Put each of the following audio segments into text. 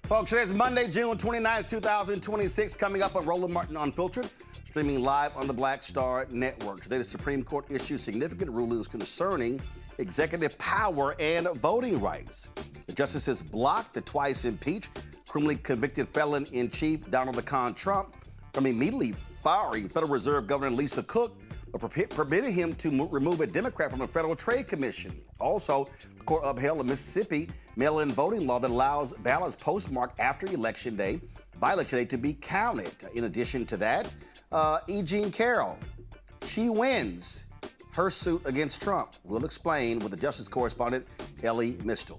Folks, today's Monday, June 29, 2026, coming up on Roland Martin Unfiltered, streaming live on the Black Star Network. Today, the Supreme Court issued significant rulings concerning executive power and voting rights. The justices blocked the twice-impeached, criminally convicted felon-in-chief Donald the Con Trump from immediately firing Federal Reserve Governor Lisa Cook, but permitted him to remove a Democrat from the Federal Trade Commission. Also, the court upheld a Mississippi mail-in voting law that allows ballots postmarked after Election Day, by Election Day, to be counted. In addition to that, E. Jean Carroll, she wins her suit against Trump. We'll explain with the Justice Correspondent Elis Mystal.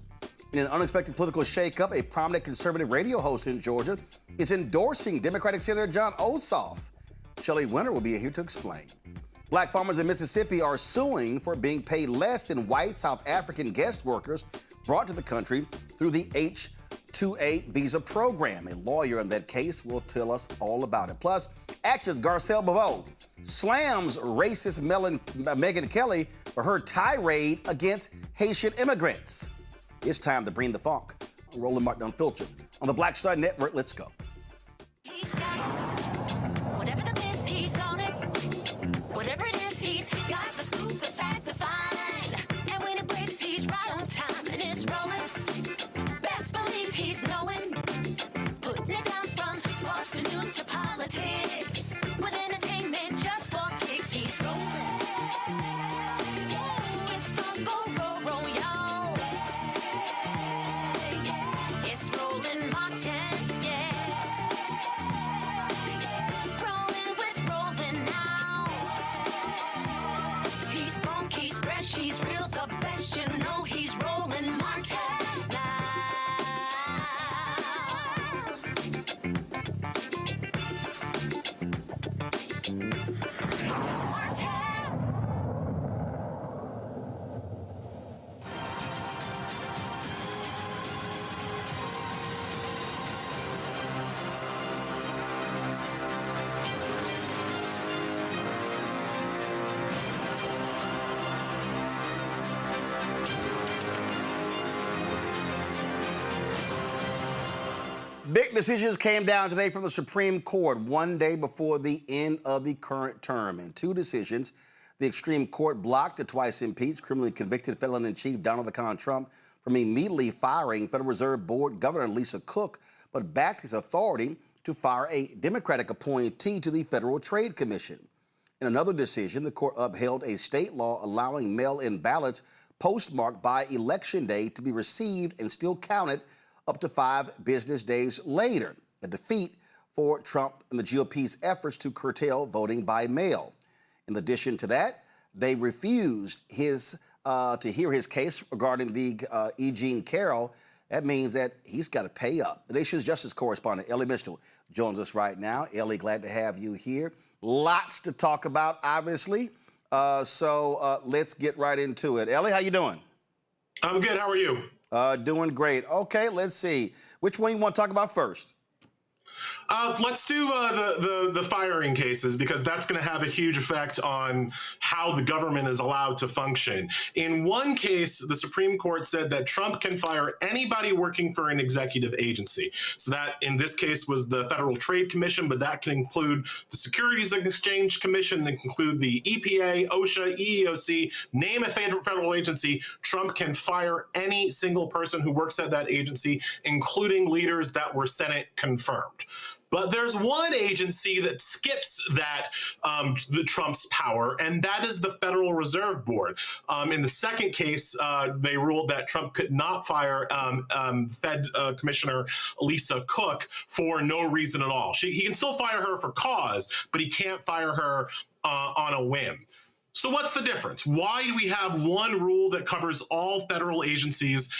In an unexpected political shakeup, a prominent conservative radio host in Georgia is endorsing Democratic Senator Jon Ossoff. Shelley Wynter will be here to explain. Black farmers in Mississippi are suing for being paid less than white South African guest workers brought to the country through the H-2A visa program. A lawyer in that case will tell us all about it. Plus, actress Garcelle Beauvais slams racist Megyn Kelly for her tirade against Haitian immigrants. It's time to bring the funk. I'm Roland Martin Unfiltered on the Black Star Network. Let's go. He's got it. Whatever the miss, he's on it. Whatever it is, he's got the scoop, the fact, the fine. And when it breaks, he's right on time and it's rolling. Best believe he's knowing. Putting it down from sports to news to politics. With entertainment just for kicks, he's rolling. It's on go, roll, y'all. It's Roland Martin, yeah. Rolling with Roland now. He's funk, he's fresh, he's real, the best, you know he's Roland Martin now. Martin. Big decisions came down today from the Supreme Court, one day before the end of the current term. In two decisions, the extreme court blocked the twice-impeached, criminally convicted felon-in-chief Donald the Con Trump from immediately firing Federal Reserve Board Governor Lisa Cook, but backed his authority to fire a Democratic appointee to the Federal Trade Commission. In another decision, the court upheld a state law allowing mail-in ballots postmarked by Election Day to be received and still counted up to 5 business days later, a defeat for Trump and the GOP's efforts to curtail voting by mail. In addition to that, they refused to hear his case regarding the E. Jean Carroll. That means that he's got to pay up. The nation's justice correspondent, Elis Mystal, joins us right now. Ellie, glad to have you here. Lots to talk about, obviously. So let's get right into it. Ellie, how you doing? I'm good. How are you? Doing great. Okay, let's see. Which one you want to talk about first? Let's do the firing cases, because that's going to have a huge effect on how the government is allowed to function. In one case, the Supreme Court said that Trump can fire anybody working for an executive agency. So that, in this case, was the Federal Trade Commission, but that can include the Securities and Exchange Commission, that can include the EPA, OSHA, EEOC, name a federal agency. Trump can fire any single person who works at that agency, including leaders that were Senate confirmed. But there's one agency that skips that, the Trump's power, and that is the Federal Reserve Board. In the second case, they ruled that Trump could not fire Fed Commissioner Lisa Cook for no reason at all. He can still fire her for cause, but he can't fire her on a whim. So what's the difference? Why do we have one rule that covers all federal agencies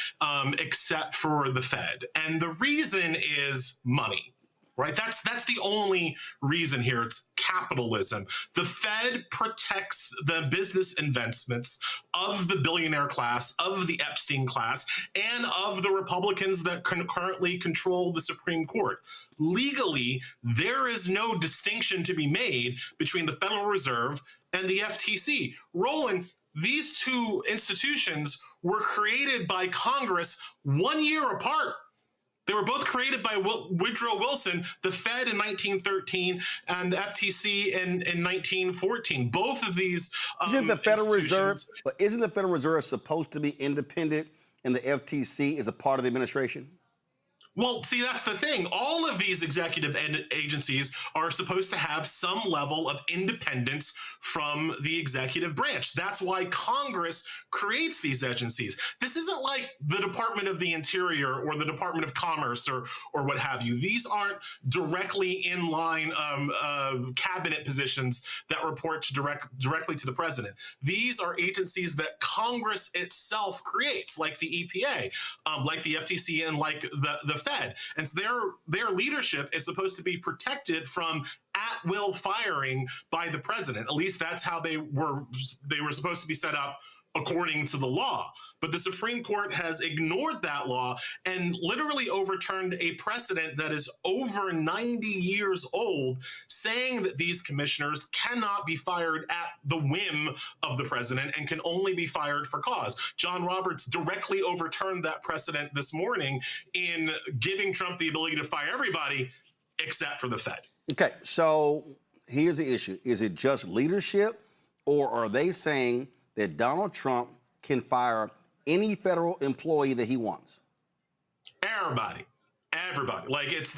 except for the Fed? And the reason is money. Right? That's the only reason here. It's capitalism. The Fed protects the business investments of the billionaire class, of the Epstein class, and of the Republicans that currently control the Supreme Court. Legally, there is no distinction to be made between the Federal Reserve and the FTC. Roland, these two institutions were created by Congress 1 year apart. They were both created by Woodrow Wilson, the Fed in 1913 and the FTC in 1914. Both of these isn't the Federal Reserve, institutions- but isn't the Federal Reserve supposed to be independent and the FTC is a part of the administration? Well, see, that's the thing. All of these executive agencies are supposed to have some level of independence from the executive branch. That's why Congress creates these agencies. This isn't like the Department of the Interior or the Department of Commerce or what have you. These aren't directly in line cabinet positions that report directly to the president. These are agencies that Congress itself creates, like the EPA, like the FTC, and like the Fed. And so their leadership is supposed to be protected from at-will firing by the president. At least that's how they were supposed to be set up according to the law. But the Supreme Court has ignored that law and literally overturned a precedent that is over 90 years old, saying that these commissioners cannot be fired at the whim of the president and can only be fired for cause. John Roberts directly overturned that precedent this morning in giving Trump the ability to fire everybody except for the Fed. Okay, so here's the issue. Is it just leadership, or are they saying that Donald Trump can fire any federal employee that he wants? Everybody. Like it's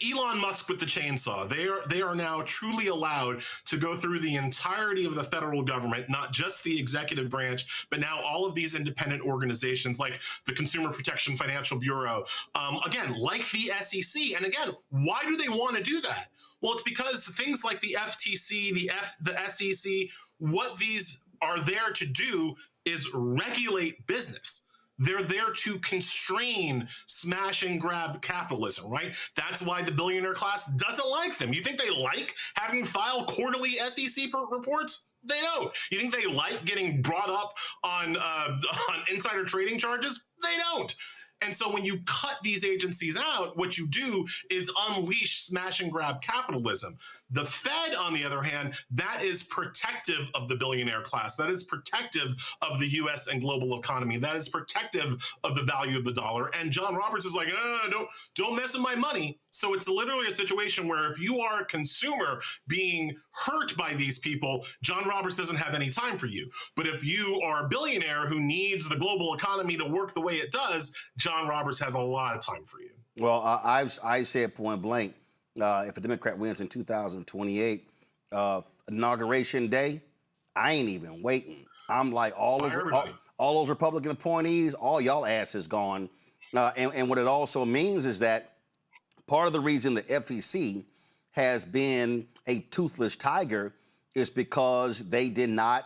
Elon Musk with the chainsaw. They are now truly allowed to go through the entirety of the federal government, not just the executive branch, but now all of these independent organizations like the Consumer Protection Financial Bureau, again, like the SEC. And again, why do they want to do that? Well, it's because things like the FTC, the SEC, what these are there to do is regulate business. They're there to constrain smash and grab capitalism, right? That's why the billionaire class doesn't like them. You think they like having to file quarterly SEC reports? They don't. You think they like getting brought up on insider trading charges? They don't. And so when you cut these agencies out, what you do is unleash smash and grab capitalism. The Fed, on the other hand, that is protective of the billionaire class. That is protective of the U.S. and global economy. That is protective of the value of the dollar. And John Roberts is like, don't mess with my money. So it's literally a situation where if you are a consumer being hurt by these people, John Roberts doesn't have any time for you. But if you are a billionaire who needs the global economy to work the way it does, John Roberts has a lot of time for you. Well, I said point blank, if a Democrat wins in 2028, inauguration day, I ain't even waiting. I'm like, all those Republican appointees, all y'all asses gone. And what it also means is that part of the reason the FEC has been a toothless tiger is because they did not,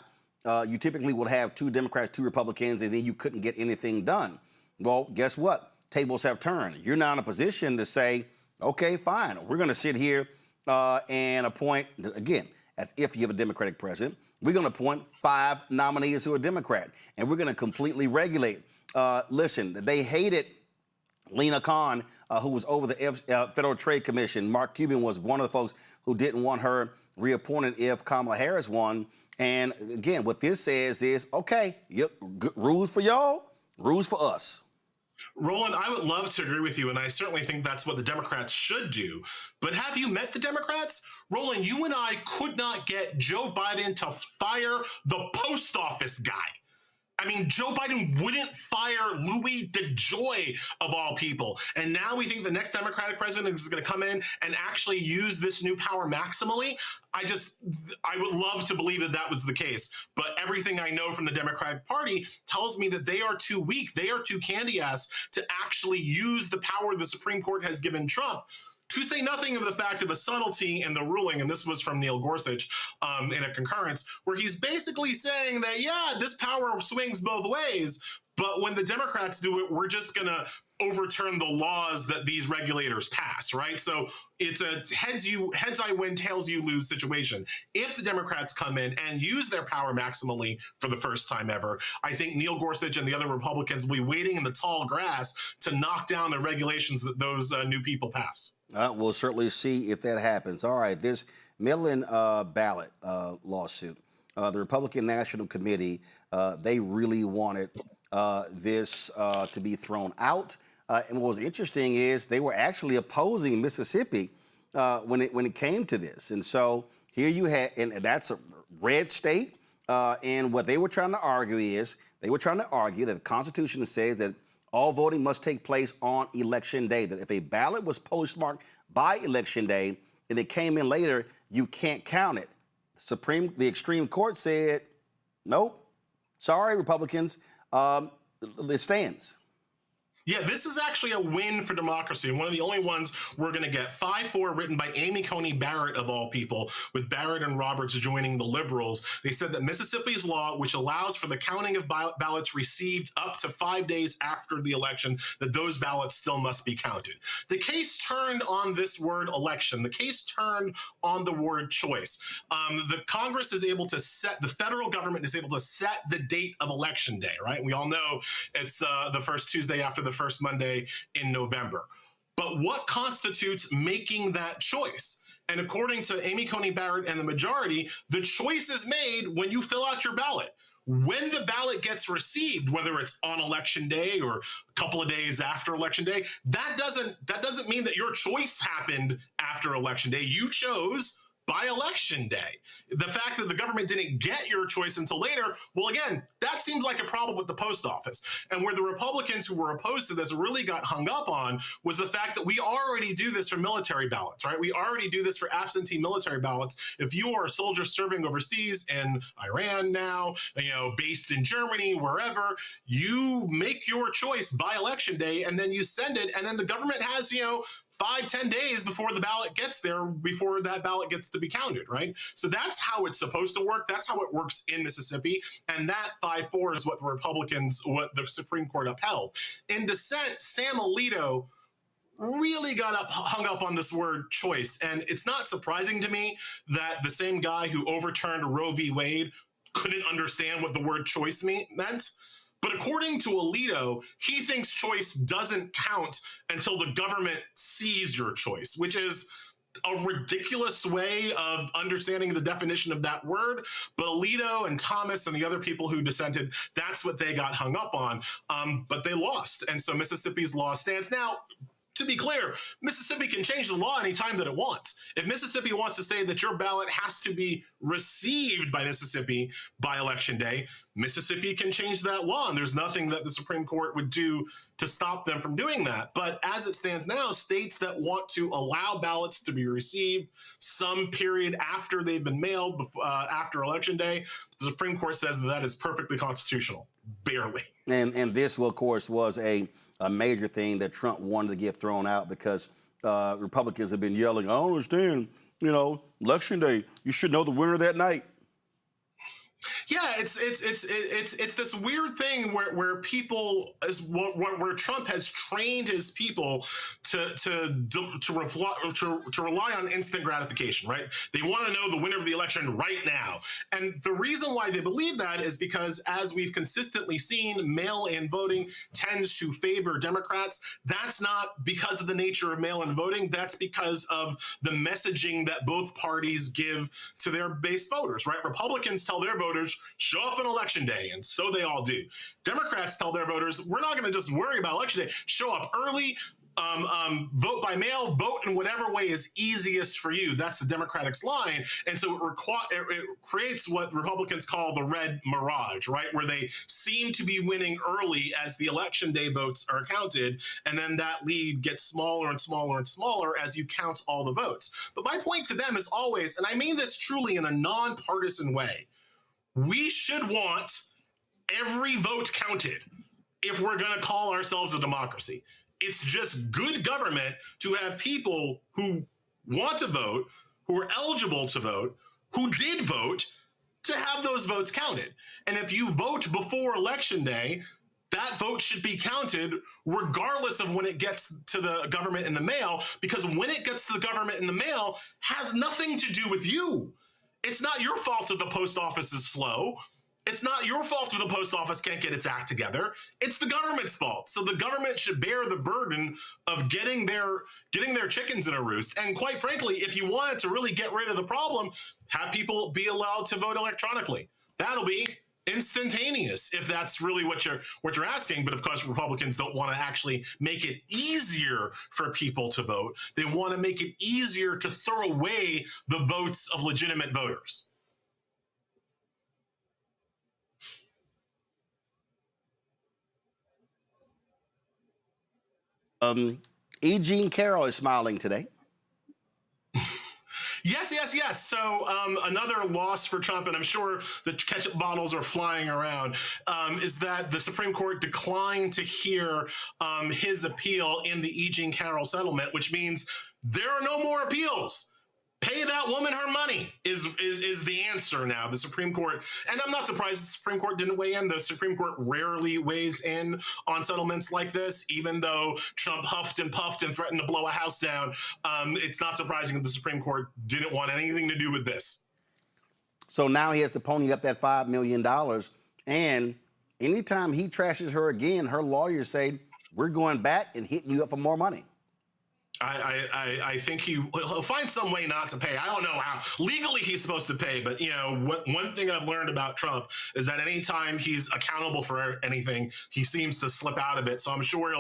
you typically would have 2 Democrats, 2 Republicans, and then you couldn't get anything done. Well, guess what? Tables have turned. You're now in a position to say, okay, fine, we're going to sit here and appoint, again, as if you have a Democratic president, we're going to appoint 5 nominees who are Democrat, and we're going to completely regulate. Listen, they hated Lena Khan, who was over the Federal Trade Commission. Mark Cuban was one of the folks who didn't want her reappointed if Kamala Harris won. And again, what this says is, okay, rules for y'all, rules for us. Roland, I would love to agree with you, and I certainly think that's what the Democrats should do. But have you met the Democrats? Roland, you and I could not get Joe Biden to fire the post office guy. I mean, Joe Biden wouldn't fire Louis DeJoy, of all people. And now we think the next Democratic president is going to come in and actually use this new power maximally. I would love to believe that that was the case. But everything I know from the Democratic Party tells me that they are too weak. They are too candy-ass to actually use the power the Supreme Court has given Trump. To say nothing of the fact of a subtlety in the ruling, and this was from Neil Gorsuch in a concurrence, where he's basically saying that, yeah, this power swings both ways, but when the Democrats do it, we're just going to overturn the laws that these regulators pass, right? So it's a heads I win, tails you lose situation. If the Democrats come in and use their power maximally for the first time ever, I think Neil Gorsuch and the other Republicans will be waiting in the tall grass to knock down the regulations that those new people pass. We'll certainly see if that happens. All right, this mail-in ballot lawsuit, the Republican National Committee, they really wanted this to be thrown out. And what was interesting is they were actually opposing Mississippi when it came to this. And so here you had, and that's a red state. And what they were trying to argue is they were trying to argue that the Constitution says that all voting must take place on Election Day, that if a ballot was postmarked by Election Day and it came in later, you can't count it. The extreme court said, nope, sorry, Republicans, it stands. Yeah, this is actually a win for democracy, and one of the only ones we're going to get. 5-4, written by Amy Coney Barrett, of all people, with Barrett and Roberts joining the liberals. They said that Mississippi's law, which allows for the counting of ballots received up to 5 days after the election, that those ballots still must be counted. The case turned on this word election. The case turned on the word choice. The Congress is able to set, the federal government is able to set the date of Election Day, right? We all know it's the first Tuesday after the first Monday in November. But what constitutes making that choice? And according to Amy Coney Barrett and the majority, the choice is made when you fill out your ballot. When the ballot gets received, whether it's on Election Day or a couple of days after Election Day, that doesn't mean that your choice happened after Election Day. You chose by Election Day. The fact that the government didn't get your choice until later, well, again, that seems like a problem with the post office. And where the Republicans who were opposed to this really got hung up on was the fact that we already do this for military ballots, right? We already do this for absentee military ballots. If you are a soldier serving overseas in Iran now, based in Germany, wherever, you make your choice by Election Day and then you send it, and then the government has, 5-10 days before the ballot gets there, before that ballot gets to be counted, right? So that's how it's supposed to work. That's how it works in Mississippi. And that 5-4 is what the Supreme Court upheld. In dissent, Sam Alito really got hung up on this word choice. And it's not surprising to me that the same guy who overturned Roe v. Wade couldn't understand what the word choice meant. But according to Alito, he thinks choice doesn't count until the government sees your choice, which is a ridiculous way of understanding the definition of that word. But Alito and Thomas and the other people who dissented, that's what they got hung up on. But they lost. And so Mississippi's law stands. Now, to be clear, Mississippi can change the law anytime that it wants. If Mississippi wants to say that your ballot has to be received by Mississippi by Election Day, Mississippi can change that law, and there's nothing that the Supreme Court would do to stop them from doing that. But as it stands now, states that want to allow ballots to be received some period after they've been mailed, after Election Day, the Supreme Court says that is perfectly constitutional. Barely. And this, of course, was a major thing that Trump wanted to get thrown out because Republicans have been yelling, I don't understand, Election Day, you should know the winner that night. Yeah, it's this weird thing where people, where Trump has trained his people to rely on instant gratification, right? They want to know the winner of the election right now. And the reason why they believe that is because, as we've consistently seen, mail-in voting tends to favor Democrats. That's not because of the nature of mail-in voting. That's because of the messaging that both parties give to their base voters, right? Republicans tell their voters, show up on Election Day, and so they all do. Democrats tell their voters, we're not going to just worry about Election Day. Show up early, vote by mail, vote in whatever way is easiest for you. That's the Democrats' line. And so it creates what Republicans call the red mirage, right? Where they seem to be winning early as the Election Day votes are counted. And then that lead gets smaller and smaller and smaller as you count all the votes. But my point to them is always, and I mean this truly in a nonpartisan way, we should want every vote counted if we're going to call ourselves a democracy. It's just good government to have people who want to vote, who are eligible to vote, who did vote, to have those votes counted. And if you vote before Election Day, that vote should be counted regardless of when it gets to the government in the mail, because when it gets to the government in the mail has nothing to do with you. It's not your fault if the post office is slow. It's not your fault if the post office can't get its act together. It's the government's fault. So the government should bear the burden of getting their chickens in a roost. And quite frankly, if you wanted to really get rid of the problem, have people be allowed to vote electronically. That'll be instantaneous, if that's really what you're asking. But of course, Republicans don't want to actually make it easier for people to vote. They want to make it easier to throw away the votes of legitimate voters. E. Jean Carroll is smiling today. Yes. So another loss for Trump, and I'm sure the ketchup bottles are flying around, is that the Supreme Court declined to hear his appeal in the E. Jean Carroll settlement, which means there are no more appeals. Pay that woman her money is the answer now. The Supreme Court, and I'm not surprised the Supreme Court didn't weigh in. The Supreme Court rarely weighs in on settlements like this, even though Trump huffed and puffed and threatened to blow a house down. It's not surprising that the Supreme Court didn't want anything to do with this. So now he has to pony up that $5 million. And anytime he trashes her again, her lawyers say, we're going back and hitting you up for more money. I think he'll find some way not to pay. I don't know how legally he's supposed to pay, but one thing I've learned about Trump is that anytime he's accountable for anything, he seems to slip out of it. So I'm sure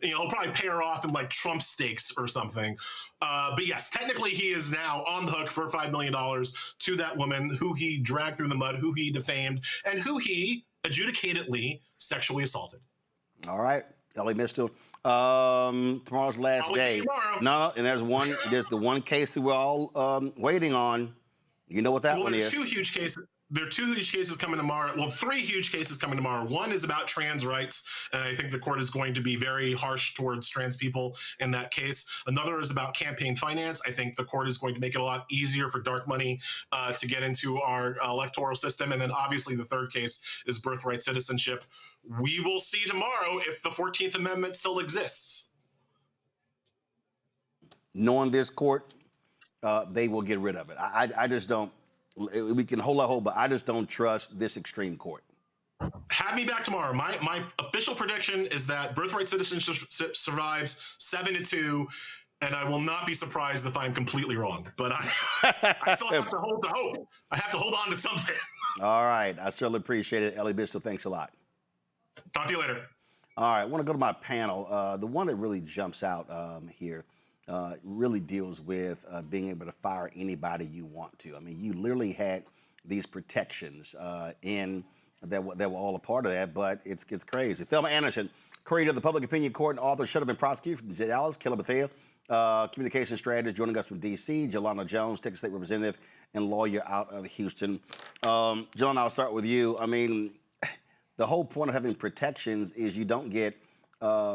he'll probably pay her off in like Trump steaks or something. But yes, technically he is now on the hook for $5 million to that woman who he dragged through the mud, who he defamed, and who he adjudicatedly sexually assaulted. All right, Elis Mystal. Tomorrow's last day. Tomorrow. No, and there's the one case that we're all waiting on. You know what that one is? Two huge cases. There are two huge cases coming tomorrow. Well, three huge cases coming tomorrow. One is about trans rights, and I think the court is going to be very harsh towards trans people in that case. Another is about campaign finance. I think the court is going to make it a lot easier for dark money to get into our electoral system. And then obviously the third case is birthright citizenship. We will see tomorrow if the 14th Amendment still exists. Knowing this court, they will get rid of it. I just don't. We can hold our hope, but I just don't trust this extreme court. Have me back tomorrow. My official prediction is that birthright citizenship survives 7-2, and I will not be surprised if I'm completely wrong. But I still have to hold to hope. I have to hold on to something. All right. I certainly appreciate it. Elis Mystal, thanks a lot. Talk to you later. All right. I want to go to my panel. The one that really jumps out here really deals with being able to fire anybody you want to. I mean, you literally had these protections that were all a part of that, but it's crazy. Thelma Anderson, creator of the Public Opinion Court and author, should have been prosecuted from Dallas. Kelly Bethea, communication strategist, joining us from D.C. Jelana Jones, Texas State Representative and lawyer out of Houston. Jelana, I'll start with you. I mean, the whole point of having protections is you don't get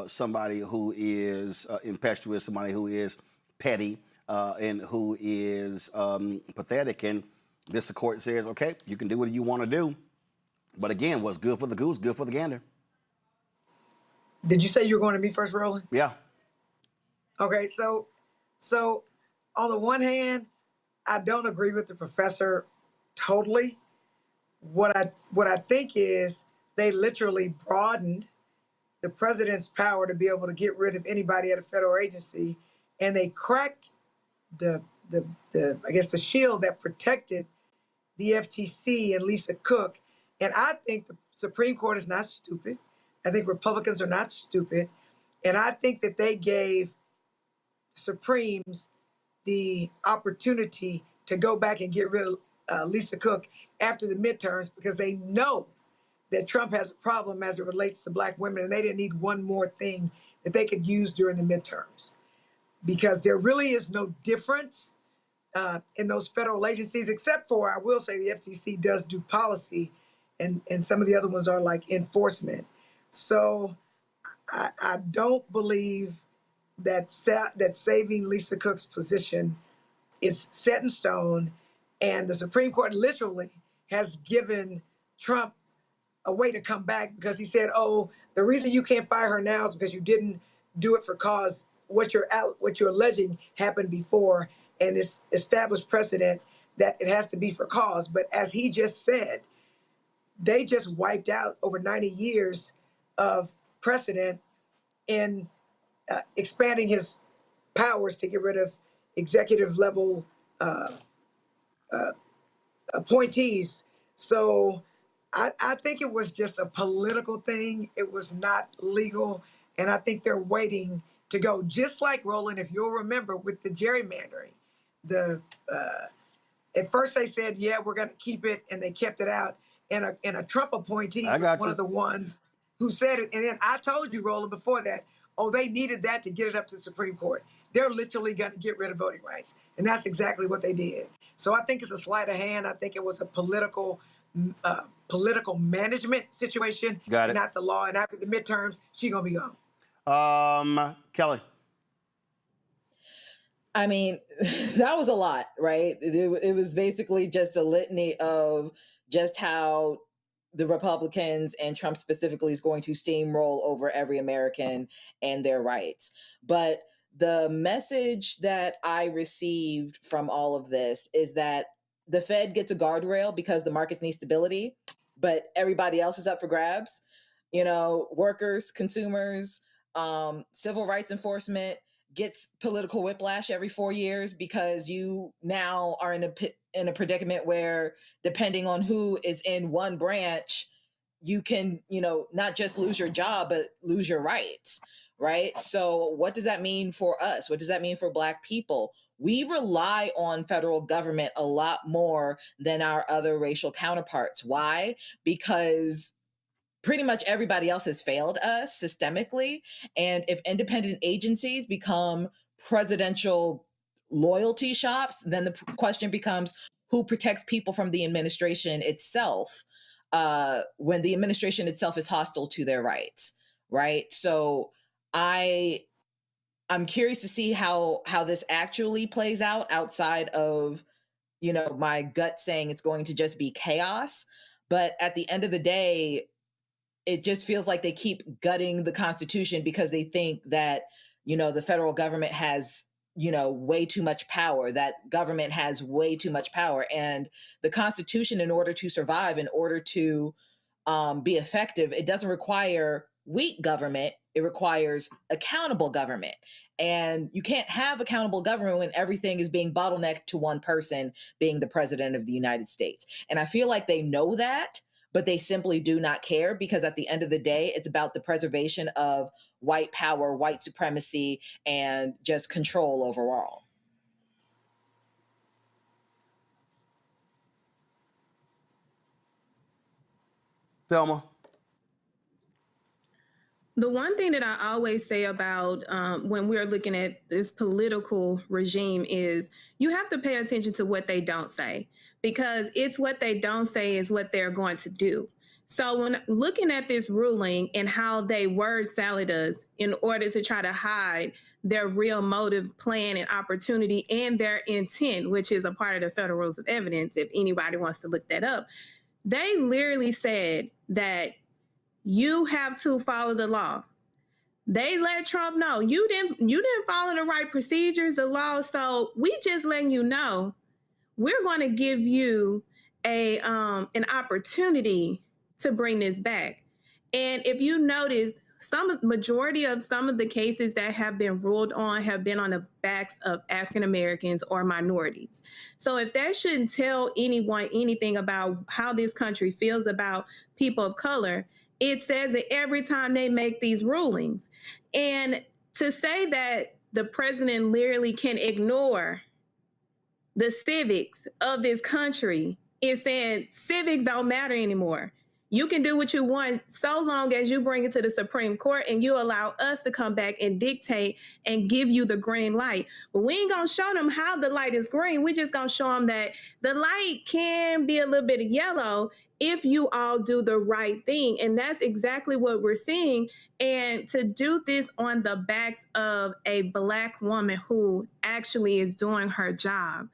somebody who is impetuous, somebody who is petty, and who is pathetic. And the court says, okay, you can do what you want to do. But again, what's good for the goose, good for the gander. Did you say you were going to me first, Roland? Yeah. Okay, so on the one hand, I don't agree with the professor totally. What I think is they literally broadened the president's power to be able to get rid of anybody at a federal agency, and they cracked the I guess the shield that protected the FTC and Lisa Cook. And I think the Supreme Court is not stupid. I think Republicans are not stupid. And I think that they gave Supremes the opportunity to go back and get rid of Lisa Cook after the midterms, because they know that Trump has a problem as it relates to Black women, and they didn't need one more thing that they could use during the midterms, because there really is no difference in those federal agencies, except for, I will say, the FTC does do policy, and some of the other ones are like enforcement. So I don't believe that saving Lisa Cook's position is set in stone, and the Supreme Court literally has given Trump a way to come back, because he said, oh, the reason you can't fire her now is because you didn't do it for cause. What you're alleging happened before, and it's established precedent that it has to be for cause. But as he just said, they just wiped out over 90 years of precedent in expanding his powers to get rid of executive level appointees. So I think it was just a political thing. It was not legal. And I think they're waiting to go. Just like Roland, if you'll remember with the gerrymandering, the at first they said, yeah, we're going to keep it, and they kept it out. And a Trump appointee I was got one you. of the ones who said it. And then I told you, Roland, before that, oh, they needed that to get it up to the Supreme Court. They're literally going to get rid of voting rights. And that's exactly what they did. So I think it's a sleight of hand. I think it was a political management situation, Got it. not the law. And after the midterms, she's going to be gone. Kelly. I mean, that was a lot, right? It was basically just a litany of just how the Republicans and Trump specifically is going to steamroll over every American and their rights. But the message that I received from all of this is that the Fed gets a guardrail because the markets need stability, but everybody else is up for grabs. You know, workers, consumers, civil rights enforcement gets political whiplash every 4 years because you now are in a predicament where, depending on who is in one branch, you can, not just lose your job, but lose your rights, right? So what does that mean for us? What does that mean for Black people? We rely on federal government a lot more than our other racial counterparts. Why? Because pretty much everybody else has failed us systemically. And if independent agencies become presidential loyalty shops, then the question becomes, who protects people from the administration itself when the administration itself is hostile to their rights, right? So I'm curious to see how this actually plays out outside of, my gut saying it's going to just be chaos. But at the end of the day, it just feels like they keep gutting the Constitution because they think that, the federal government has, way too much power, that government has way too much power. And the Constitution, in order to survive, in order to be effective, it doesn't require weak government. It requires accountable government. And you can't have accountable government when everything is being bottlenecked to one person being the president of the United States. And I feel like they know that, but they simply do not care because at the end of the day, it's about the preservation of white power, white supremacy, and just control overall. Thelma. The one thing that I always say about when we're looking at this political regime is you have to pay attention to what they don't say, because it's what they don't say is what they're going to do. So when looking at this ruling and how they word salad us in order to try to hide their real motive, plan, and opportunity and their intent, which is a part of the Federal Rules of Evidence, if anybody wants to look that up, they literally said that you have to follow the law. They let Trump know you didn't follow the right procedures, the law. So we just letting you know we're going to give you an opportunity to bring this back. And if you notice, majority of some of the cases that have been ruled on have been on the backs of African Americans or minorities. So if that shouldn't tell anyone anything about how this country feels about people of color, it says it every time they make these rulings. And to say that the president literally can ignore the civics of this country is saying civics don't matter anymore. You can do what you want so long as you bring it to the Supreme Court and you allow us to come back and dictate and give you the green light. But we ain't going to show them how the light is green. We just going to show them that the light can be a little bit of yellow if you all do the right thing. And that's exactly what we're seeing. And to do this on the backs of a Black woman who actually is doing her job,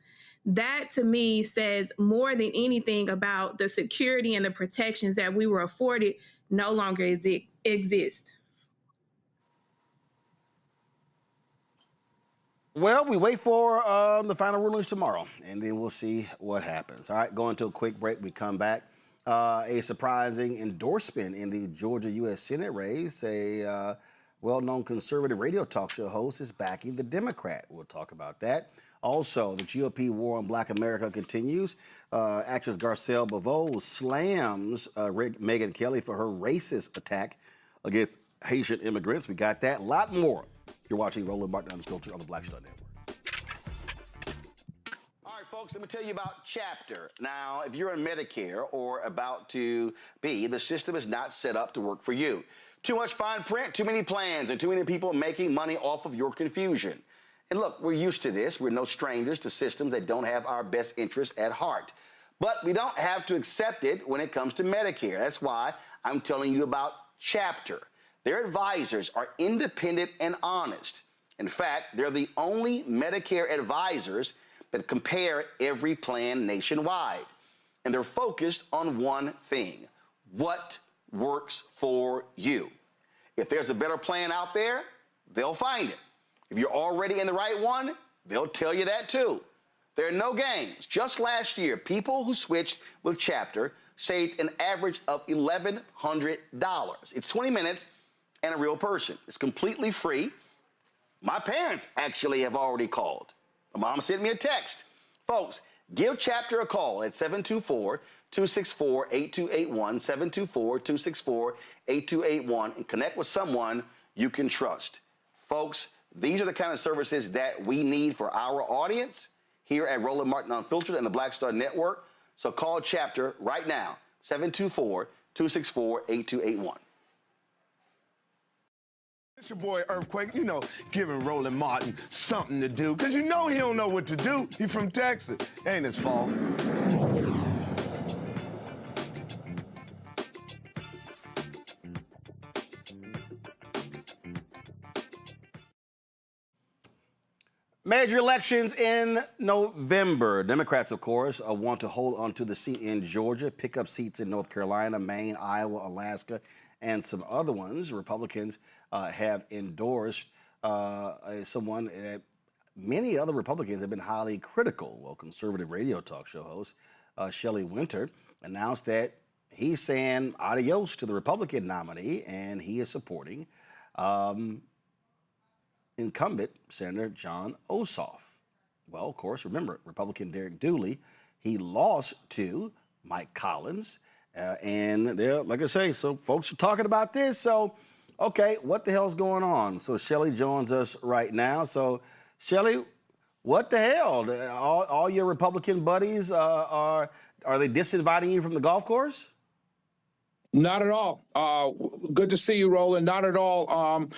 that to me says more than anything about the security and the protections that we were afforded no longer exist. Well, we wait for the final rulings tomorrow, and then we'll see what happens. All right, going to a quick break. We come back. A surprising endorsement in the Georgia U.S. Senate race. A well-known conservative radio talk show host, is backing the Democrat. We'll talk about that. Also, the GOP war on Black America continues. Actress Garcelle Beauvais slams Megyn Kelly for her racist attack against Haitian immigrants. We got that. A lot more. You're watching Roland Martin Unfiltered on the Black Star Network. All right, folks, let me tell you about Chapter. Now, if you're on Medicare or about to be, the system is not set up to work for you. Too much fine print, too many plans, and too many people making money off of your confusion. And look, we're used to this. We're no strangers to systems that don't have our best interests at heart. But we don't have to accept it when it comes to Medicare. That's why I'm telling you about Chapter. Their advisors are independent and honest. In fact, they're the only Medicare advisors that compare every plan nationwide. And they're focused on one thing: what works for you. If there's a better plan out there, they'll find it. If you're already in the right one, they'll tell you that too. There are no games. Just last year, people who switched with Chapter saved an average of $1,100. It's 20 minutes and a real person. It's completely free. My parents actually have already called. My mom sent me a text. Folks, give Chapter a call at 724-264-8281, 724-264-8281, and connect with someone you can trust. Folks, these are the kind of services that we need for our audience here at Roland Martin Unfiltered and the Black Star Network. So call Chapter right now, 724-264-8281. It's your boy Earthquake, giving Roland Martin something to do, because he don't know what to do. He from Texas. Ain't his fault. Major elections in November. Democrats, of course, want to hold on to the seat in Georgia, pick up seats in North Carolina, Maine, Iowa, Alaska, and some other ones. Republicans have endorsed someone that many other Republicans have been highly critical. Well, conservative radio talk show host Shelley Wynter announced that he's saying adios to the Republican nominee, and he is supporting incumbent Senator Jon Ossoff. Well, of course, remember, Republican Derek Dooley, he lost to Mike Collins. And they're, like I say, so folks are talking about this. So, okay, what the hell's going on? So Shelley joins us right now. So, Shelley, what the hell? All your Republican buddies, are they disinviting you from the golf course? Not at all. Good to see you, Roland. Not at all. I'm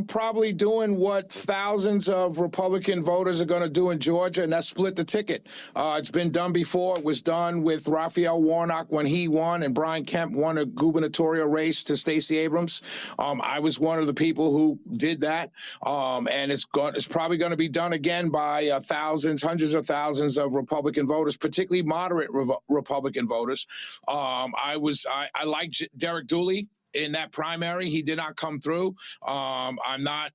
probably doing what thousands of Republican voters are going to do in Georgia, and that's split the ticket. It's been done before. It was done with Raphael Warnock when he won, and Brian Kemp won a gubernatorial race to Stacey Abrams. I was one of the people who did that, and it's probably going to be done again by thousands, hundreds of thousands of Republican voters, particularly moderate Republican voters. I like Derek Dooley in that primary. He did not come through. I'm not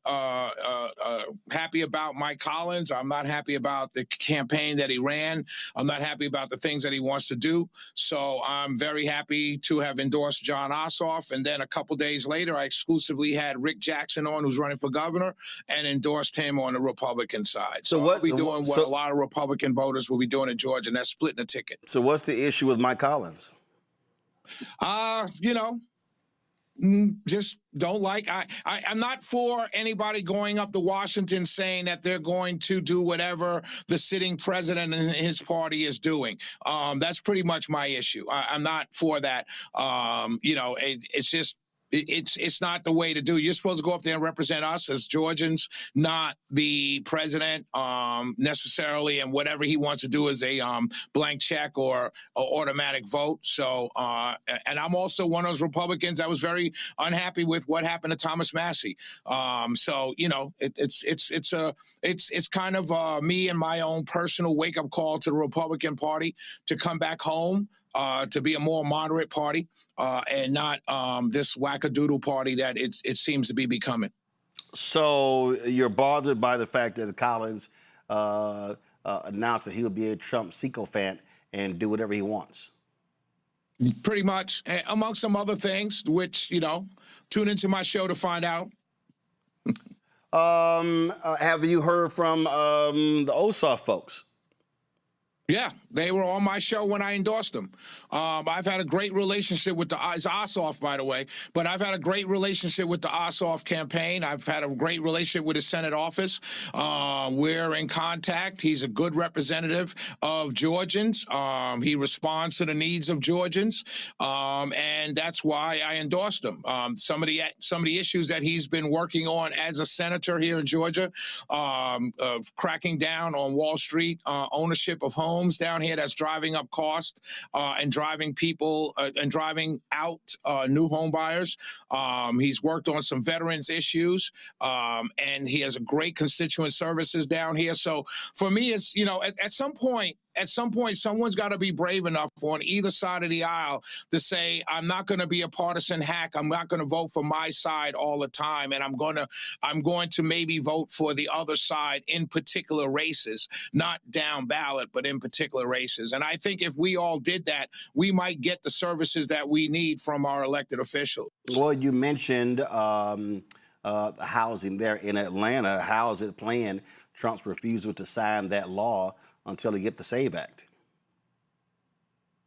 happy about Mike Collins. I'm not happy about the campaign that he ran. I'm not happy about the things that he wants to do. So I'm very happy to have endorsed Jon Ossoff. And then a couple days later, I exclusively had Rick Jackson on, who's running for governor, and endorsed him on the Republican side. So I'll be doing what a lot of Republican voters will be doing in Georgia, and that's splitting the ticket. So what's the issue with Mike Collins? Just don't like. I'm not for anybody going up to Washington saying that they're going to do whatever the sitting president and his party is doing. That's pretty much my issue. I'm not for that. It's just. It's not the way to do. You're supposed to go up there and represent us as Georgians, not the president necessarily. And whatever he wants to do is a blank check or automatic vote. So, and I'm also one of those Republicans. I was very unhappy with what happened to Thomas Massey. It's kind of me and my own personal wake up call to the Republican Party to come back home. To be a more moderate party and not this wackadoodle party that it seems to be becoming. So you're bothered by the fact that Collins announced that he would be a Trump sycophant and do whatever he wants. Pretty much, among some other things, which, tune into my show to find out. Have you heard from the Ossoff folks? Yeah, they were on my show when I endorsed them. I've had a great relationship with it's Ossoff, by the way, but I've had a great relationship with the Ossoff campaign. I've had a great relationship with his Senate office. We're in contact. He's a good representative of Georgians. He responds to the needs of Georgians, and that's why I endorsed him. Some of the issues that he's been working on as a senator here in Georgia, cracking down on Wall Street, ownership of homes down here that's driving up cost and driving people and driving out new home buyers. He's worked on some veterans issues, and he has a great constituent services down here. So for me, it's, at some point, someone's got to be brave enough on either side of the aisle to say, I'm not going to be a partisan hack. I'm not going to vote for my side all the time. And I'm going to maybe vote for the other side in particular races, not down ballot, but in particular races. And I think if we all did that, we might get the services that we need from our elected officials. Well, you mentioned housing there in Atlanta. How is it playing Trump's refusal to sign that law until he get the SAVE Act?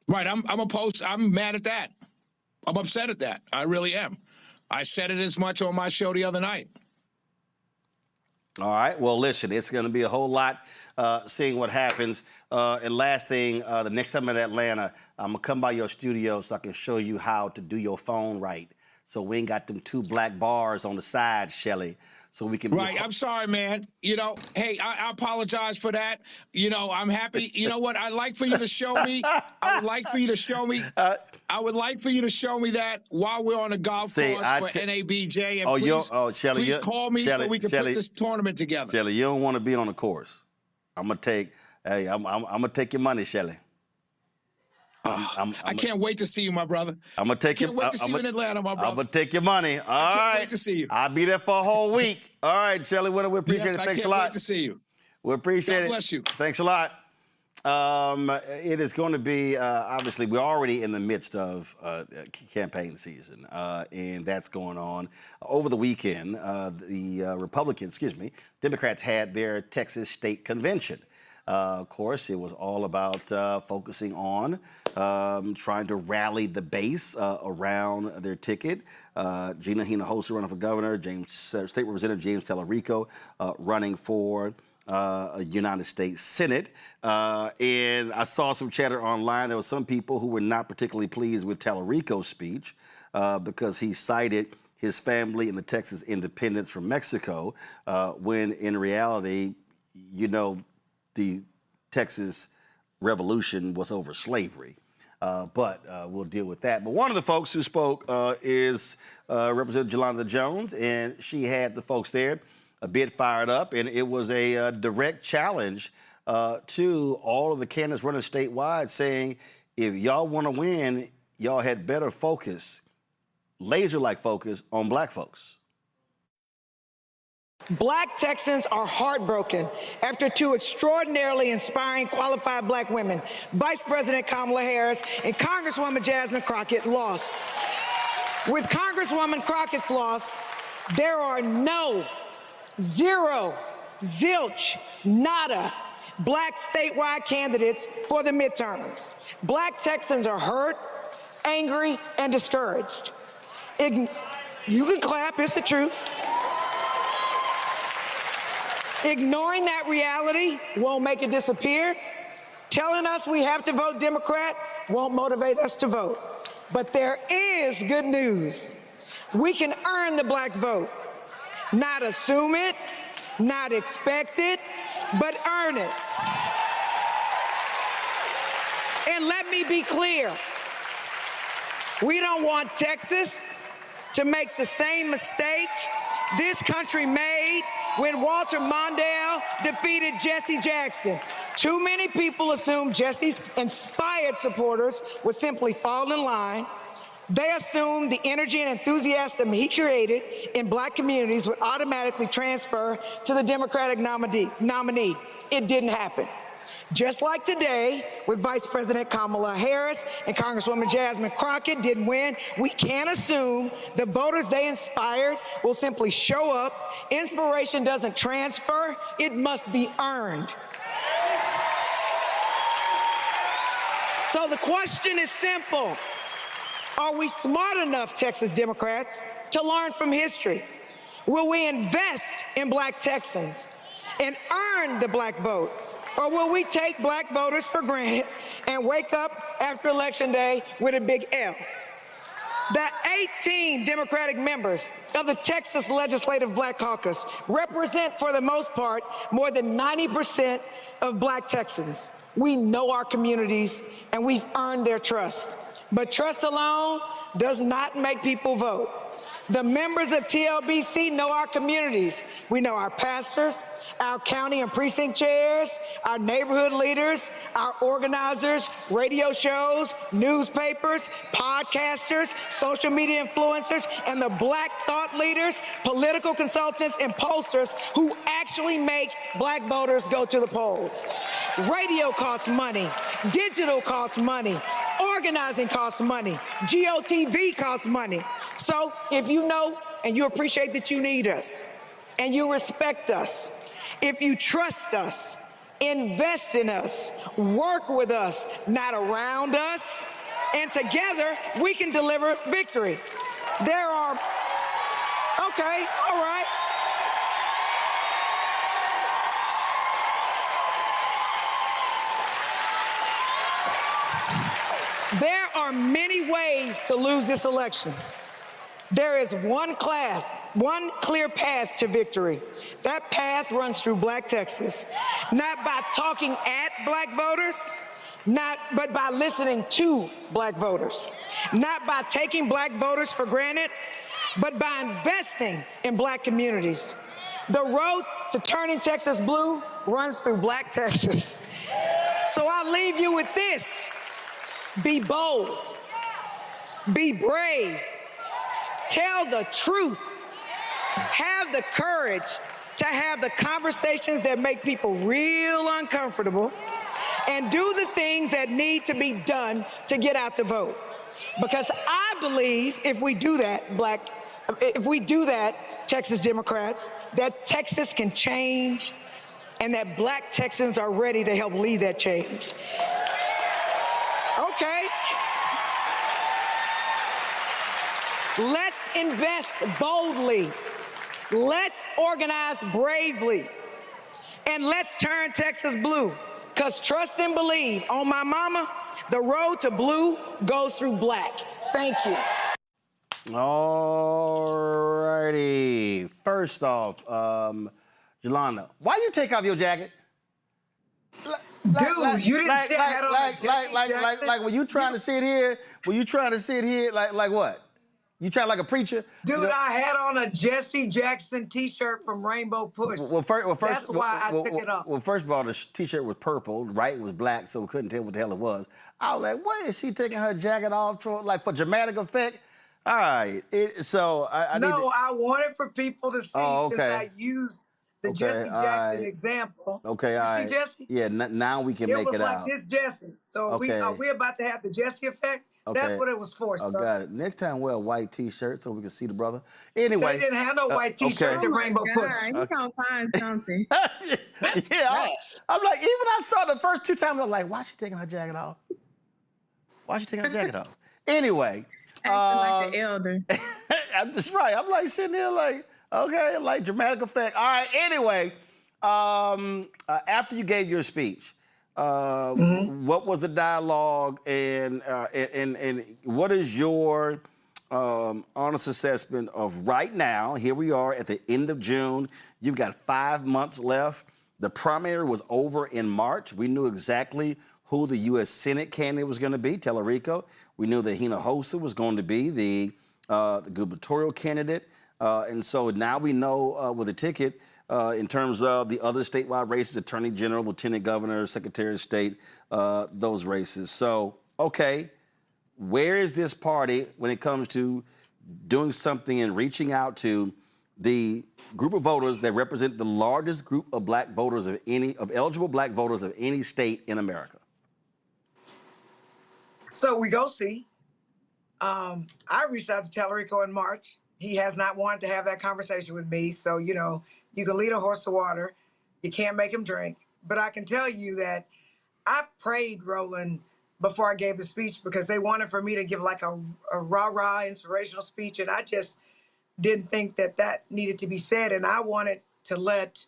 Right, I'm opposed. I'm mad at that. I'm upset at that. I really am. I said it as much on my show the other night. All right. Well, listen, it's going to be a whole lot seeing what happens. And last thing, the next time I'm in Atlanta, I'm going to come by your studio so I can show you how to do your phone right. So we ain't got them 2 black bars on the side, Shelley. So we can right. I'm sorry, man. Hey, I apologize for that. I'm happy. You know what? I'd like for you to show me. I would like for you to show me. I would like for you to show me that while we're on the golf course for NABJ. And Shelley, please call me so we can put this tournament together. Shelley, you don't want to be on the course. I'm gonna take your money, Shelley. I can't wait to see you, my brother. I'm gonna take Can't wait to see you in Atlanta, my brother. I'm gonna take your money. All right. I can't wait to see you. I'll be there for a whole week. All right, Shelley Wynter, we appreciate it. Thanks a lot. I can't wait to see you. We appreciate it. God bless you. Thanks a lot. It is going to be, obviously, we're already in the midst of campaign season, and that's going on. Over the weekend, Democrats had their Texas state convention. Of course, it was all about focusing on trying to rally the base around their ticket. Gina Hinojosa running for governor, State Representative James Tallarico running for United States Senate. And I saw some chatter online. There were some people who were not particularly pleased with Tallarico's speech because he cited his family and the Texas independence from Mexico, when in reality, the Texas Revolution was over slavery. But we'll deal with that. But one of the folks who spoke is Representative Jolanda Jones, and she had the folks there a bit fired up, and it was a direct challenge to all of the candidates running statewide, saying, if y'all want to win, y'all had better focus, laser-like focus on black folks. Black Texans are heartbroken after 2 extraordinarily inspiring, qualified black women, Vice President Kamala Harris and Congresswoman Jasmine Crockett, lost. With Congresswoman Crockett's loss, there are zero, zilch, nada black statewide candidates for the midterms. Black Texans are hurt, angry, and discouraged. You can clap, it's the truth. Ignoring that reality won't make it disappear. Telling us we have to vote Democrat won't motivate us to vote. But there is good news. We can earn the black vote. Not assume it, not expect it, but earn it. And let me be clear. We don't want Texas to make the same mistake this country made when Walter Mondale defeated Jesse Jackson. Too many people assumed Jesse's inspired supporters would simply fall in line. They assumed the energy and enthusiasm he created in black communities would automatically transfer to the Democratic nominee. It didn't happen. Just like today, with Vice President Kamala Harris and Congresswoman Jasmine Crockett didn't win, we can't assume the voters they inspired will simply show up. Inspiration doesn't transfer, it must be earned. So the question is simple. Are we smart enough, Texas Democrats, to learn from history? Will we invest in Black Texans and earn the Black vote? Or will we take Black voters for granted and wake up after Election Day with a big L? The 18 Democratic members of the Texas Legislative Black Caucus represent, for the most part, more than 90% of Black Texans. We know our communities, and we've earned their trust. But trust alone does not make people vote. The members of TLBC know our communities. We know our pastors, our county and precinct chairs, our neighborhood leaders, our organizers, radio shows, newspapers, podcasters, social media influencers, and the Black thought leaders, political consultants, and pollsters who actually make Black voters go to the polls. Radio costs money. Digital costs money. Organizing costs money. GOTV costs money. So if you know and you appreciate that you need us and you respect us, if you trust us, invest in us, work with us, not around us, and together we can deliver victory. There are, okay, all right. There are many ways to lose this election. There is one clear path to victory. That path runs through Black Texas, not by talking at Black voters, but by listening to Black voters, not by taking Black voters for granted, but by investing in Black communities. The road to turning Texas blue runs through Black Texas. So I'll leave you with this. Be bold, be brave, tell the truth, have the courage to have the conversations that make people real uncomfortable, and do the things that need to be done to get out the vote. Because I believe if we do that, Texas Democrats, that Texas can change and that Black Texans are ready to help lead that change. Okay. Let's invest boldly. Let's organize bravely. And let's turn Texas blue. Because trust and believe, on my mama, the road to blue goes through Black. Thank you. All righty. First off, Yolanda, why you take off your jacket? Dude, you didn't say I had on a jacket. Like, were you trying to sit here? Like what? You trying like a preacher? Dude, I had on a Jesse Jackson T-shirt from Rainbow Push. That's why I took it off. Well, first of all, the T-shirt was purple, right? It was black, so we couldn't tell what the hell it was. I was like, what is she taking her jacket off for? Like for dramatic effect? All right. I wanted for people to see since I used the Jesse Jackson example. Okay, all right. See Jesse? Yeah, now we can make it out. It was like this Jesse. So we about to have the Jesse effect. Okay. That's what it was for, sir. Got it. Next time wear a white T-shirt so we can see the brother. Anyway. They didn't have no white T-shirts at Rainbow Push. You can't find something. Yeah, I'm like, even I saw the first two times, I'm like, why is she taking her jacket off? Anyway. Acting like the elder. I'm just right. I'm like sitting there like, okay, like dramatic effect. All right, anyway, after you gave your speech, what was the dialogue and what is your honest assessment of right now? Here we are at the end of June. You've got 5 months left. The primary was over in March. We knew exactly who the U.S. Senate candidate was going to be, Tellerico. We knew that Hinojosa was going to be the gubernatorial candidate. And so now we know with the ticket in terms of the other statewide races, Attorney General, Lieutenant Governor, Secretary of State, those races. So, okay, where is this party when it comes to doing something and reaching out to the group of voters that represent the largest group of black voters of eligible black voters of any state in America? So we go see. I reached out to Tallarico in March. He has not wanted to have that conversation with me. So, you know, you can lead a horse to water. You can't make him drink. But I can tell you that I prayed, Roland, before I gave the speech because they wanted for me to give like a rah-rah inspirational speech. And I just didn't think that that needed to be said. And I wanted to let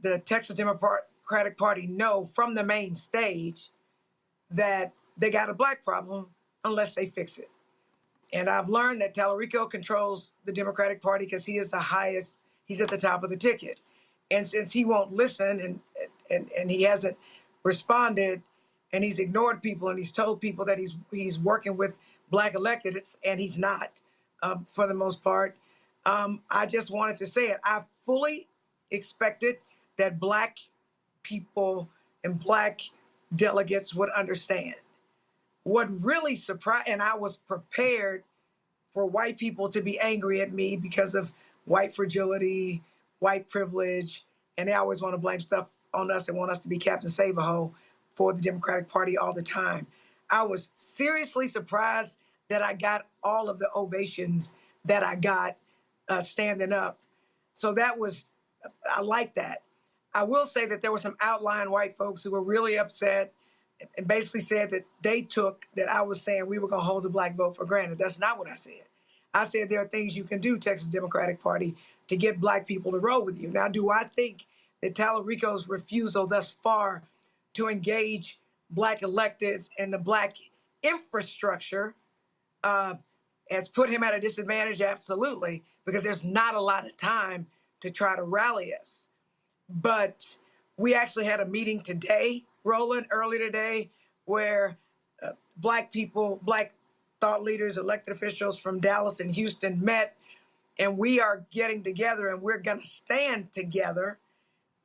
the Texas Democratic Party know from the main stage that they got a black problem unless they fix it. And I've learned that Tallarico controls the Democratic Party because he is the highest, he's at the top of the ticket. And since he won't listen and he hasn't responded and he's ignored people and he's told people that he's working with black electeds and he's not for the most part, I just wanted to say it. I fully expected that black people and black delegates would understand. What really surprised, and I was prepared for white people to be angry at me because of white fragility, white privilege, and they always want to blame stuff on us and want us to be Captain Save-A-Ho for the Democratic Party all the time. I was seriously surprised that I got all of the ovations that I got standing up. So that was, I like that. I will say that there were some outlying white folks who were really upset and basically said that they took that I was saying we were going to hold the black vote for granted. That's not what I said. I said there are things you can do, Texas Democratic Party, to get black people to roll with you. Now, do I think that Tallarico's refusal thus far to engage black electeds and the black infrastructure has put him at a disadvantage? Absolutely, because there's not a lot of time to try to rally us. But we actually had a meeting today, Roland, early today, where black people, black thought leaders, elected officials from Dallas and Houston met, and we are getting together and we're going to stand together.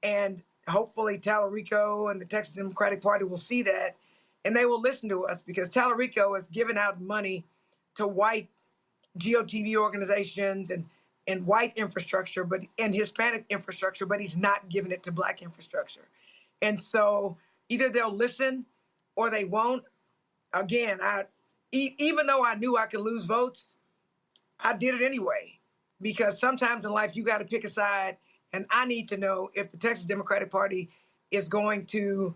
And hopefully Tallarico and the Texas Democratic Party will see that and they will listen to us because Tallarico has given out money to white GOTV organizations and white infrastructure, and Hispanic infrastructure, but he's not giving it to black infrastructure. And so either they'll listen or they won't. Again, even though I knew I could lose votes, I did it anyway, because sometimes in life you got to pick a side, and I need to know if the Texas Democratic Party is going to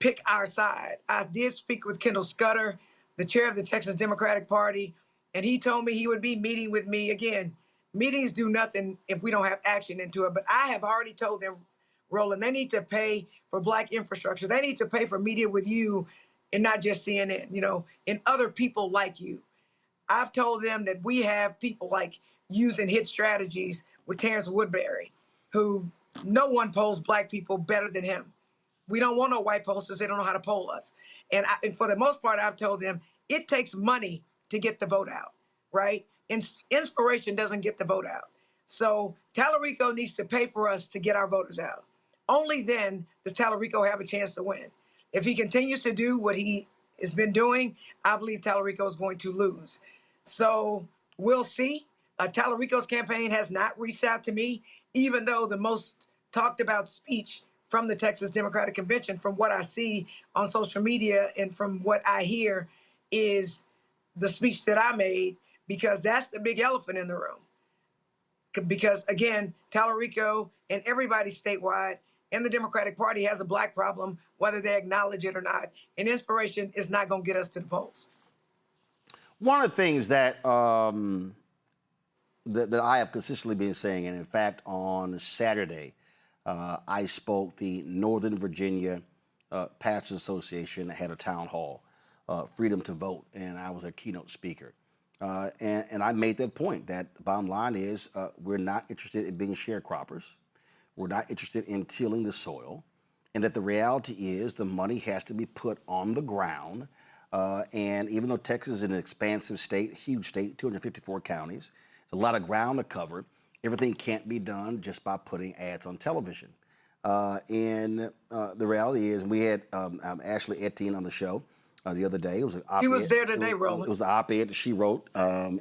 pick our side. I did speak with Kendall Scudder, the chair of the Texas Democratic Party, and he told me he would be meeting with me. Again, meetings do nothing if we don't have action into it, but I have already told them, Roland, they need to pay for black infrastructure. They need to pay for media with you and not just CNN, and other people like you. I've told them that we have people like using hit strategies with Terrence Woodbury, who no one polls black people better than him. We don't want no white pollsters. They don't know how to poll us. And for the most part, I've told them it takes money to get the vote out, right? Inspiration doesn't get the vote out. So Tallarico needs to pay for us to get our voters out. Only then does Tallarico have a chance to win. If he continues to do what he has been doing, I believe Tallarico is going to lose. So we'll see. Tallarico's campaign has not reached out to me, even though the most talked about speech from the Texas Democratic Convention, from what I see on social media and from what I hear, is the speech that I made, because that's the big elephant in the room. Because again, Tallarico and everybody statewide and the Democratic Party has a black problem, whether they acknowledge it or not. And inspiration is not going to get us to the polls. One of the things that that I have consistently been saying, and in fact, on Saturday, I spoke the Northern Virginia Pastors Association had a town hall, Freedom to Vote, and I was a keynote speaker. And I made that point that the bottom line is we're not interested in being sharecroppers. We're not interested in tilling the soil, and that the reality is the money has to be put on the ground. And even though Texas is an expansive state, huge state, 254 counties, there's a lot of ground to cover. Everything can't be done just by putting ads on television. And the reality is, we had Ashley Etienne on the show the other day. It was an op-ed. He was there today, Roland. It was an op-ed that she wrote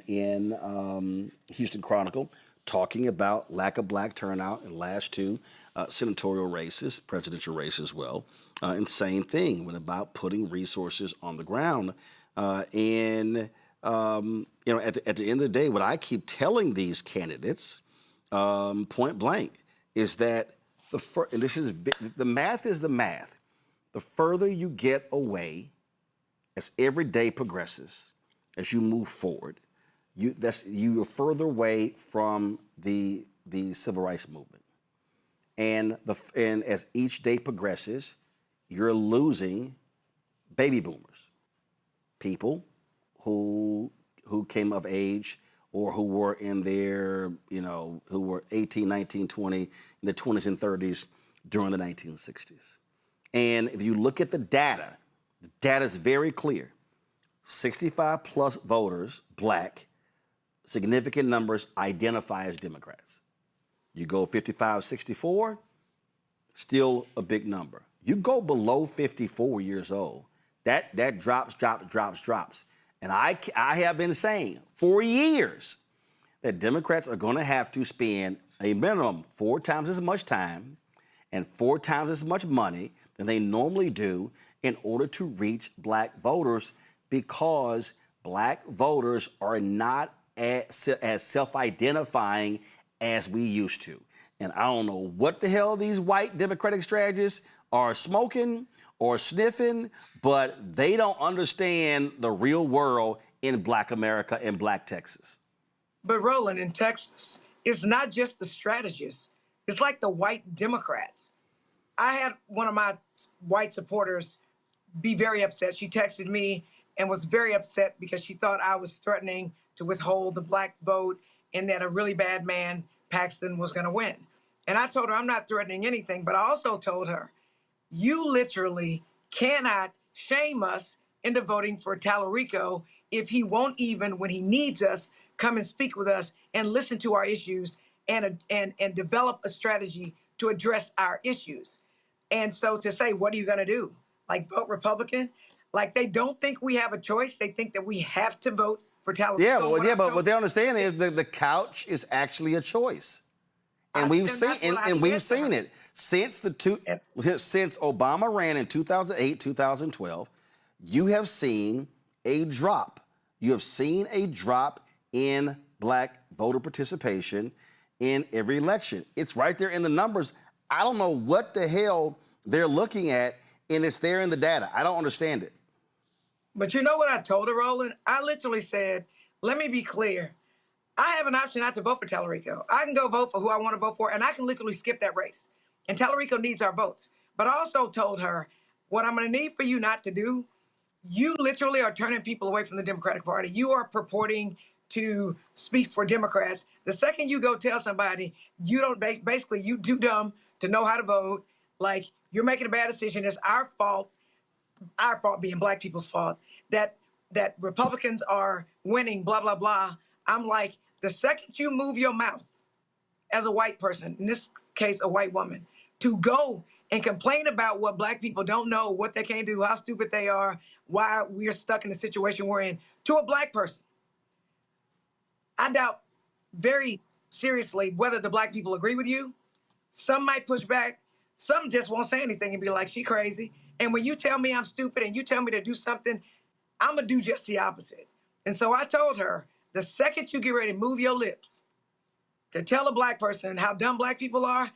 in Houston Chronicle, talking about lack of black turnout in last two senatorial races, presidential race as well. And same thing when about putting resources on the ground. At the end of the day, what I keep telling these candidates, point blank, is that the math is the math. The further you get away, as every day progresses, as you move forward, you're further away from the civil rights movement, and as each day progresses, you're losing baby boomers, people who came of age or who were in their, who were 18, 19, 20, in the 20s and 30s during the 1960s. And if you look at the data is very clear. 65 plus voters, black, significant numbers identify as Democrats. You go 55, 64, still a big number. You go below 54 years old, that drops. And I have been saying for years that Democrats are going to have to spend a minimum 4 times as much time and 4 times as much money than they normally do in order to reach black voters, because black voters are not as self-identifying as we used to. And I don't know what the hell these white Democratic strategists are smoking or sniffing, but they don't understand the real world in black America and black Texas. But Roland, in Texas, it's not just the strategists. It's like the white Democrats. I had one of my white supporters be very upset. She texted me and was very upset because she thought I was threatening to withhold the black vote and that a really bad man, Paxton, was going to win. And I told her I'm not threatening anything, but I also told her, you literally cannot shame us into voting for Tallarico if he won't even, when he needs us, come and speak with us and listen to our issues and develop a strategy to address our issues. And so to say, what are you going to do? Like vote Republican? Like they don't think we have a choice. They think that we have to vote for Tallarico. But what they understand is the couch is actually a choice. And we've seen it since Obama ran in 2008, 2012. You have seen a drop. You have seen a drop in black voter participation in every election. It's right there in the numbers. I don't know what the hell they're looking at, and it's there in the data. I don't understand it. But you know what I told her, Roland? I literally said, let me be clear. I have an option not to vote for Tallarico. I can go vote for who I want to vote for, and I can literally skip that race. And Tallarico needs our votes. But I also told her, what I'm going to need for you not to do, you literally are turning people away from the Democratic Party. You are purporting to speak for Democrats. The second you go tell somebody you don't, basically you too dumb to know how to vote, like you're making a bad decision, it's our fault being black people's fault, that Republicans are winning, blah, blah, blah. I'm like, the second you move your mouth as a white person, in this case, a white woman, to go and complain about what black people don't know, what they can't do, how stupid they are, why we're stuck in the situation we're in, to a black person, I doubt very seriously whether the black people agree with you. Some might push back. Some just won't say anything and be like, she crazy. And when you tell me I'm stupid and you tell me to do something, I'm going to do just the opposite. And so I told her, the second you get ready to move your lips to tell a black person how dumb black people are,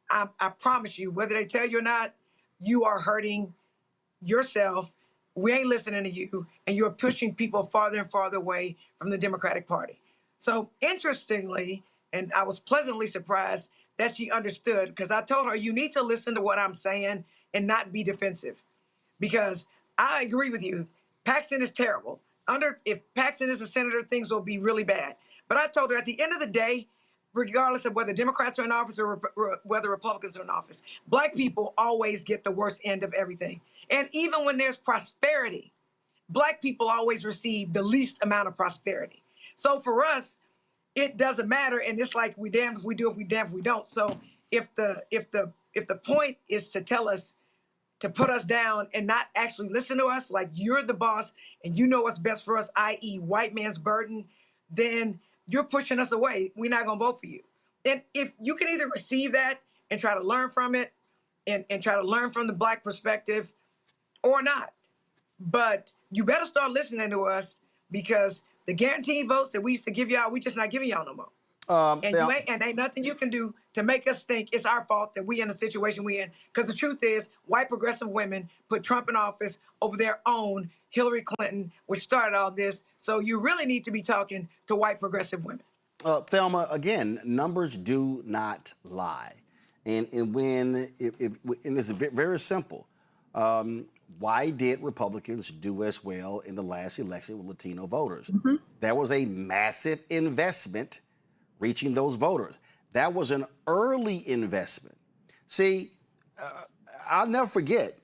I promise you, whether they tell you or not, you are hurting yourself. We ain't listening to you, and you're pushing people farther and farther away from the Democratic Party. So interestingly, and I was pleasantly surprised that she understood, because I told her, you need to listen to what I'm saying and not be defensive, because I agree with you. Paxton is terrible. If Paxton is a senator, things will be really bad. But I told her at the end of the day, regardless of whether Democrats are in office or whether Republicans are in office, black people always get the worst end of everything. And even when there's prosperity, black people always receive the least amount of prosperity. So for us, it doesn't matter. And it's like, we damned if we do, if we damned if we don't. So if the point is to tell us to put us down and not actually listen to us, like you're the boss and you know what's best for us, i.e. white man's burden, then you're pushing us away. We're not going to vote for you. And if you can either receive that and try to learn from it and try to learn from the Black perspective or not. But you better start listening to us, because the guaranteed votes that we used to give y'all, we just not giving y'all no more. And ain't nothing you can do to make us think it's our fault that we in the situation we in. Because the truth is, white progressive women put Trump in office over their own Hillary Clinton, which started all this. So you really need to be talking to white progressive women. Thelma, again, numbers do not lie. And it's very simple. Why did Republicans do as well in the last election with Latino voters? Mm-hmm. There was a massive investment reaching those voters. That was an early investment. See, I'll never forget,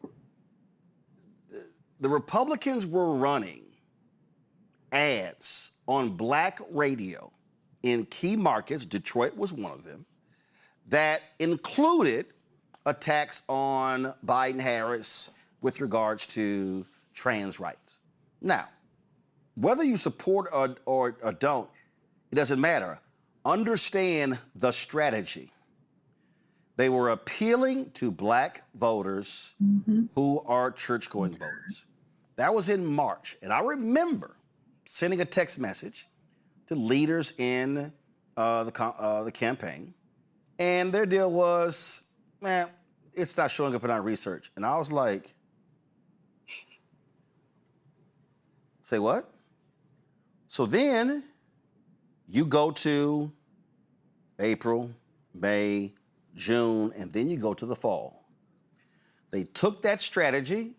the Republicans were running ads on Black radio in key markets, Detroit was one of them, that included attacks on Biden-Harris with regards to trans rights. Now, whether you support or don't, it doesn't matter. Understand the strategy. They were appealing to Black voters who are church-going voters. That was in March. And I remember sending a text message to leaders in the campaign. And their deal was, man, it's not showing up in our research. And I was like, say what? So then you go to April, May, June, and then you go to the fall. They took that strategy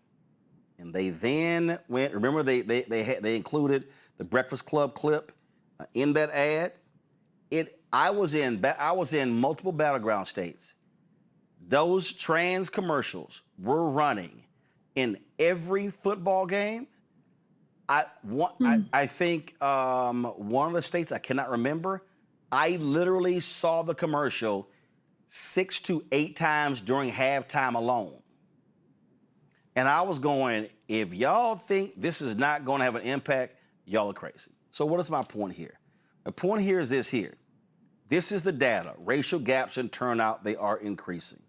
and they then went, remember they included the Breakfast Club clip in that ad. I was in multiple battleground states. Those trans commercials were running in every football game. I think one of the states, I cannot remember, I literally saw the commercial 6 to 8 times during halftime alone. And I was going, if y'all think this is not going to have an impact, y'all are crazy. So what is my point here? The point here is this here. This is the data. Racial gaps in turnout, they are increasing.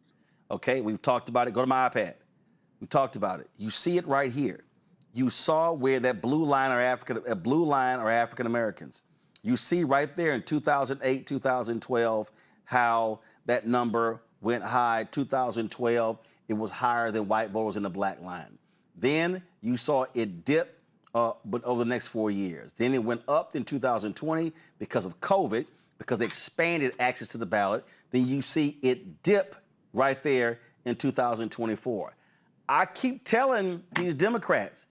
Okay, we've talked about it. Go to my iPad. We talked about it. You see it right here. You saw where that blue line are African Americans. You see right there in 2008, 2012, how that number went high. 2012, it was higher than white voters in the Black line. Then you saw it dip, but over the next 4 years. Then it went up in 2020 because of COVID, because they expanded access to the ballot. Then you see it dip right there in 2024. I keep telling these Democrats,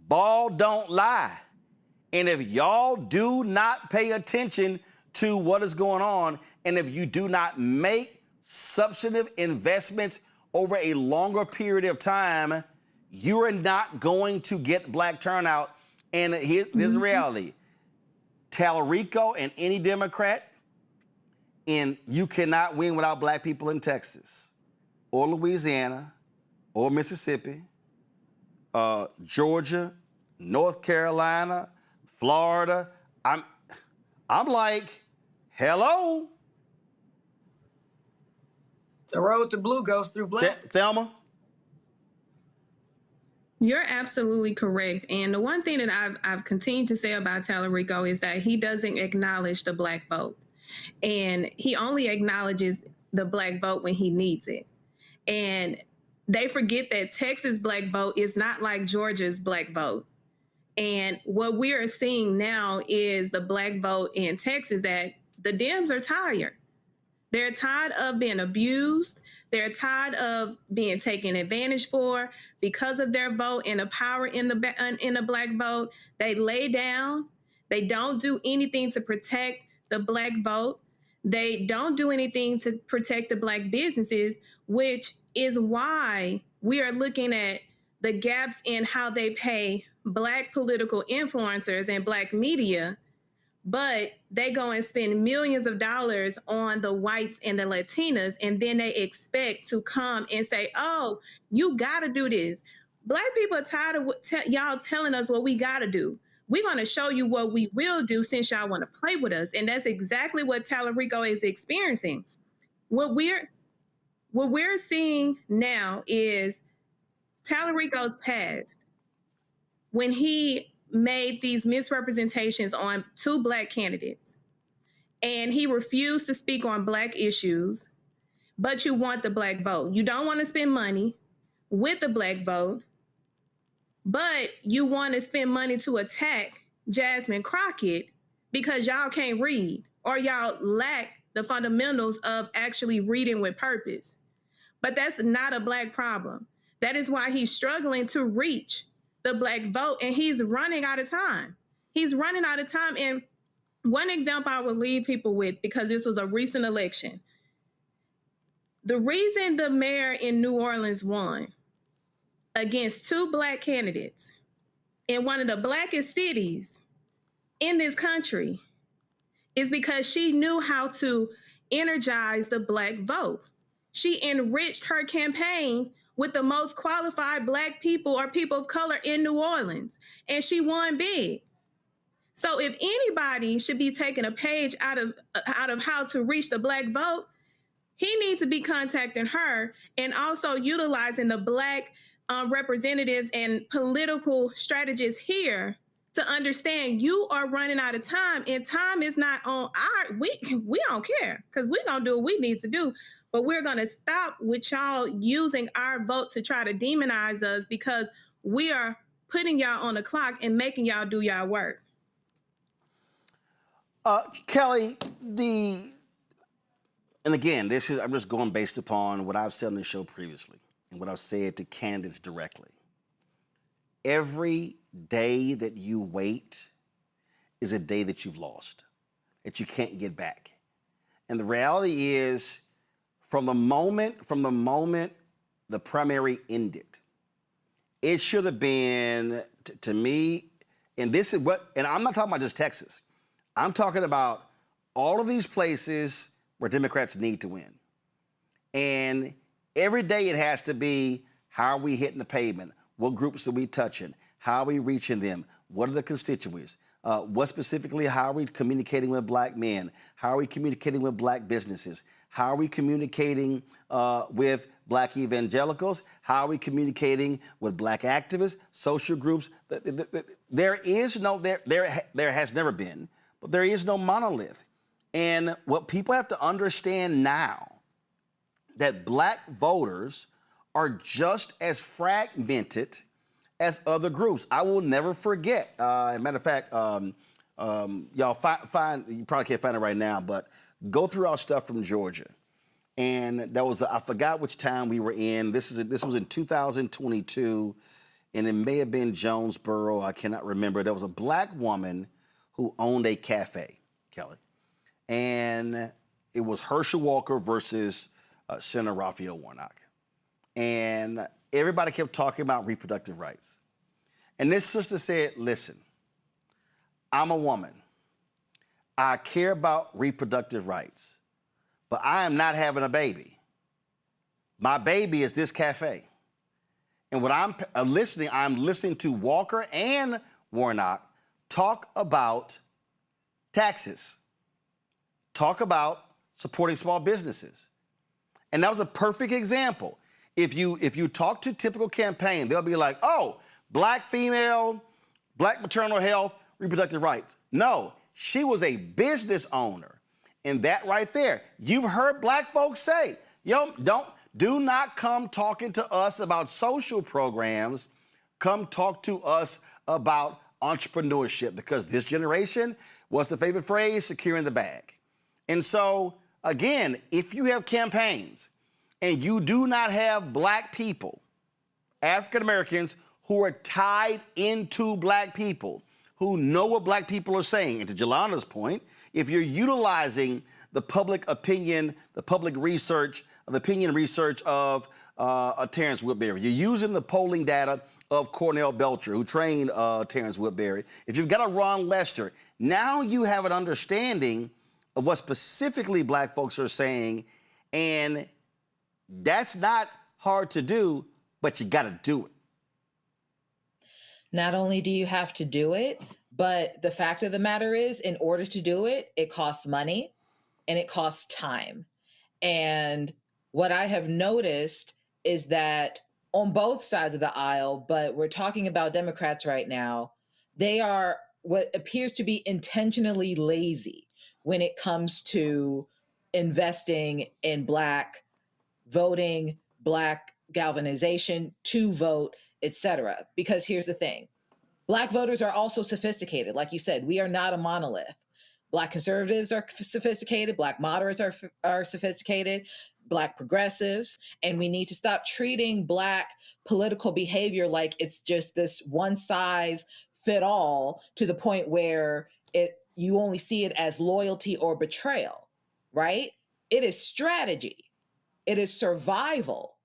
ball don't lie. And if y'all do not pay attention to what is going on, and if you do not make substantive investments over a longer period of time, you are not going to get Black turnout. And this is reality. Tallarico and any Democrat, and you cannot win without Black people in Texas or Louisiana or Mississippi, Georgia, North Carolina, Florida. I'm like, hello? The road to blue goes through Black. Thelma? You're absolutely correct. And the one thing that I've continued to say about Tallarico is that he doesn't acknowledge the Black vote. And he only acknowledges the Black vote when he needs it. And they forget that Texas Black vote is not like Georgia's Black vote. And what we are seeing now is the Black vote in Texas, that the Dems are tired. They're tired of being abused. They're tired of being taken advantage for because of their vote and the power in the Black vote. They lay down. They don't do anything to protect the Black vote. They don't do anything to protect the Black businesses, which is why we are looking at the gaps in how they pay Black political influencers and Black media, but they go and spend millions of dollars on the whites and the Latinas, and then they expect to come and say, oh, you got to do this. Black people are tired of y'all telling us what we got to do. we're going to show you what we will do since y'all want to play with us. And that's exactly what Tallarico is experiencing. What we're seeing now is Tallarico's past, when he made these misrepresentations on 2 Black candidates, and he refused to speak on Black issues, but you want the Black vote. You don't want to spend money with the Black vote, but you want to spend money to attack Jasmine Crockett because y'all can't read, or y'all lack the fundamentals of actually reading with purpose. But that's not a Black problem. That is why he's struggling to reach the Black vote, and he's running out of time. He's running out of time. And one example I would leave people with, because this was a recent election, the reason the mayor in New Orleans won against 2 Black candidates in one of the Blackest cities in this country is because she knew how to energize the Black vote. She enriched her campaign with the most qualified Black people or people of color in New Orleans, and she won big. So if anybody should be taking a page out of how to reach the Black vote, he needs to be contacting her and also utilizing the Black representatives and political strategists here to understand you are running out of time, and time is not on we don't care, because we're going to do what we need to do. But we're going to stop with y'all using our vote to try to demonize us, because we are putting y'all on the clock and making y'all do y'all work. Kelly, and again, I'm just going based upon what I've said on the show previously and what I've said to candidates directly. Every day that you wait is a day that you've lost, that you can't get back. And the reality is, from the moment the primary ended, it should have been, to me, and I'm not talking about just Texas. I'm talking about all of these places where Democrats need to win. And every day it has to be, how are we hitting the pavement? What groups are we touching? How are we reaching them? What are the constituents? What specifically, how are we communicating with Black men? How are we communicating with Black businesses? How are we communicating with Black evangelicals? How are we communicating with Black activists, social groups? There has never been, but there is no monolith. And what people have to understand now, that Black voters are just as fragmented as other groups. I will never forget. As a matter of fact, y'all find, you probably can't find it right now, but go through our stuff from Georgia. And that was, I forgot which town we were in. This was in 2022, and it may have been Jonesboro. I cannot remember. There was a Black woman who owned a cafe, Kelly. And it was Herschel Walker versus Senator Raphael Warnock. And everybody kept talking about reproductive rights. And this sister said, listen, I'm a woman. I care about reproductive rights, but I am not having a baby. My baby is this cafe. And what I'm listening to Walker and Warnock talk about taxes, talk about supporting small businesses. And that was a perfect example. If you talk to typical campaign, they'll be like, oh, Black female, Black maternal health, reproductive rights. No, she was a business owner. And that right there, you've heard Black folks say, do not come talking to us about social programs. Come talk to us about entrepreneurship, because this generation, what's the favorite phrase? Securing the bag. And so, again, if you have campaigns and you do not have Black people, African Americans who are tied into Black people, who know what Black people are saying, and to Jelana's point, if you're utilizing the public opinion, the public research, the opinion research of Terrence Woodbury, you're using the polling data of Cornell Belcher, who trained Terrence Woodbury, if you've got a Ron Lester, now you have an understanding of what specifically Black folks are saying, and that's not hard to do, but you got to do it. Not only do you have to do it, But the fact of the matter is, in order to do it, it costs money and it costs time. And what I have noticed is that on both sides of the aisle, but we're talking about Democrats right now, they are what appears to be intentionally lazy when it comes to investing in Black voting, Black galvanization to vote, etc. Because here's the thing. Black voters are also sophisticated. Like you said, we are not a monolith. Black conservatives are sophisticated. Black moderates are sophisticated. Black progressives. And we need to stop treating Black political behavior like it's just this one size fit all, to the point where you only see it as loyalty or betrayal, right? It is strategy. It is survival.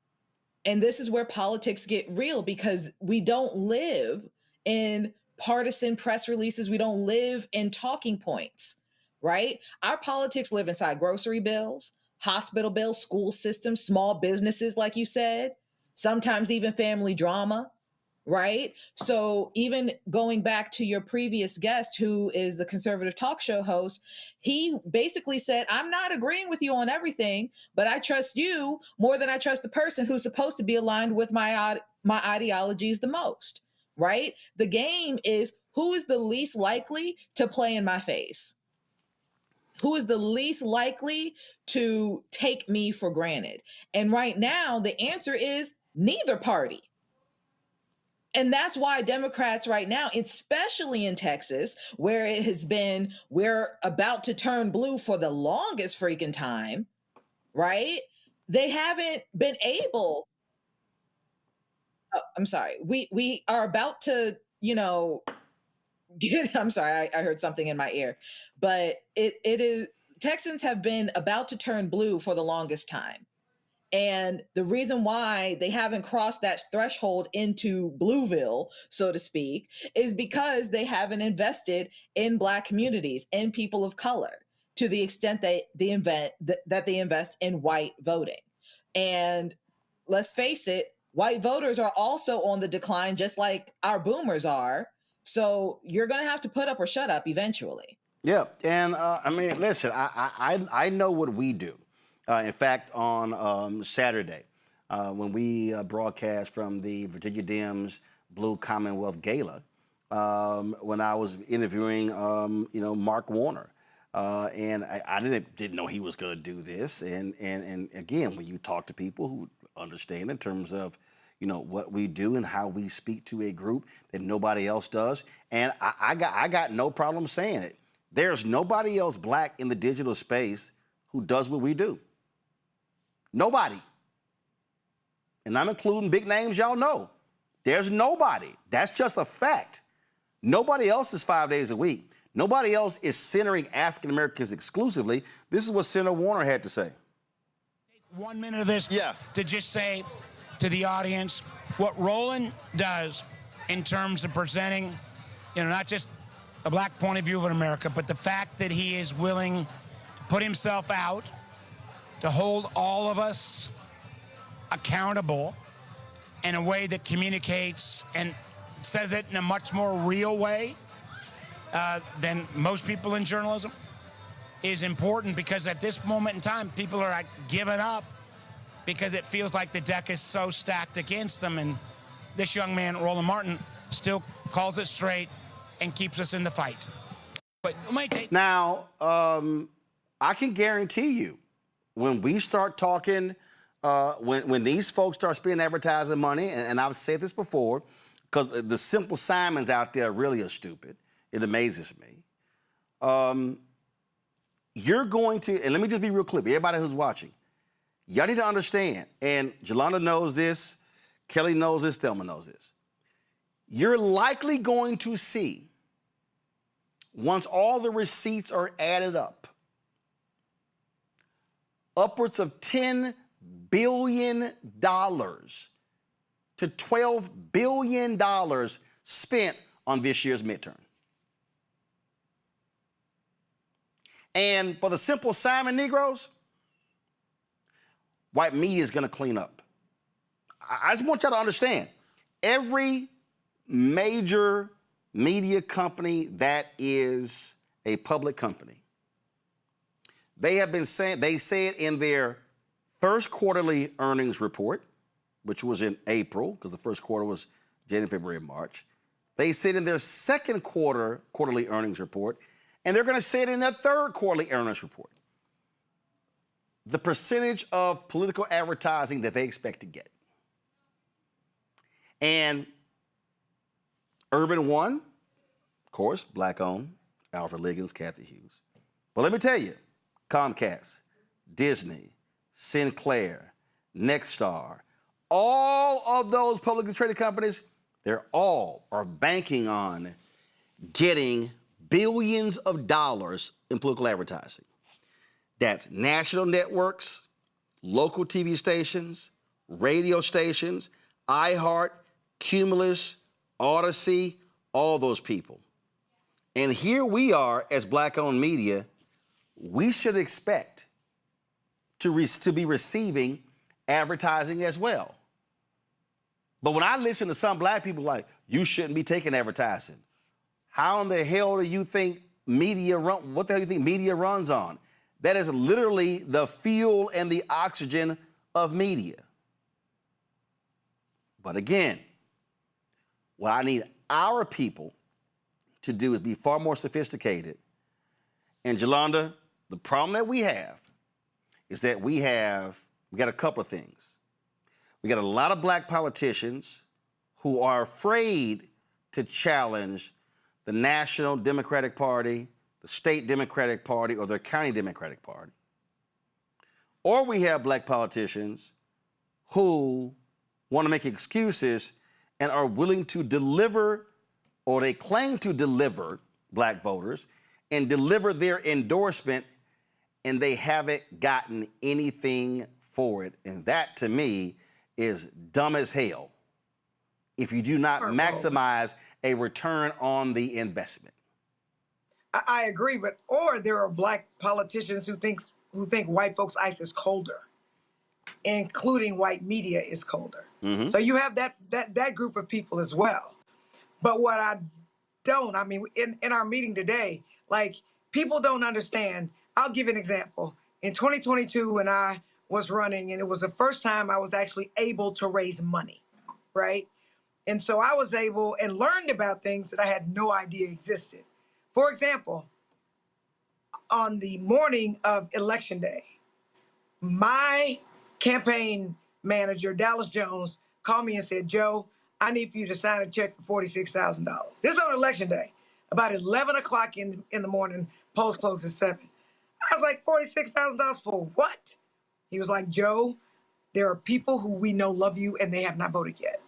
And this is where politics get real, because we don't live in partisan press releases. We don't live in talking points, right? Our politics live inside grocery bills, hospital bills, school systems, small businesses, like you said, sometimes even family drama, right? So even going back to your previous guest, who is the conservative talk show host, he basically said, I'm not agreeing with you on everything, but I trust you more than I trust the person who's supposed to be aligned with my ideologies the most, right? The game is, who is the least likely to play in my face? Who is the least likely to take me for granted? And right now, the answer is neither party. And that's why Democrats right now, especially in Texas, where it has been, we're about to turn blue for the longest freaking time, right? They haven't been able. Oh, I'm sorry. We are about to, I'm sorry, I heard something in my ear, but it is, Texans have been about to turn blue for the longest time. And the reason why they haven't crossed that threshold into Blueville, so to speak, is because they haven't invested in Black communities and people of color to the extent that they invest in white voting. And let's face it, white voters are also on the decline, just like our boomers are. So you're going to have to put up or shut up eventually. Yeah, and I mean, listen, I know what we do. In fact, on Saturday, when we broadcast from the Virginia Dems Blue Commonwealth Gala, when I was interviewing, Mark Warner, and I didn't know he was going to do this. And again, when you talk to people who understand in terms of, what we do and how we speak to a group that nobody else does, and I got no problem saying it. There's nobody else Black in the digital space who does what we do. Nobody. And I'm including big names y'all know. There's nobody. That's just a fact. Nobody else is 5 days a week. Nobody else is centering African Americans exclusively. This is what Senator Warner had to say. Take 1 minute of this to just say to the audience what Roland does in terms of presenting, not just a Black point of view of America, but the fact that he is willing to put himself out, to hold all of us accountable in a way that communicates and says it in a much more real way than most people in journalism is important, because at this moment in time, people are giving up because it feels like the deck is so stacked against them. And this young man, Roland Martin, still calls it straight and keeps us in the fight. But now, I can guarantee you, when we start talking, when these folks start spending advertising money, and I've said this before, because the simple Simons out there really are stupid. It amazes me. You're going to, and let me just be real clear, everybody who's watching, y'all need to understand, and Jolanda knows this, Kelly knows this, Thelma knows this. You're likely going to see, once all the receipts are added up, upwards of $10 billion to $12 billion spent on this year's midterm. And for the simple Simon Negroes, white media is going to clean up. I just want y'all to understand, every major media company that is a public company. They have been saying, they said in their first quarterly earnings report, which was in April, because the first quarter was January, February, and March. They said in their second quarterly earnings report, and they're going to say it in their third quarterly earnings report, the percentage of political advertising that they expect to get. And Urban One, of course, black-owned, Alfred Liggins, Kathy Hughes. But let me tell you, Comcast, Disney, Sinclair, Nexstar, all of those publicly traded companies, they're all are banking on getting billions of dollars in political advertising. That's national networks, local TV stations, radio stations, iHeart, Cumulus, Odyssey, all those people. And here we are as black-owned media, we should expect to be receiving advertising as well. But when I listen to some black people like, you shouldn't be taking advertising. How in the hell do you think media what the hell do you think media runs on? That is literally the fuel and the oxygen of media. But again, what I need our people to do is be far more sophisticated. And Jolanda, the problem that we have is that we got a couple of things. We got a lot of black politicians who are afraid to challenge the National Democratic Party, the State Democratic Party, or the County Democratic Party. Or we have black politicians who want to make excuses and are willing to deliver, or they claim to deliver black voters and deliver their endorsement, and they haven't gotten anything for it. And that, to me, is dumb as hell if you do not maximize a return on the investment. I agree, or there are black politicians who think white folks' ice is colder, including white media is colder. Mm-hmm. So you have that group of people as well. But what I mean, in our meeting today, like, people don't understand. I'll give an example. In 2022, when I was running, and it was the first time I was actually able to raise money, right? And so I was able and learned about things that I had no idea existed. For example, on the morning of Election Day, my campaign manager, Dallas Jones, called me and said, Joe, I need for you to sign a check for $46,000. This is on Election Day, about 11 o'clock in the morning, polls closed at 7. I was like, $46,000 for what? He was like, Joe, there are people who we know love you and they have not voted yet.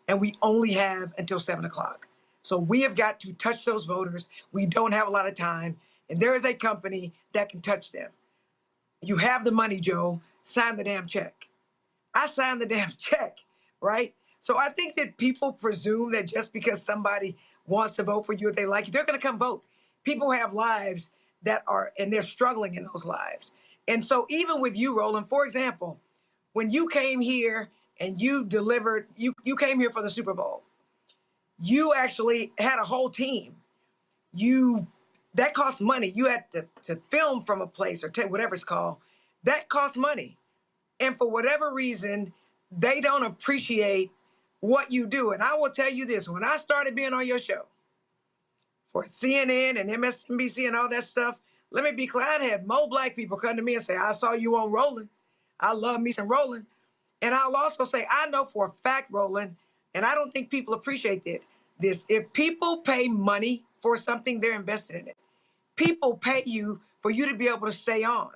And we only have until 7 o'clock. So we have got to touch those voters. We don't have a lot of time. And there is a company that can touch them. You have the money, Joe. Sign the damn check. I signed the damn check, right? So I think that people presume that just because somebody wants to vote for you, if they like you, they're going to come vote. People have lives and they're struggling in those lives. And so even with you, Roland, for example, when you came here and you delivered, you came here for the Super Bowl, you actually had a whole team. That cost money. You had to film from a place or whatever it's called. That costs money. And for whatever reason, they don't appreciate what you do. And I will tell you this, when I started being on your show for CNN and MSNBC and all that stuff, let me be clear, I had more black people come to me and say, I saw you on Roland. I love me some Roland. And I'll also say, I know for a fact, Roland, and I don't think people appreciate this. If people pay money for something, they're invested in it. People pay you for you to be able to stay on.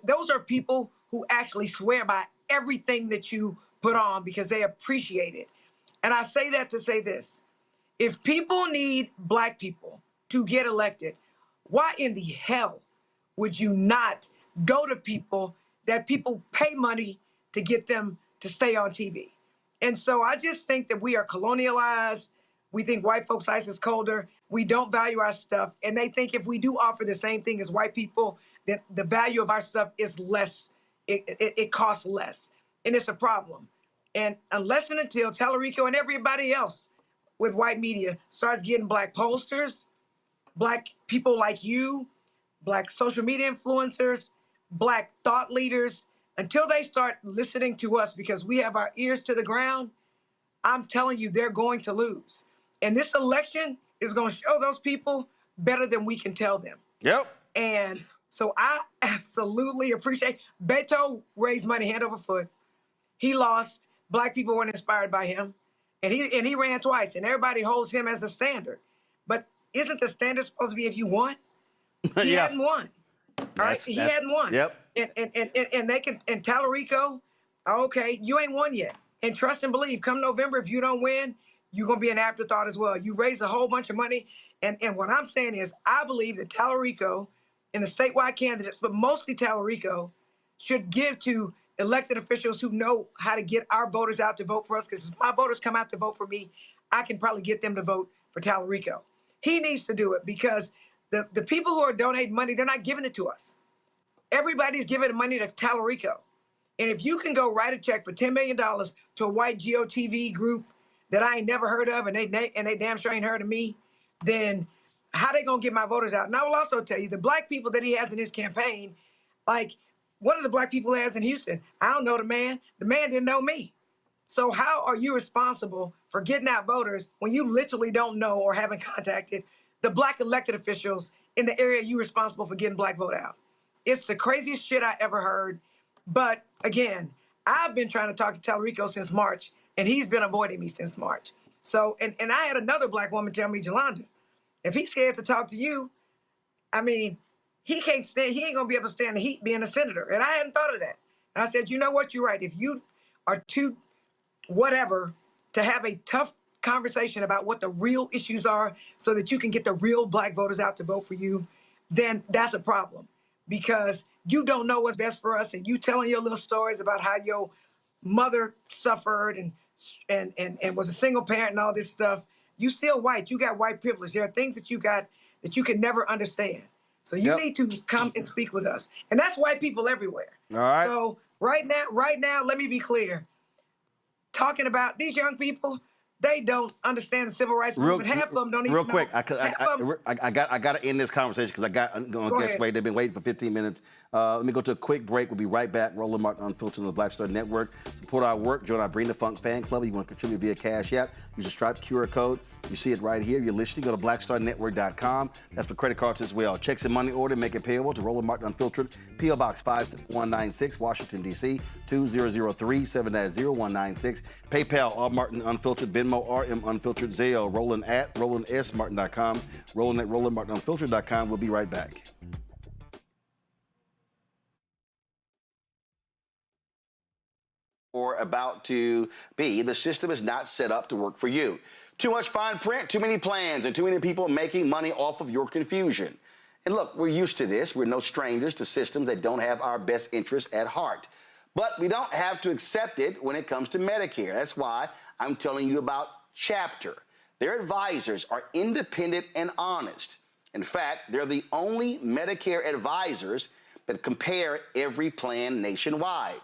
Those are people who actually swear by everything that you put on because they appreciate it. And I say that to say this. If people need black people to get elected, why in the hell would you not go to people that people pay money to get them to stay on TV? And so I just think that we are colonialized. We think white folks' ice is colder. We don't value our stuff. And they think if we do offer the same thing as white people, that the value of our stuff is less. It costs less. And it's a problem. And unless and until Tallarico and everybody else, with white media starts getting black pollsters, black people like you, black social media influencers, black thought leaders, until they start listening to us because we have our ears to the ground, I'm telling you, they're going to lose. And this election is going to show those people better than we can tell them. Yep. And so I absolutely appreciate, Beto raised money hand over foot. He lost. Black people weren't inspired by him. And he ran twice, and everybody holds him as a standard. But isn't the standard supposed to be if you won? He hadn't won. All right, he hadn't won. Yep. And they can, and Tallarico, okay, you ain't won yet. And trust and believe, come November, if you don't win, you're gonna be an afterthought as well. You raise a whole bunch of money. And what I'm saying is, I believe that Tallarico and the statewide candidates, but mostly Tallarico, should give to elected officials who know how to get our voters out to vote for us. Because if my voters come out to vote for me, I can probably get them to vote for Tallarico. He needs to do it because the people who are donating money, they're not giving it to us. Everybody's giving money to Tallarico. And if you can go write a check for $10 million to a white GOTV group that I ain't never heard of, and they damn sure ain't heard of me, then how they gonna get my voters out? And I will also tell you, the black people that he has in his campaign, like one of the black people he has in Houston, I don't know the man. The man didn't know me. So how are you responsible for getting out voters when you literally don't know or haven't contacted the black elected officials in the area you're responsible for getting black vote out? It's the craziest shit I ever heard. But again, I've been trying to talk to Tallarico since March, and he's been avoiding me since March. So, and I had another black woman tell me, Jolanda, if he's scared to talk to you, I mean, he ain't gonna be able to stand the heat being a senator. And I hadn't thought of that. And I said, you know what, you're right. If you are too whatever to have a tough conversation about what the real issues are so that you can get the real black voters out to vote for you, then that's a problem. Because you don't know what's best for us, and you telling your little stories about how your mother suffered and was a single parent and all this stuff. You still white. You got white privilege. There are things that you got that you can never understand. So you need to come and speak with us. And that's white people everywhere. All right. So right now, let me be clear. Talking about these young people, they don't understand the civil rights movement. Half of them don't even know. Real quick, I got to end this conversation because I'm going to guess wait. They've been waiting for 15 minutes. Let me go to a quick break. We'll be right back. Roland Martin Unfiltered on the Black Star Network. Support our work. Join our Bring the Funk fan club. You want to contribute via Cash App. Use a Stripe QR code. You see it right here. You're listening. Go to blackstarnetwork.com. That's for credit cards as well. Checks and money order. Make it payable to Roland Martin Unfiltered. P.O. Box 5196, Washington, D.C. 2003-790-196. PayPal, R. Martin Unfiltered. Venmo, RM Unfiltered. Zelle, Roland at RolandSMartin.com. Roland at RolandMartinUnfiltered.com. We'll be right back. Or about to be, the system is not set up to work for you. Too much fine print, too many plans, and too many people making money off of your confusion. And look, we're used to this. We're no strangers to systems that don't have our best interests at heart. But we don't have to accept it when it comes to Medicare. That's why I'm telling you about Chapter. Their advisors are independent and honest. In fact, they're the only Medicare advisors that compare every plan nationwide.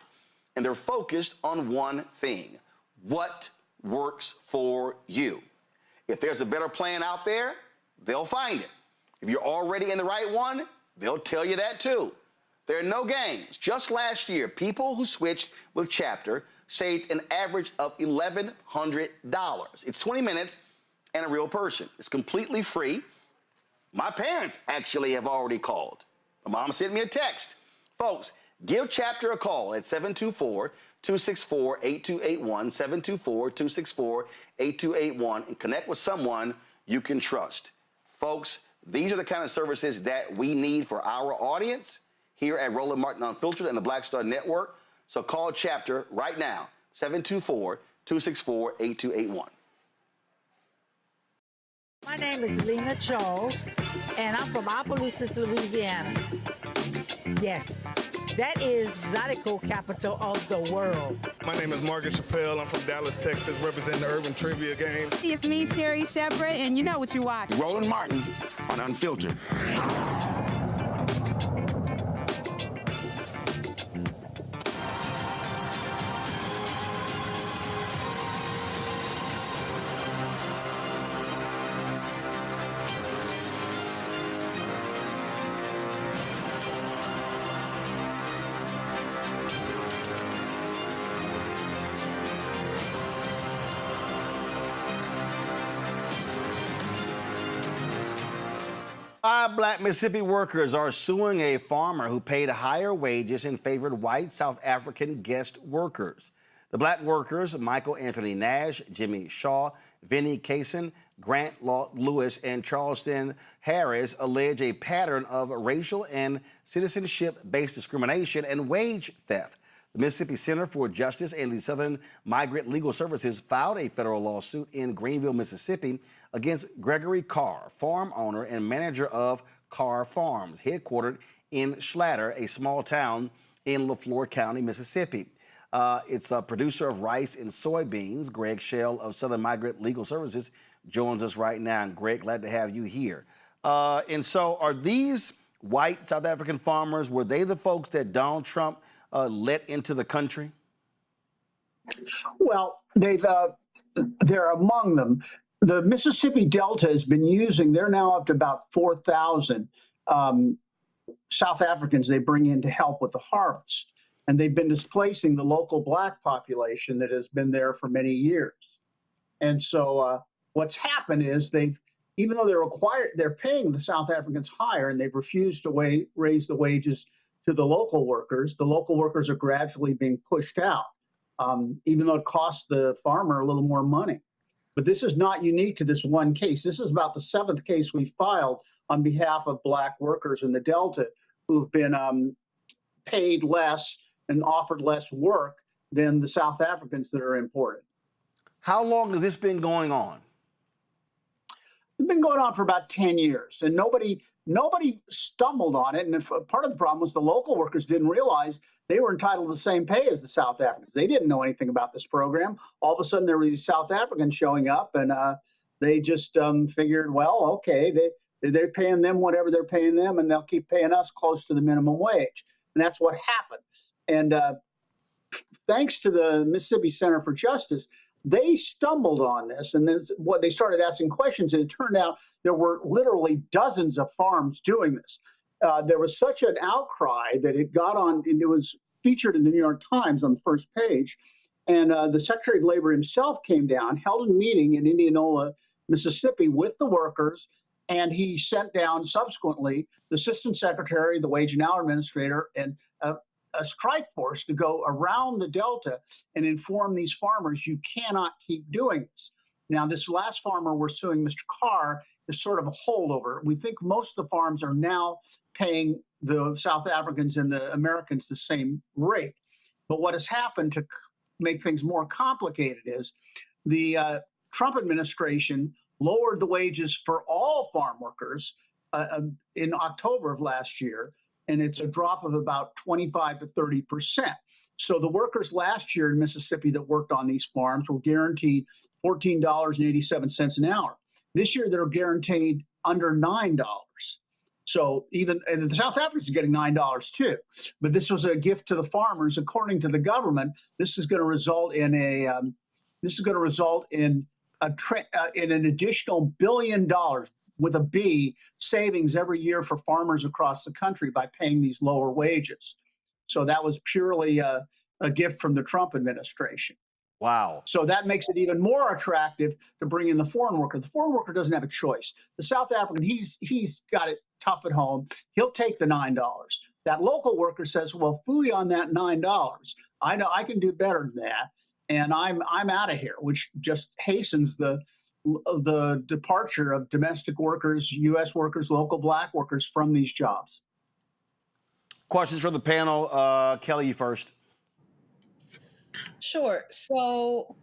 And they're focused on one thing: what works for you. If there's a better plan out there, they'll find it. If you're already in the right one, they'll tell you that too. There are no games. Just last year, people who switched with Chapter saved an average of $1,100. It's 20 minutes and a real person. It's completely free. My parents actually have already called. My mom sent me a text. Folks, give Chapter a call at 724-264-8281, 724-264-8281, and connect with someone you can trust. Folks, these are the kind of services that we need for our audience here at Roland Martin Unfiltered and the Black Star Network. So call Chapter right now, 724-264-8281. My name is Lena Charles, and I'm from Opelousas, Louisiana. Yes, that is Zydeco capital of the world. My name is Margaret Chappelle. I'm from Dallas, Texas, representing the Urban Trivia Game. It's me, Sherry Shepard, and you know what you watch. Roland Martin on Unfiltered. 5 black Mississippi workers are suing a farmer who paid higher wages and favored white South African guest workers. The black workers, Michael Anthony Nash, Jimmy Shaw, Vinnie Kaysen, Grant Lewis, and Charleston Harris, allege a pattern of racial and citizenship-based discrimination and wage theft. The Mississippi Center for Justice and the Southern Migrant Legal Services filed a federal lawsuit in Greenville, Mississippi, against Gregory Carr, farm owner and manager of Carr Farms, headquartered in Schlatter, a small town in LaFleur County, Mississippi. It's a producer of rice and soybeans. Greg Shell of Southern Migrant Legal Services joins us right now. And Greg, glad to have you here. And so are these white South African farmers, were they the folks that Donald Trump let into the country? Well, they're among them. The Mississippi Delta has been using, they're now up to about 4,000 South Africans they bring in to help with the harvest. And they've been displacing the local black population that has been there for many years. And so what's happened is even though they're paying the South Africans higher and they've refused to raise the wages to the local workers are gradually being pushed out, even though it costs the farmer a little more money. But this is not unique to this one case. This is about the 7th case we filed on behalf of black workers in the Delta who've been paid less and offered less work than the South Africans that are imported. How long has this been going on? It's been going on for about 10 years, and nobody stumbled on it. And part of the problem was the local workers didn't realize they were entitled to the same pay as the South Africans. They didn't know anything about this program. All of a sudden, there were these South Africans showing up, and they just figured, well, okay, they're paying them whatever they're paying them, and they'll keep paying us close to the minimum wage. And that's what happened. And thanks to the Mississippi Center for Justice, they stumbled on this, and then they started asking questions, and it turned out there were literally dozens of farms doing this. There was such an outcry that it got on, and it was featured in the New York Times on the first page, and the Secretary of Labor himself came down, held a meeting in Indianola, Mississippi with the workers, and he sent down subsequently the Assistant Secretary, the Wage and Hour Administrator, and a strike force to go around the Delta and inform these farmers, you cannot keep doing this. Now, this last farmer we're suing, Mr. Carr, is sort of a holdover. We think most of the farms are now paying the South Africans and the Americans the same rate. But what has happened to make things more complicated is the Trump administration lowered the wages for all farm workers in October of last year, and it's a drop of about 25 to 30%. So the workers last year in Mississippi that worked on these farms were guaranteed $14.87 an hour. This year they're guaranteed under $9. So and the South Africans are getting $9 too. But this was a gift to the farmers. According to the government, this is going to result in an additional $1 billion with a B savings every year for farmers across the country by paying these lower wages. So that was purely a gift from the Trump administration. Wow. So that makes it even more attractive to bring in the foreign worker. The foreign worker doesn't have a choice. The South African, he's got it tough at home. He'll take the $9. That local worker says, well, phooey on that $9. I know I can do better than that. And I'm out of here, which just hastens the departure of domestic workers, U.S. workers, local black workers from these jobs. Questions from the panel. Kelly, you first. Sure. So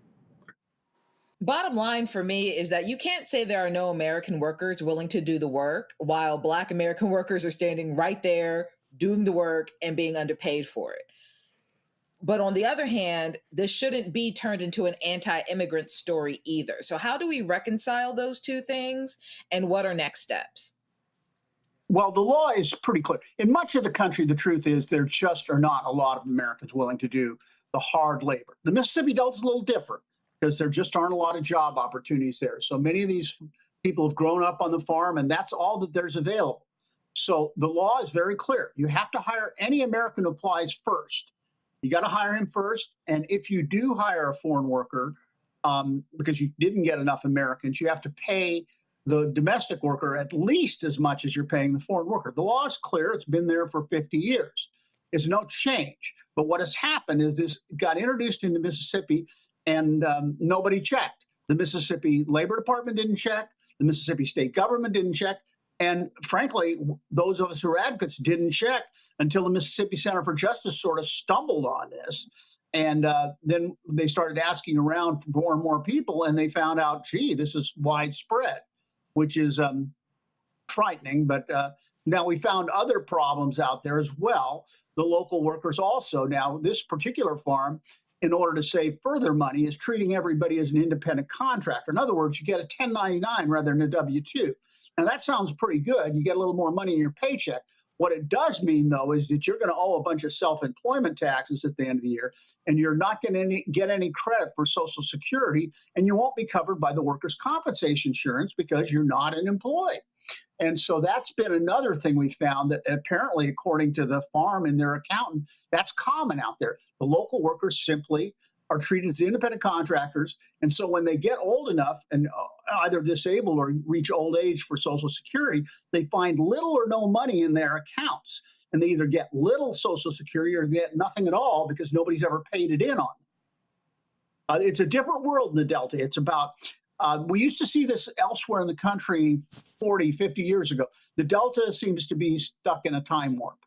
bottom line for me is that you can't say there are no American workers willing to do the work while Black American workers are standing right there doing the work and being underpaid for it. But on the other hand, this shouldn't be turned into an anti-immigrant story either. So how do we reconcile those two things, and what are next steps? Well, the law is pretty clear. In much of the country, the truth is there just are not a lot of Americans willing to do the hard labor. The Mississippi Delta is a little different because there just aren't a lot of job opportunities there. So many of these people have grown up on the farm, and that's all that there's available. So the law is very clear. You have to hire any American who applies first. You got to hire him first. And if you do hire a foreign worker, because you didn't get enough Americans, you have to pay the domestic worker at least as much as you're paying the foreign worker. The law is clear. It's been there for 50 years. It's no change. But what has happened is this got introduced into Mississippi and nobody checked. The Mississippi Labor Department didn't check. The Mississippi state government didn't check. And frankly, those of us who are advocates didn't check until the Mississippi Center for Justice sort of stumbled on this. And then they started asking around for more and more people, and they found out, gee, this is widespread, which is frightening. But now we found other problems out there as well. The local workers also. Now, this particular farm, in order to save further money, is treating everybody as an independent contractor. In other words, you get a 1099 rather than a W-2. Now, that sounds pretty good. You get a little more money in your paycheck. What it does mean, though, is that you're going to owe a bunch of self-employment taxes at the end of the year, and you're not going to get any credit for Social Security, and you won't be covered by the workers' compensation insurance because you're not an employee. And so that's been another thing we found, that apparently, according to the farm and their accountant, that's common out there. The local workers simply are treated as independent contractors. And so when they get old enough and either disabled or reach old age for Social Security, they find little or no money in their accounts. And they either get little Social Security or get nothing at all because nobody's ever paid it in on them. It's a different world in the Delta. It's about, we used to see this elsewhere in the country 40, 50 years ago. The Delta seems to be stuck in a time warp.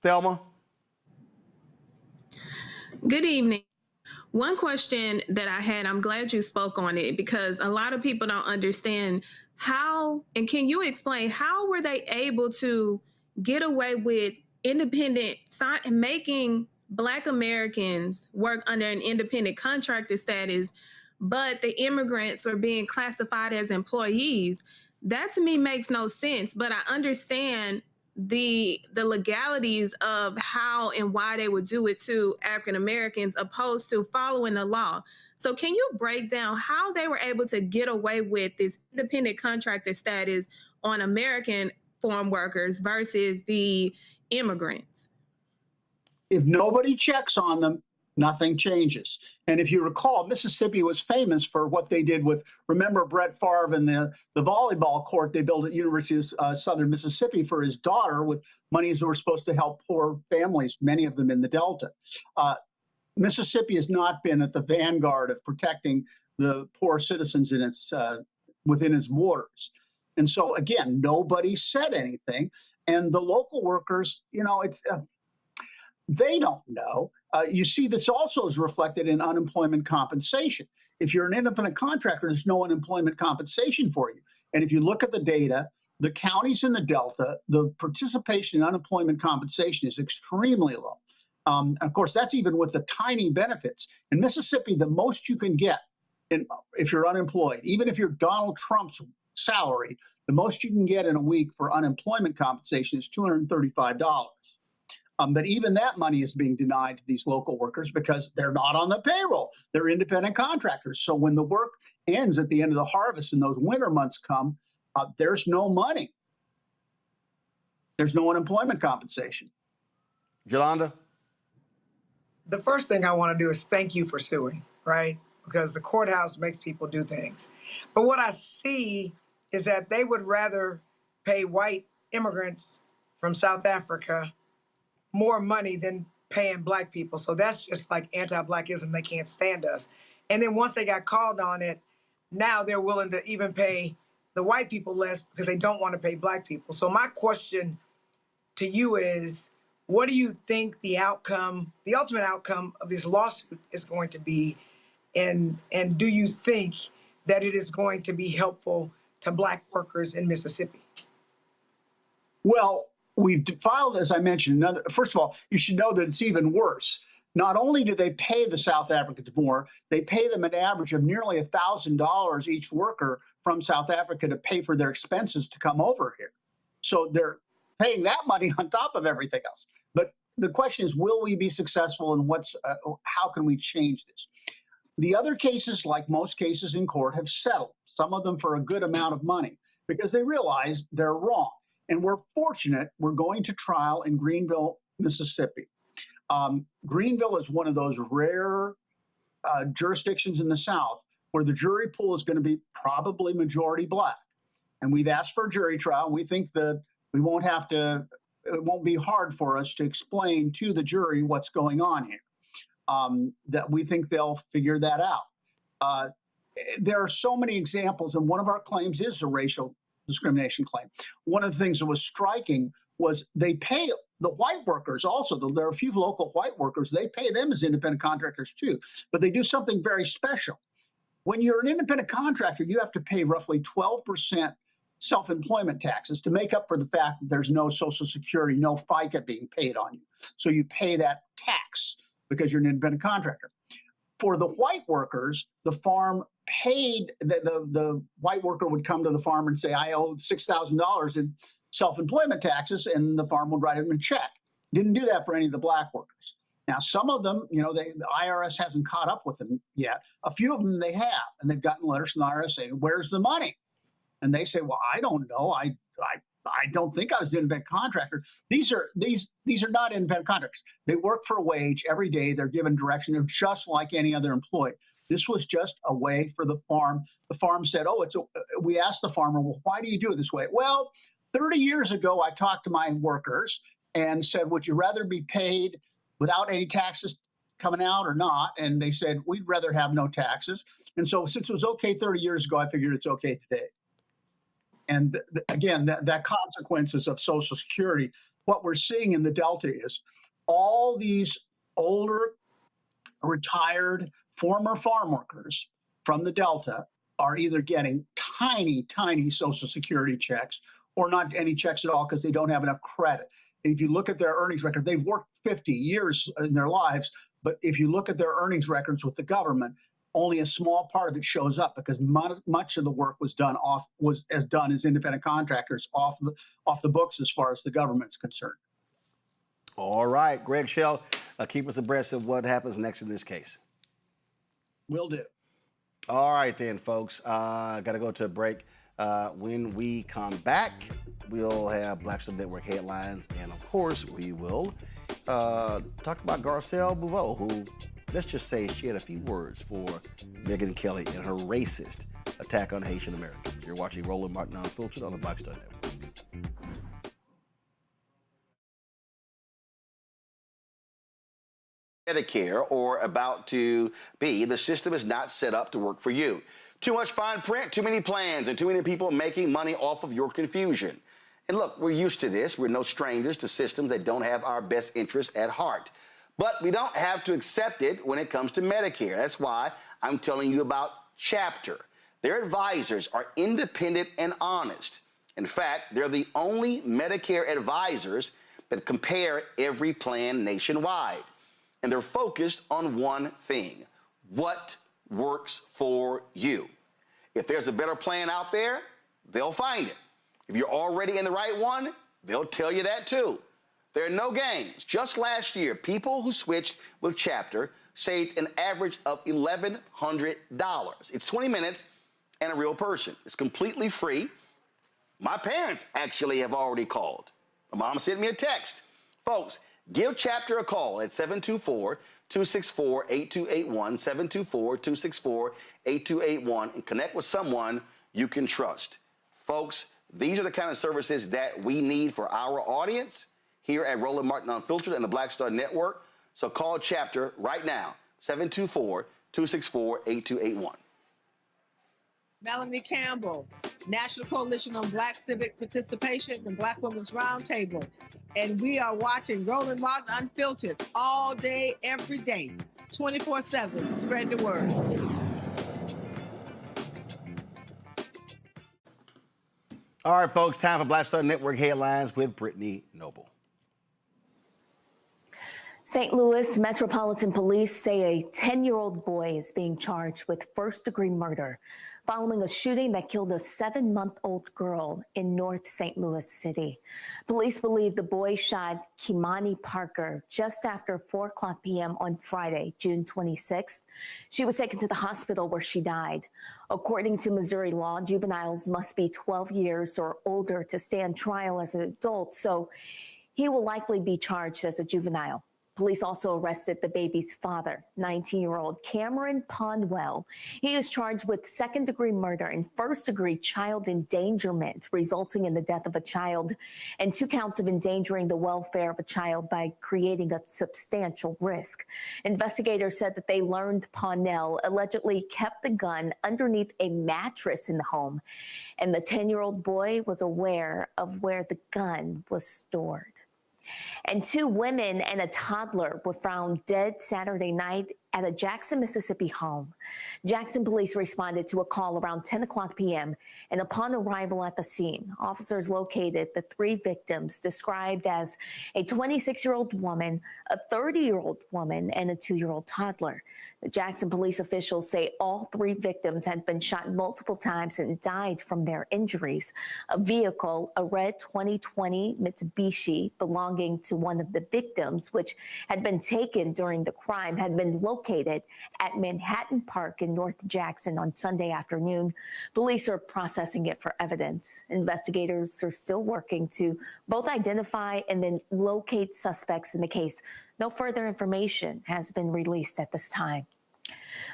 Thelma? Good evening. One question that I had, I'm glad you spoke on it, because a lot of people don't understand how, and can you explain how were they able to get away with making Black Americans work under an independent contractor status, but the immigrants were being classified as employees? That to me makes no sense, but I understand the legalities of how and why they would do it to African Americans opposed to following the law. So can you break down how they were able to get away with this independent contractor status on American farm workers versus the immigrants? If nobody checks on them, nothing changes. And if you recall, Mississippi was famous for what they did with, remember Brett Favre and the volleyball court they built at University of Southern Mississippi for his daughter with monies that were supposed to help poor families, many of them in the Delta. Mississippi has not been at the vanguard of protecting the poor citizens in its within its borders. And so, again, nobody said anything. And the local workers, it's they don't know. You see, this also is reflected in unemployment compensation. If you're an independent contractor, there's no unemployment compensation for you. And if you look at the data, the counties in the Delta, the participation in unemployment compensation is extremely low. Of course, that's even with the tiny benefits. In Mississippi, the most you can get if you're unemployed, even if you're Donald Trump's salary, the most you can get in a week for unemployment compensation is $235. But even that money is being denied to these local workers because they're not on the payroll. They're independent contractors. So when the work ends at the end of the harvest and those winter months come, there's no money. There's no unemployment compensation. Yolanda? The first thing I want to do is thank you for suing, right? Because the courthouse makes people do things. But what I see is that they would rather pay white immigrants from South Africa more money than paying Black people. So that's just like anti-Blackism. They can't stand us. And then once they got called on it, now they're willing to even pay the white people less because they don't want to pay Black people. So my question to you is, what do you think the outcome, the ultimate outcome of this lawsuit is going to be? And do you think that it is going to be helpful to Black workers in Mississippi? Well, we've filed, as I mentioned, first of all, you should know that it's even worse. Not only do they pay the South Africans more, they pay them an average of nearly $1,000 each worker from South Africa to pay for their expenses to come over here. So they're paying that money on top of everything else. But the question is, will we be successful, and how can we change this? The other cases, like most cases in court, have settled, some of them for a good amount of money, because they realize they're wrong. And we're fortunate we're going to trial in Greenville, Mississippi. Greenville is one of those rare jurisdictions in the South where the jury pool is going to be probably majority black. And we've asked for a jury trial. We think that we won't have to, it won't be hard for us to explain to the jury what's going on here. That we think they'll figure that out. There are so many examples, and one of our claims is a racial discrimination claim. One of the things that was striking was they pay the white workers also. There are a few local white workers. They pay them as independent contractors too, but they do something very special. When you're an independent contractor, you have to pay roughly 12% self-employment taxes to make up for the fact that there's no Social Security, no FICA being paid on you. So you pay that tax because you're an independent contractor. For the white workers, the farm paid, the white worker would come to the farm and say, I owe $6,000 in self-employment taxes, and the farm would write them a check. Didn't do that for any of the black workers. Now, some of them, you know, the IRS hasn't caught up with them yet. A few of them they have, and they've gotten letters from the IRS saying, where's the money? And they say, well, I don't know. I don't think I was an independent contractor. These are not independent contractors. They work for a wage every day. They're given direction. They're just like any other employee. This was just a way for the farm. The farm said, we asked the farmer, well, why do you do it this way? Well, 30 years ago, I talked to my workers and said, would you rather be paid without any taxes coming out or not? And they said, we'd rather have no taxes. And so since it was okay 30 years ago, I figured it's okay today. And again, that consequences of Social Security, what we're seeing in the Delta is all these older, retired, former farm workers from the Delta are either getting tiny, tiny Social Security checks or not any checks at all because they don't have enough credit. And if you look at their earnings record, they've worked 50 years in their lives, but if you look at their earnings records with the government, only a small part of it shows up because much of the work was done as independent contractors off the books as far as the government's concerned. All right, Greg Shell, keep us abreast of what happens next in this case. Will do. All right then, folks. Got to go to a break. When we come back, we'll have Black Star Network headlines, and of course, we will talk about Garcelle Bouveau, who, let's just say, she had a few words for Megyn Kelly in her racist attack on Haitian Americans. You're watching Roland Martin Unfiltered on the Black Star Network. Medicare, or about to be, the system is not set up to work for you. Too much fine print, too many plans, and too many people making money off of your confusion. And look, we're used to this. We're no strangers to systems that don't have our best interests at heart. But we don't have to accept it when it comes to Medicare. That's why I'm telling you about Chapter. Their advisors are independent and honest. In fact, they're the only Medicare advisors that compare every plan nationwide. And they're focused on one thing: what works for you. If there's a better plan out there, they'll find it. If you're already in the right one, they'll tell you that too. There are no games. Just last year, people who switched with Chapter saved an average of $1,100. It's 20 minutes and a real person. It's completely free. My parents actually have already called. My mom sent me a text. Folks, give Chapter a call at 724-264-8281, 724-264-8281, and connect with someone you can trust. Folks, these are the kind of services that we need for our audience here at Roland Martin Unfiltered and the Black Star Network. So call Chapter right now, 724-264-8281. Melanie Campbell, National Coalition on Black Civic Participation and Black Women's Roundtable. And we are watching Roland Martin Unfiltered all day, every day, 24/7. Spread the word. All right, folks, time for Black Star Network headlines with Brittany Noble. St. Louis Metropolitan Police say a 10-year-old boy is being charged with first-degree murder following a shooting that killed a 7-month-old girl in North St. Louis City. Police believe the boy shot Kimani Parker just after 4:00 p.m. on Friday, June 26th. She was taken to the hospital where she died. According to Missouri law, juveniles must be 12 years or older to stand trial as an adult, so he will likely be charged as a juvenile. Police also arrested the baby's father, 19-year-old Cameron Pondwell. He is charged with second-degree murder and first-degree child endangerment, resulting in the death of a child, and 2 counts of endangering the welfare of a child by creating a substantial risk. Investigators said that they learned Pondwell allegedly kept the gun underneath a mattress in the home, and the 10-year-old boy was aware of where the gun was stored. And 2 women and a toddler were found dead Saturday night at a Jackson, Mississippi home. Jackson police responded to a call around 10 o'clock p.m. and upon arrival at the scene, officers located the 3 victims described as a 26-year-old woman, a 30-year-old woman, and a 2-year-old toddler. The Jackson police officials say all 3 victims had been shot multiple times and died from their injuries. A vehicle, a red 2020 Mitsubishi belonging to one of the victims, which had been taken during the crime, had been located at Manhattan Park in North Jackson on Sunday afternoon. Police are processing it for evidence. Investigators are still working to both identify and then locate suspects in the case. No further information has been released at this time.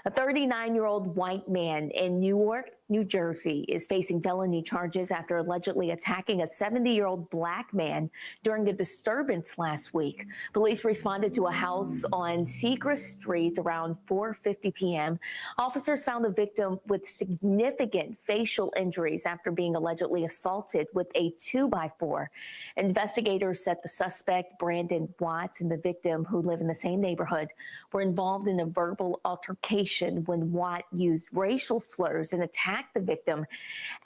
A 39-year-old white man in Newark, New Jersey is facing felony charges after allegedly attacking a 70-year-old black man during a disturbance last week. Police responded to a house on Seacrest Street around 4:50 p.m. Officers found the victim with significant facial injuries after being allegedly assaulted with a 2x4. Investigators said the suspect, Brandon Watts, and the victim, who live in the same neighborhood, were involved in a verbal altercation when Watt used racial slurs and attacked the victim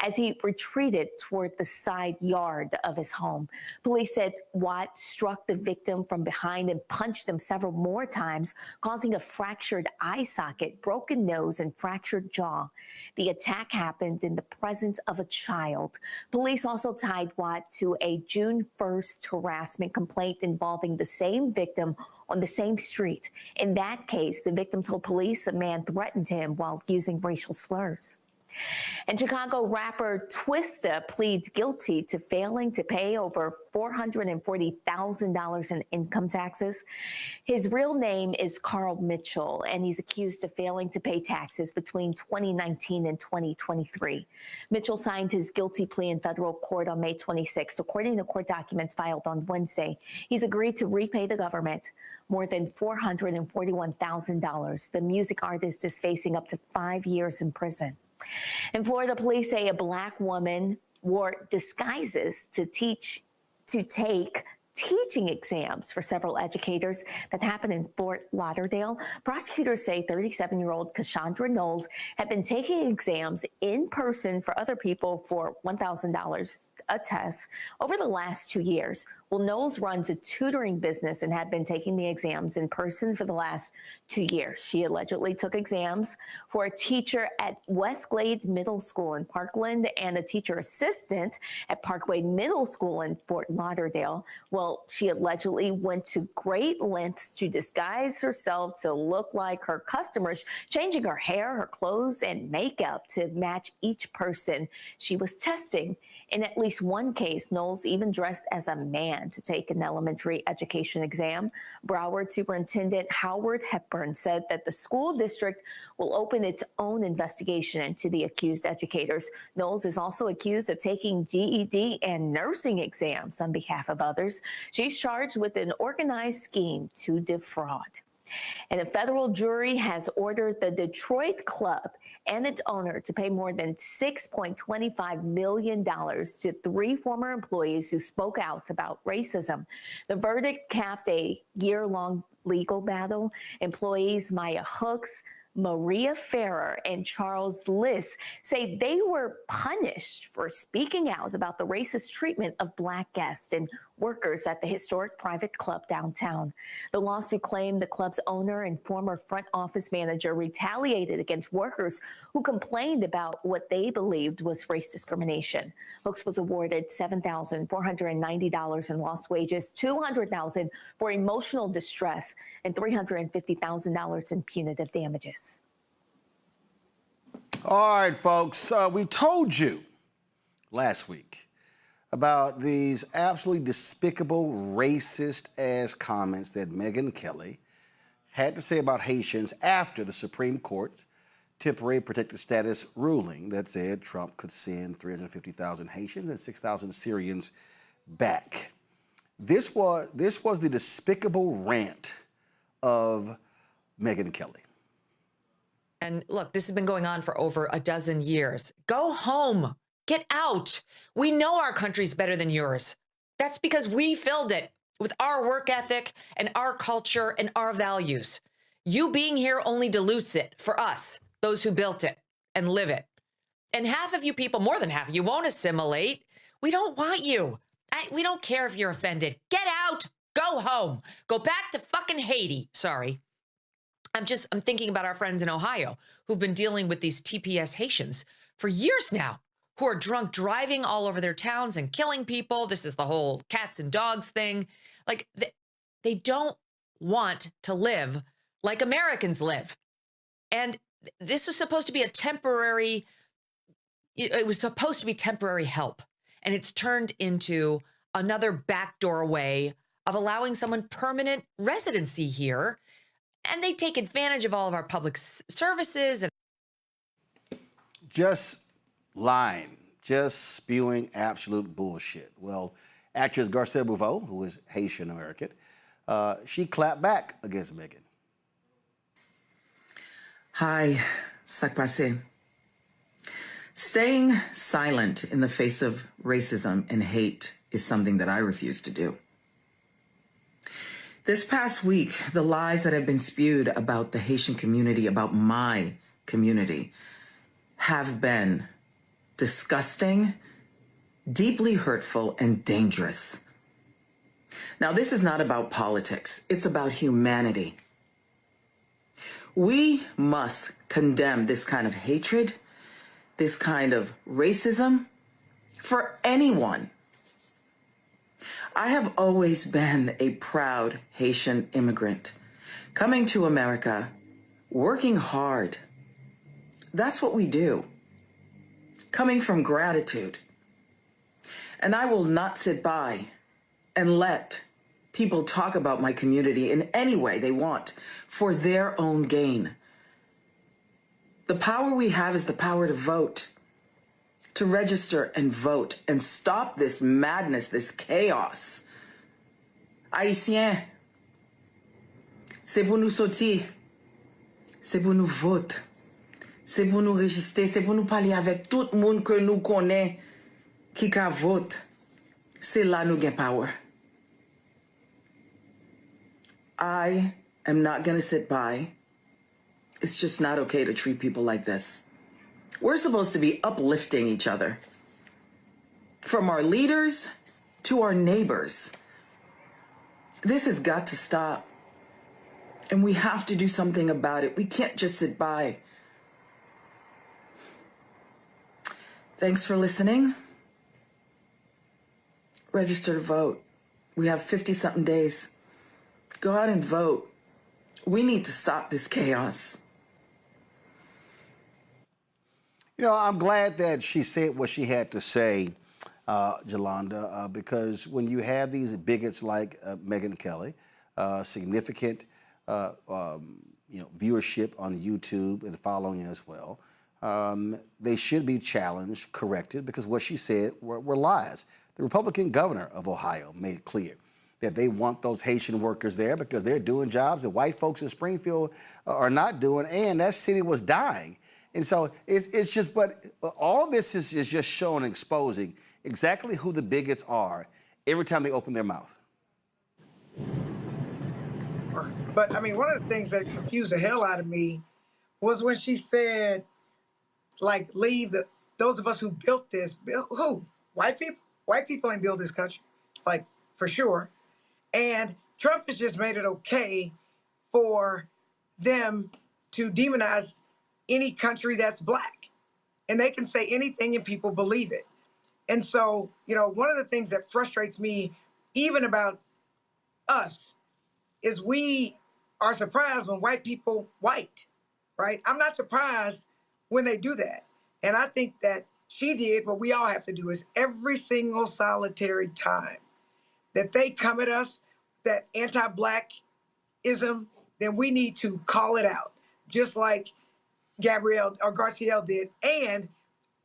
as he retreated toward the side yard of his home. Police said Watt struck the victim from behind and punched him several more times, causing a fractured eye socket, broken nose, and fractured jaw. The attack happened in the presence of a child. Police also tied Watt to a June 1st harassment complaint involving the same victim on the same street. In that case, the victim told police a man threatened him while using racial slurs. And Chicago rapper Twista pleads guilty to failing to pay over $440,000 in income taxes. His real name is Carl Mitchell, and he's accused of failing to pay taxes between 2019 and 2023. Mitchell signed his guilty plea in federal court on May 26th. According to court documents filed on Wednesday, he's agreed to repay the government more than $441,000. The music artist is facing up to 5 years in prison. In Florida, police say a black woman wore disguises to take teaching exams for several educators that happened in Fort Lauderdale. Prosecutors say 37-year-old Cassandra Knowles had been taking exams in person for other people for $1,000 a test over the last 2 years. Well, Knowles runs a tutoring business and had been taking the exams in person for the last 2 years. She allegedly took exams for a teacher at West Glades Middle School in Parkland and a teacher assistant at Parkway Middle School in Fort Lauderdale. Well, she allegedly went to great lengths to disguise herself to look like her customers, changing her hair, her clothes, and makeup to match each person she was testing. In at least one case, Knowles even dressed as a man to take an elementary education exam. Broward Superintendent Howard Hepburn said that the school district will open its own investigation into the accused educators. Knowles is also accused of taking GED and nursing exams on behalf of others. She's charged with an organized scheme to defraud. And a federal jury has ordered the Detroit club and its owner to pay more than $6.25 million to 3 former employees who spoke out about racism. The verdict capped a year-long legal battle. Employees Maya Hooks, Maria Ferrer, and Charles Liss say they were punished for speaking out about the racist treatment of Black guests and workers at the historic private club downtown. The lawsuit claimed the club's owner and former front office manager retaliated against workers who complained about what they believed was race discrimination. Hooks was awarded $7,490 in lost wages, $200,000 for emotional distress, and $350,000 in punitive damages. All right, folks, we told you last week about these absolutely despicable, racist-ass comments that Megyn Kelly had to say about Haitians after the Supreme Court's temporary protected status ruling that said Trump could send 350,000 Haitians and 6,000 Syrians back. This was the despicable rant of Megyn Kelly. And look, this has been going on for over a dozen years. Go home. Get out. We know our country's better than yours. That's because we filled it with our work ethic and our culture and our values. You being here only dilutes it for us, those who built it and live it. And half of you people, more than half, you won't assimilate. We don't want you. We don't care if you're offended. Get out. Go home. Go back to fucking Haiti. Sorry. I'm thinking about our friends in Ohio who've been dealing with these TPS Haitians for years now, who are drunk driving all over their towns and killing people. This is the whole cats and dogs thing. Like, they don't want to live like Americans live. And this was supposed to be it was supposed to be temporary help. And it's turned into another backdoor way of allowing someone permanent residency here. And they take advantage of all of our public services. And just lying, just spewing absolute bullshit. Well, actress Garcia Bouveau, who is Haitian American, she clapped back against Megyn. Hi, sak passe. Staying silent in the face of racism and hate is something that I refuse to do. This past week, the lies that have been spewed about the Haitian community, about my community, have been disgusting, deeply hurtful, and dangerous. Now, this is not about politics. It's about humanity. We must condemn this kind of hatred, this kind of racism for anyone. I have always been a proud Haitian immigrant, coming to America, working hard. That's what we do. Coming from gratitude. And I will not sit by and let people talk about my community in any way they want for their own gain. The power we have is the power to vote, to register and vote and stop this madness, this chaos. Haïtiens, c'est pour nous sortir, c'est pour nous voter, c'est pour nous register, c'est pour nous parler avec tout le monde que nous connaît qui ka vote. C'est là nous gain power. I am not going to sit by. It's just not okay to treat people like this. We're supposed to be uplifting each other. From our leaders to our neighbors. This has got to stop. And we have to do something about it. We can't just sit by. Thanks for listening. Register to vote. We have 50-something days. Go out and vote. We need to stop this chaos. You know, I'm glad that she said what she had to say, Jolanda, because when you have these bigots like Megyn Kelly, significant viewership on YouTube and following as well, they should be challenged, corrected, because what she said were lies. The Republican governor of Ohio made it clear that they want those Haitian workers there because they're doing jobs that white folks in Springfield are not doing, and that city was dying. And so it's just, but all of this is just showing, exposing exactly who the bigots are every time they open their mouth. But I mean, one of the things that confused the hell out of me was when she said, like, leave those of us who built this. Who? White people? White people ain't built this country, like, for sure. And Trump has just made it okay for them to demonize any country that's black. And they can say anything and people believe it. And so, you know, one of the things that frustrates me even about us is we are surprised when white people white, right? I'm not surprised when they do that. And I think that she did what we all have to do is every single solitary time that they come at us, that anti-Blackism, then we need to call it out, just like Gabrielle or Garcielle did. And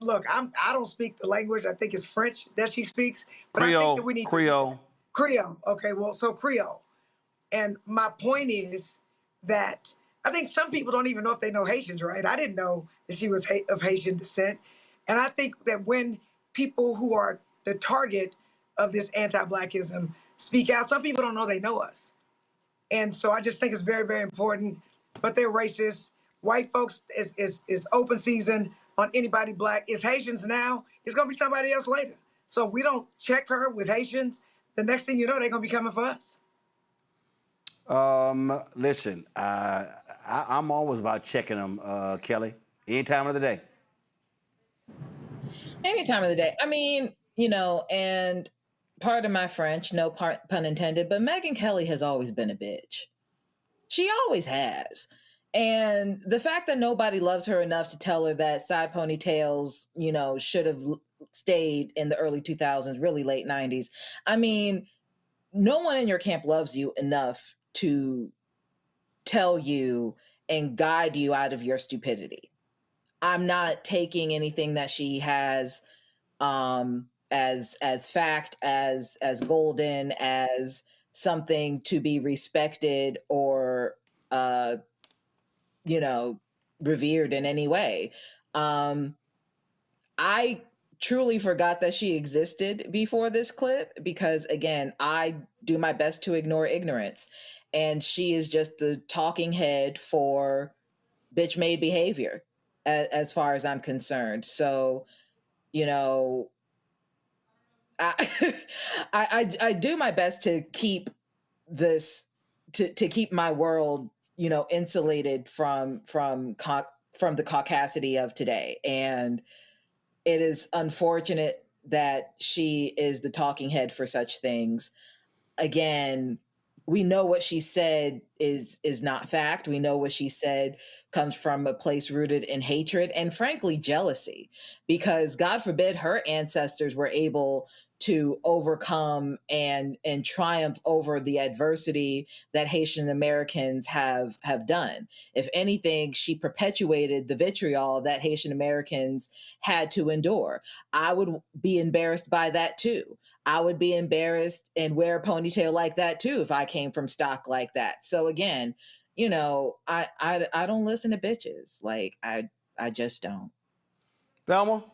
look, I don't speak the language. I think it's French that she speaks. But I think that we need Creole. Creole. Okay, well, so Creole. And my point is that I think some people don't even know if they know Haitians, right? I didn't know that she was of Haitian descent. And I think that when people who are the target of this anti-Blackism speak out, some people don't know they know us. And so I just think it's very, very important. But they're racist. White folks is open season on anybody Black. It's Haitians now. It's going to be somebody else later. So if we don't check her with Haitians, the next thing you know, they're going to be coming for us. Listen, I'm always about checking them, Kelly, any time of the day. Any time of the day. I mean, and pardon my French, no pun intended, but Megyn Kelly has always been a bitch. She always has. And the fact that nobody loves her enough to tell her that side ponytails, should have stayed in the early 2000s, really late 90s. I mean, no one in your camp loves you enough to tell you and guide you out of your stupidity. I'm not taking anything that she has as fact, as golden, as something to be respected or revered in any way. I truly forgot that she existed before this clip because, again, I do my best to ignore ignorance. And she is just the talking head for bitch-made behavior as far as I'm concerned. So, I do my best to keep this, to keep my world, insulated from the caucasity of today. And it is unfortunate that she is the talking head for such things. Again, we know what she said is not fact. We know what she said comes from a place rooted in hatred and, frankly, jealousy, because God forbid her ancestors were able to overcome and triumph over the adversity that Haitian Americans have done. If anything, she perpetuated the vitriol that Haitian Americans had to endure. I would be embarrassed by that too. I would be embarrassed and wear a ponytail like that too if I came from stock like that. So again, I don't listen to bitches. Like I just don't. Velma?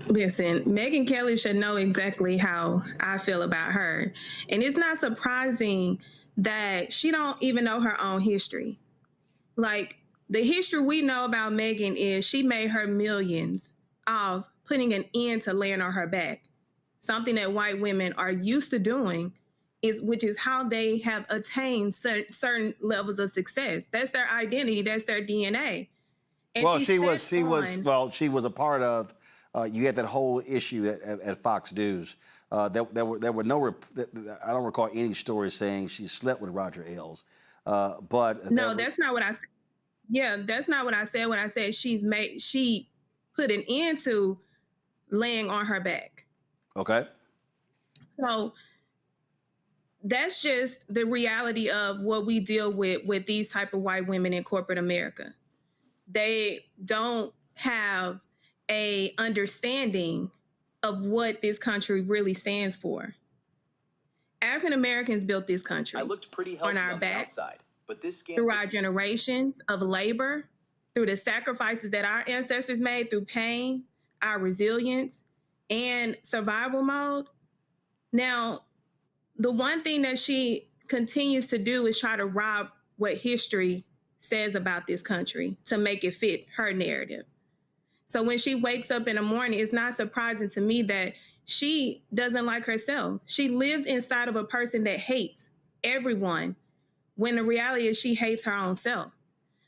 Listen, Megyn Kelly should know exactly how I feel about her. And it's not surprising that she don't even know her own history. Like, the history we know about Megyn is she made her millions off putting an end to laying on her back. Something that white women are used to doing, which is how they have attained certain levels of success. That's their identity. That's their DNA. And well, she was a part of. You had that whole issue at Fox News. There were no. I don't recall any stories saying she slept with Roger Ailes. But no, that's not what I said. Yeah, that's not what I said. When I said she put an end to laying on her back. Okay. So that's just the reality of what we deal with these type of white women in corporate America. They don't have a understanding of what this country really stands for. African Americans built this country. I looked pretty on our back, outside, but this through our generations of labor, through the sacrifices that our ancestors made, through pain, our resilience, and survival mode. Now, the one thing that she continues to do is try to rob what history says about this country to make it fit her narrative. So when she wakes up in the morning, it's not surprising to me that she doesn't like herself. She lives inside of a person that hates everyone, when the reality is she hates her own self.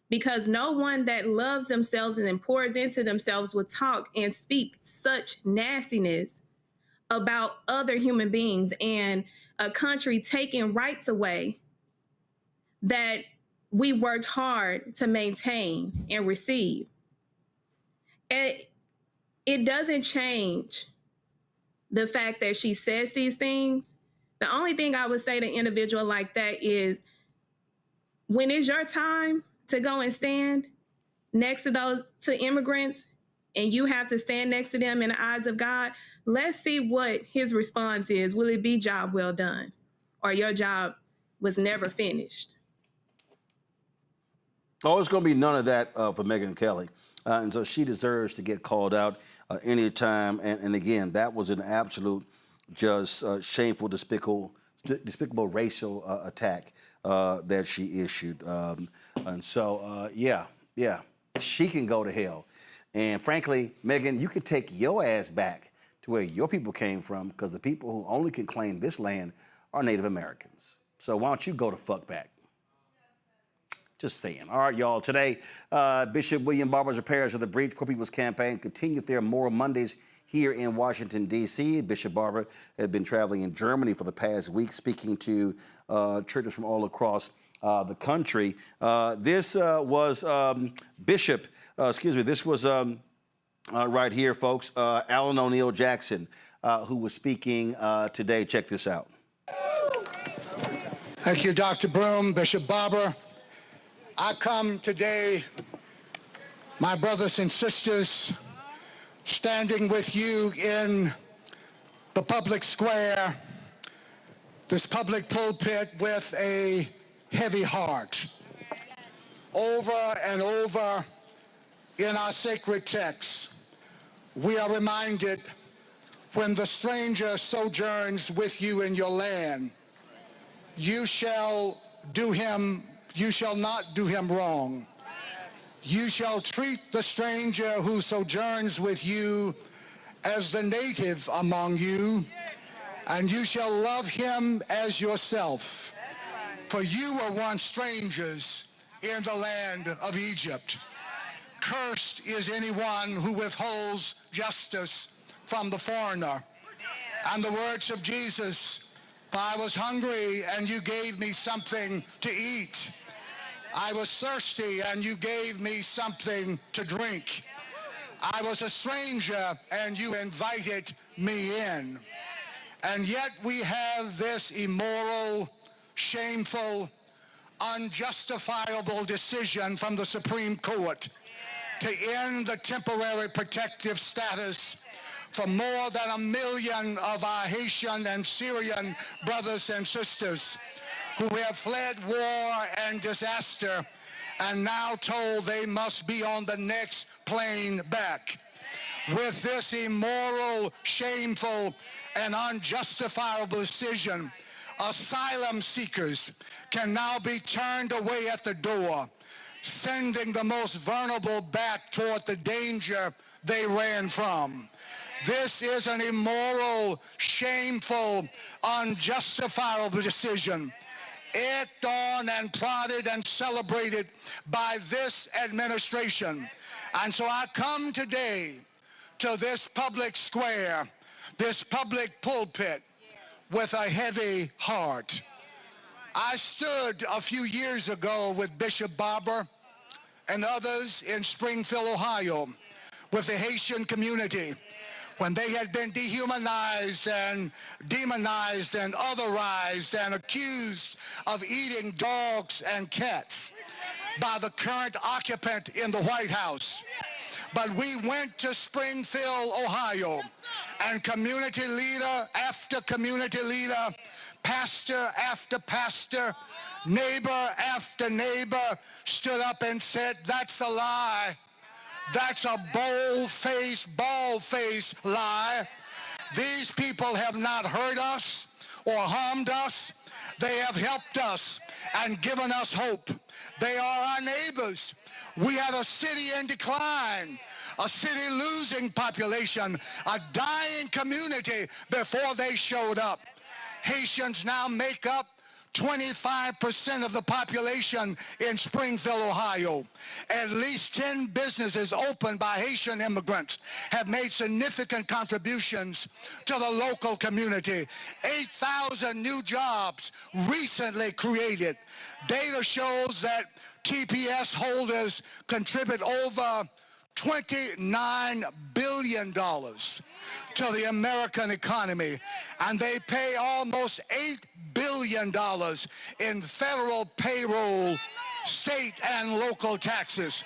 Because no one that loves themselves and then pours into themselves would talk and speak such nastiness about other human beings and a country taking rights away that we worked hard to maintain and receive. And it doesn't change the fact that she says these things. The only thing I would say to an individual like that is, when it's your time to go and stand next to immigrants, and you have to stand next to them in the eyes of God, let's see what his response is. Will it be job well done, or your job was never finished? Oh, it's going to be none of that for Megyn Kelly. And so she deserves to get called out anytime. And again, that was an absolute, just shameful, despicable racial attack that she issued. And so, yeah, she can go to hell. And frankly, Megyn, you could take your ass back to where your people came from, because the people who only can claim this land are Native Americans. So why don't you go to fuck back? Just saying. All right, y'all. Today, Bishop William Barber's repairs of the Breach Poor People's Campaign continue their Moral Mondays here in Washington, D.C. Bishop Barber had been traveling in Germany for the past week, speaking to churches from all across the country. This was Bishop, this was right here, folks, Alan O'Neill Jackson, who was speaking today. Check this out. Thank you, Dr. Broom, Bishop Barber. I come today, my brothers and sisters, standing with you in the public square, this public pulpit, with a heavy heart. Over and over in our sacred texts, we are reminded, when the stranger sojourns with you in your land, you shall not do him wrong. You shall treat the stranger who sojourns with you as the native among you, and you shall love him as yourself. For you were once strangers in the land of Egypt. Cursed is anyone who withholds justice from the foreigner. And the words of Jesus, I was hungry and you gave me something to eat. I was thirsty and you gave me something to drink. I was a stranger and you invited me in. And yet we have this immoral, shameful, unjustifiable decision from the Supreme Court to end the temporary protective status for more than 1 million of our Haitian and Syrian brothers and sisters who have fled war and disaster and now told they must be on the next plane back. With this immoral, shameful, and unjustifiable decision, asylum seekers can now be turned away at the door, sending the most vulnerable back toward the danger they ran from. This is an immoral, shameful, unjustifiable decision, egged on and plotted and celebrated by this administration. And so I come today to this public square, this public pulpit, with a heavy heart. I stood a few years ago with Bishop Barber and others in Springfield, Ohio, with the Haitian community, when they had been dehumanized and demonized and otherized and accused of eating dogs and cats by the current occupant in the White House. But we went to Springfield, Ohio, and community leader after community leader, pastor after pastor, neighbor after neighbor stood up and said, "That's a lie. That's a bold-faced, bald-faced lie. These people have not hurt us or harmed us. They have helped us and given us hope. They are our neighbors. We had a city in decline, a city losing population, a dying community before they showed up. Haitians now make up 25% of the population in Springfield, Ohio. At least 10 businesses opened by Haitian immigrants have made significant contributions to the local community. 8,000 new jobs recently created. Data shows that TPS holders contribute over $29 billion to the American economy, and they pay almost $8 billion in federal payroll, state and local taxes.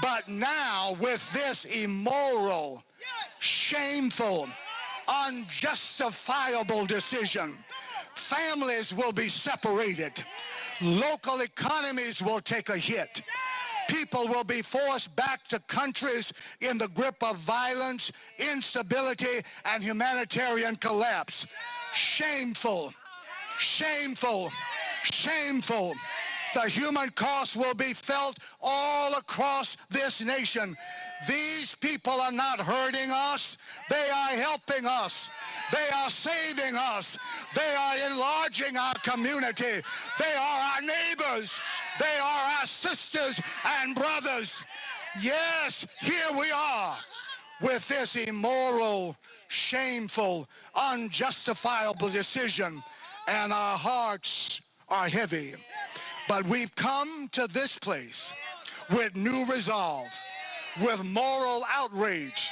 But now, with this immoral, shameful, unjustifiable decision, families will be separated. Local economies will take a hit. People will be forced back to countries in the grip of violence, instability, and humanitarian collapse. Shameful, shameful, shameful. The human cost will be felt all across this nation. These people are not hurting us. They are helping us. They are saving us. They are enlarging our community. They are our neighbors. They are our sisters and brothers. Yes, here we are with this immoral, shameful, unjustifiable decision, and our hearts are heavy. But we've come to this place with new resolve, with moral outrage,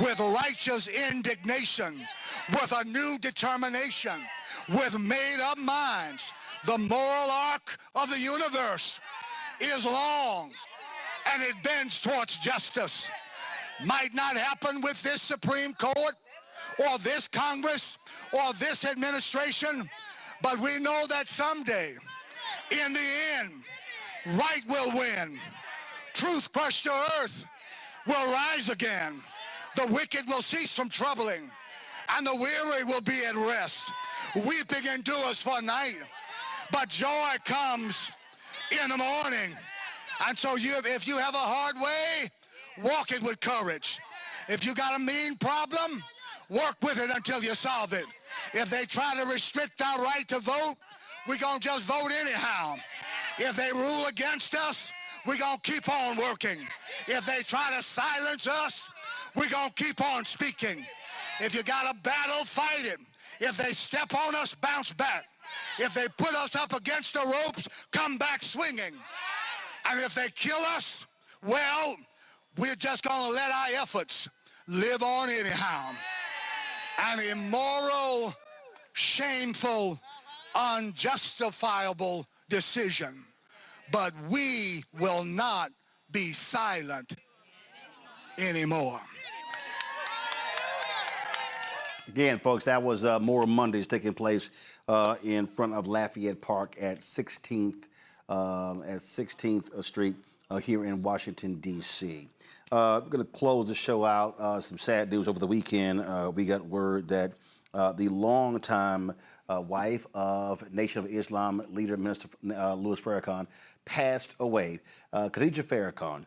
with righteous indignation, with a new determination, with made-up minds. The moral arc of the universe is long, and it bends towards justice. Might not happen with this Supreme Court or this Congress or this administration, but we know that someday, in the end, right will win. Truth crushed to earth will rise again. The wicked will cease from troubling, and the weary will be at rest. Weeping endures for night, but joy comes in the morning. And so if you have a hard way, walk it with courage. If you got a mean problem, work with it until you solve it. If they try to restrict our right to vote, we're going to just vote anyhow. If they rule against us, we're going to keep on working. If they try to silence us, we're going to keep on speaking. If you got a battle, fight it. If they step on us, bounce back. If they put us up against the ropes, come back swinging. And if they kill us, well, we're just going to let our efforts live on anyhow. An immoral, shameful, unjustifiable decision. But we will not be silent anymore. Again, folks, that was More Mondays taking place in front of Lafayette Park at 16th Street here in Washington, D.C. We're going to close the show out. Some sad news over the weekend. We got word that the longtime wife of Nation of Islam leader, Minister Louis Farrakhan, passed away. Khadija Farrakhan.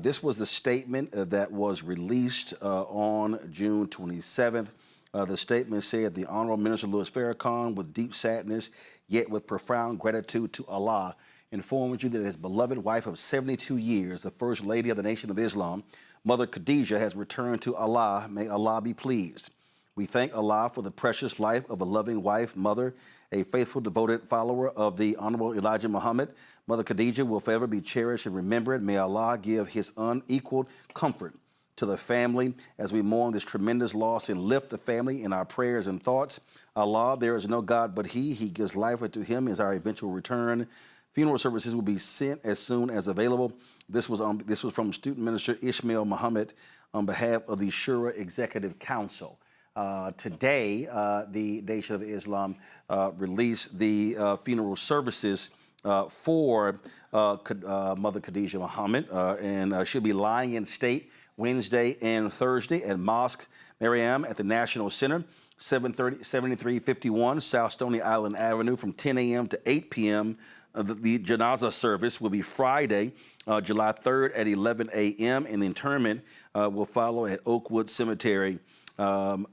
This was the statement that was released on June 27th. The statement said, the Honorable Minister Louis Farrakhan, with deep sadness, yet with profound gratitude to Allah, informs you that his beloved wife of 72 years, the First Lady of the Nation of Islam, Mother Khadija, has returned to Allah. May Allah be pleased. We thank Allah for the precious life of a loving wife, mother, a faithful, devoted follower of the Honorable Elijah Muhammad. Mother Khadija will forever be cherished and remembered. May Allah give his unequaled comfort to the family as we mourn this tremendous loss, and lift the family in our prayers and thoughts. Allah, there is no God but He. He gives life, unto Him is our eventual return. Funeral services will be sent as soon as available. This was from Student Minister Ismail Muhammad on behalf of the Shura Executive Council. Today, the Nation of Islam released the funeral services for Mother Khadija Muhammad, and she'll be lying in state Wednesday and Thursday at Mosque Mariam at the National Center, 7351 South Stony Island Avenue, from 10 a.m. to 8 p.m. The Janazah service will be Friday, July 3rd at 11 a.m., and the interment will follow at Oakwood Cemetery on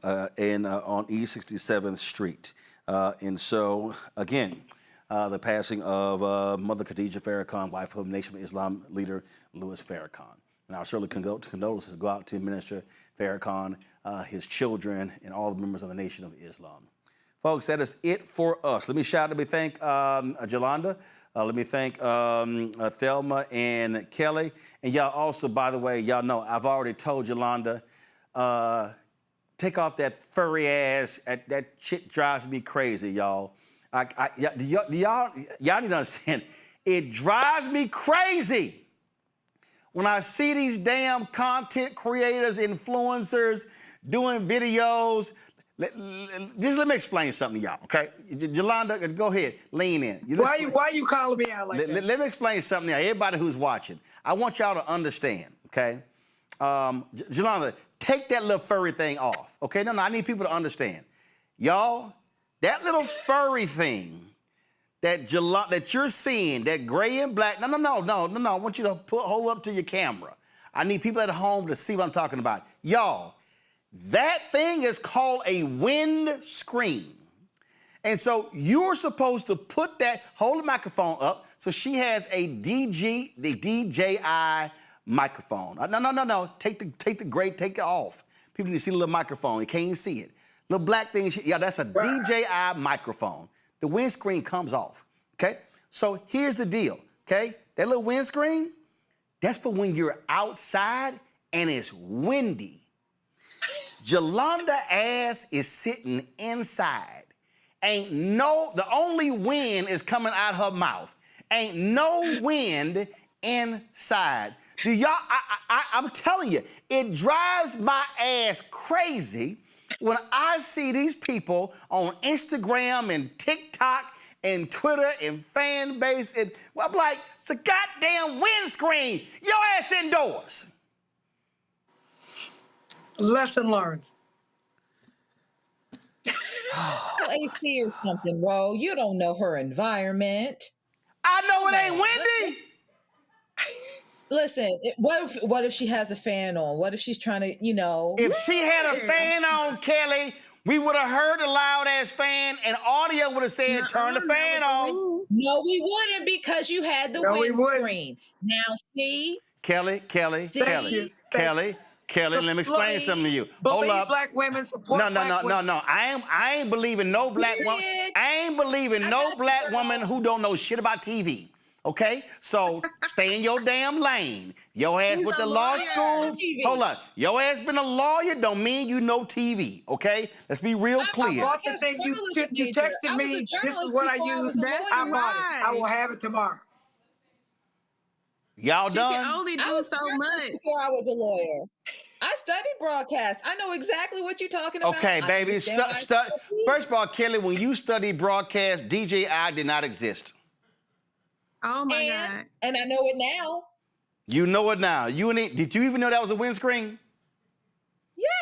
East 67th Street. And so, again, the passing of Mother Khadija Farrakhan, wife of Nation of Islam leader Louis Farrakhan. And our certainly condolences go out to Minister Farrakhan, his children, and all the members of the Nation of Islam. Folks, that is it for us. Let me thank Jolanda. Let me thank Thelma and Kelly. And y'all also, by the way, y'all know I've already told Jolanda, take off that furry ass. That shit drives me crazy, y'all. Y'all need to understand. It drives me crazy when I see these damn content creators, influencers doing videos. Just let me explain something to y'all, okay? Jolanda, go ahead, lean in. Why you calling me out like that? Let me explain something to everybody who's watching. I want y'all to understand, okay? Jolanda, take that little furry thing off, okay? No, I need people to understand. Y'all, that little furry thing that you're seeing, that gray and black, no, I want you to hold up to your camera. I need people at home to see what I'm talking about. Y'all, that thing is called a windscreen. And so you're supposed to hold the microphone up so she has a DJI microphone. No. Take it off. People need to see the little microphone. You can't even see it. Little black thing, that's a DJI microphone. The windscreen comes off, okay? So here's the deal, okay? That little windscreen, that's for when you're outside and it's windy. Jolanda ass is sitting inside. The only wind is coming out her mouth. Ain't no wind inside. I'm telling you, it drives my ass crazy when I see these people on Instagram and TikTok and Twitter and fan base, and I'm like, it's a goddamn windscreen. Your ass indoors. Lesson learned. AC or something, bro. You don't know her environment. I know it ain't windy. Listen, what if she has a fan on? What if she's trying to, If she had a fan on, Kelly, we would have heard a loud ass fan and audio would have said, turn the fan on. No, we wouldn't, because you had the windscreen. Now, see? Kelly, let me explain something to you. Hold up. Black women support No. I ain't believing no black woman. I ain't believing no black woman who don't know shit about TV. Okay? So stay in your damn lane. Your ass with the law school. Hold up. Your ass been a lawyer don't mean you know TV. Okay? Let's be real clear. I bought the thing you texted me. This is what I use. I bought it. I will have it tomorrow. Y'all done? She can only do so much. Before I was a lawyer, I studied broadcast. I know exactly what you're talking about. Okay, baby. First of all, Kelly, when you studied broadcast, DJI did not exist. Oh my God. And I know it now. You know it now. Did you even know that was a windscreen?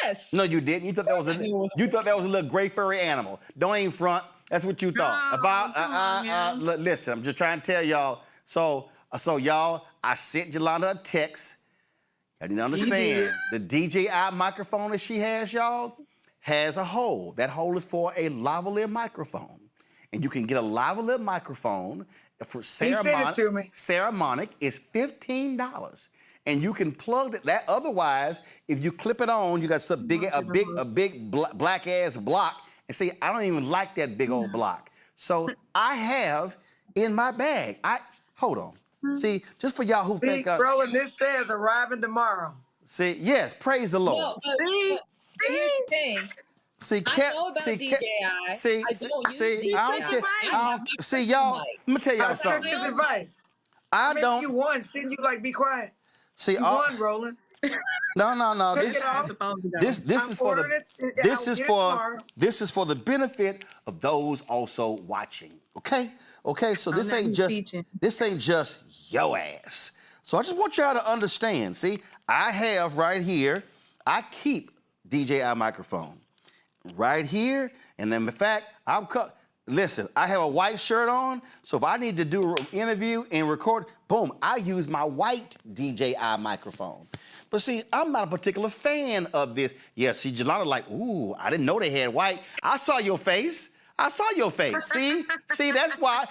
Yes. No, you didn't. You thought that was a little gray furry animal. Don't even front. That's what you thought. Listen, I'm just trying to tell y'all. So y'all, I sent Jolanda a text. I didn't understand. The DJI microphone that she has, y'all, has a hole. That hole is for a lavalier microphone. And you can get a lavalier microphone for ceremonic is $15. And you can plug that. Otherwise, if you clip it on, you got a big black ass block. And see, I don't even like that big old block. So I have in my bag. Hold on. See, just for y'all who think Roland, this says arriving tomorrow. See, yes, praise the Lord. No, here's the thing. See, I know about DJI. See, y'all, let me tell y'all something. This advice. You won. Shouldn't you be quiet? See, you won, Roland. No. This is for the benefit of those also watching. Okay. So this ain't just your ass. So I just want y'all to understand. See, I have right here. I keep DJI microphone right here, and then in fact, Listen, I have a white shirt on, so if I need to do an interview and record, boom, I use my white DJI microphone. But see, I'm not a particular fan of this. Yeah, see, Jolanda like, ooh, I didn't know they had white. I saw your face. See, that's why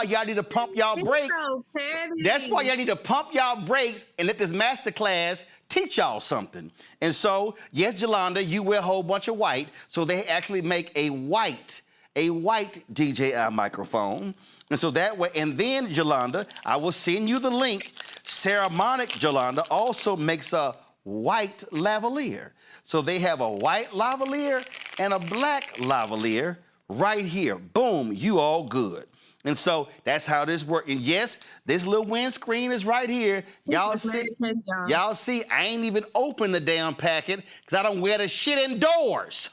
y'all need to pump y'all brakes. So petty. That's why y'all need to pump y'all brakes and let this master class teach y'all something. And so, yes, Jolanda, you wear a whole bunch of white, so they actually make a white a white DJI microphone. And so that way, and then, Yolanda, I will send you the link. Ceremonic, Yolanda, also makes a white lavalier. So they have a white lavalier and a black lavalier right here. Boom, you all good. And so that's how this works. And yes, this little windscreen is right here. Y'all see, I ain't even opened the damn packet because I don't wear the shit indoors.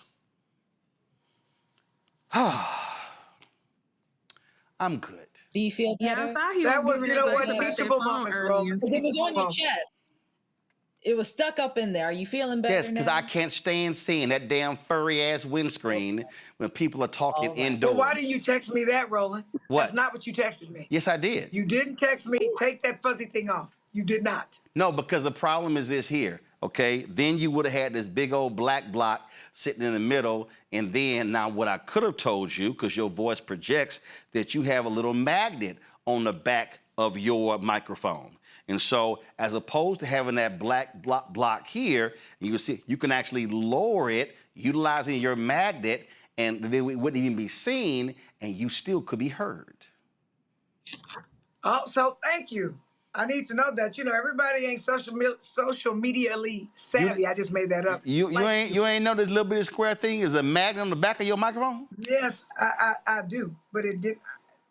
I'm good. Do you feel better? Yeah, I saw he That was, giving you know advice what, about teachable that phone moments, earlier. Roland. Because it was on your chest. It was stuck up in there. Are you feeling better Yes, because now? I can't stand seeing that damn furry-ass windscreen when people are talking indoors. Well, why didn't you text me that, Roland? What? That's not what you texted me. Yes, I did. You didn't text me, take that fuzzy thing off. You did not. No, because the problem is this here, okay? Then you would have had this big old black block sitting in the middle, and then now what I could have told you, because your voice projects, that you have a little magnet on the back of your microphone. And so, as opposed to having that black block here, you can see you can actually lower it utilizing your magnet, and then it wouldn't even be seen, and you still could be heard. Oh, so thank you. I need to know that. You know, everybody ain't social media-ly savvy. I just made that up. You ain't know this little bitty square thing is a magnet on the back of your microphone? Yes, I do, but it didn't.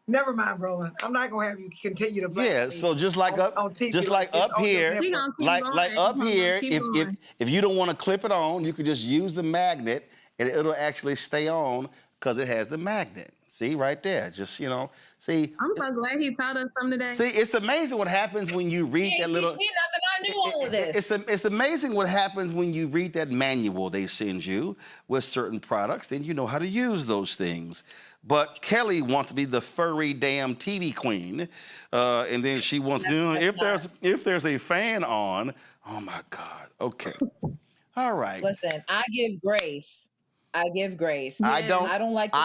Never mind, Roland. I'm not gonna have you continue to blame me So just like up TV, just like it's up on your here, network. like up here, if you don't want to clip it on, you could just use the magnet and it'll actually stay on because it has the magnet. See right there, just see. I'm so glad he taught us something today. See, it's amazing what happens when you read that little. Nothing I knew all of this. It's amazing what happens when you read that manual they send you with certain products. Then you know how to use those things. But Kelly wants to be the furry damn TV queen, and then she wants if there's a fan on. Oh my God. Okay. All right. Listen, I give grace. I give grace. I don't like the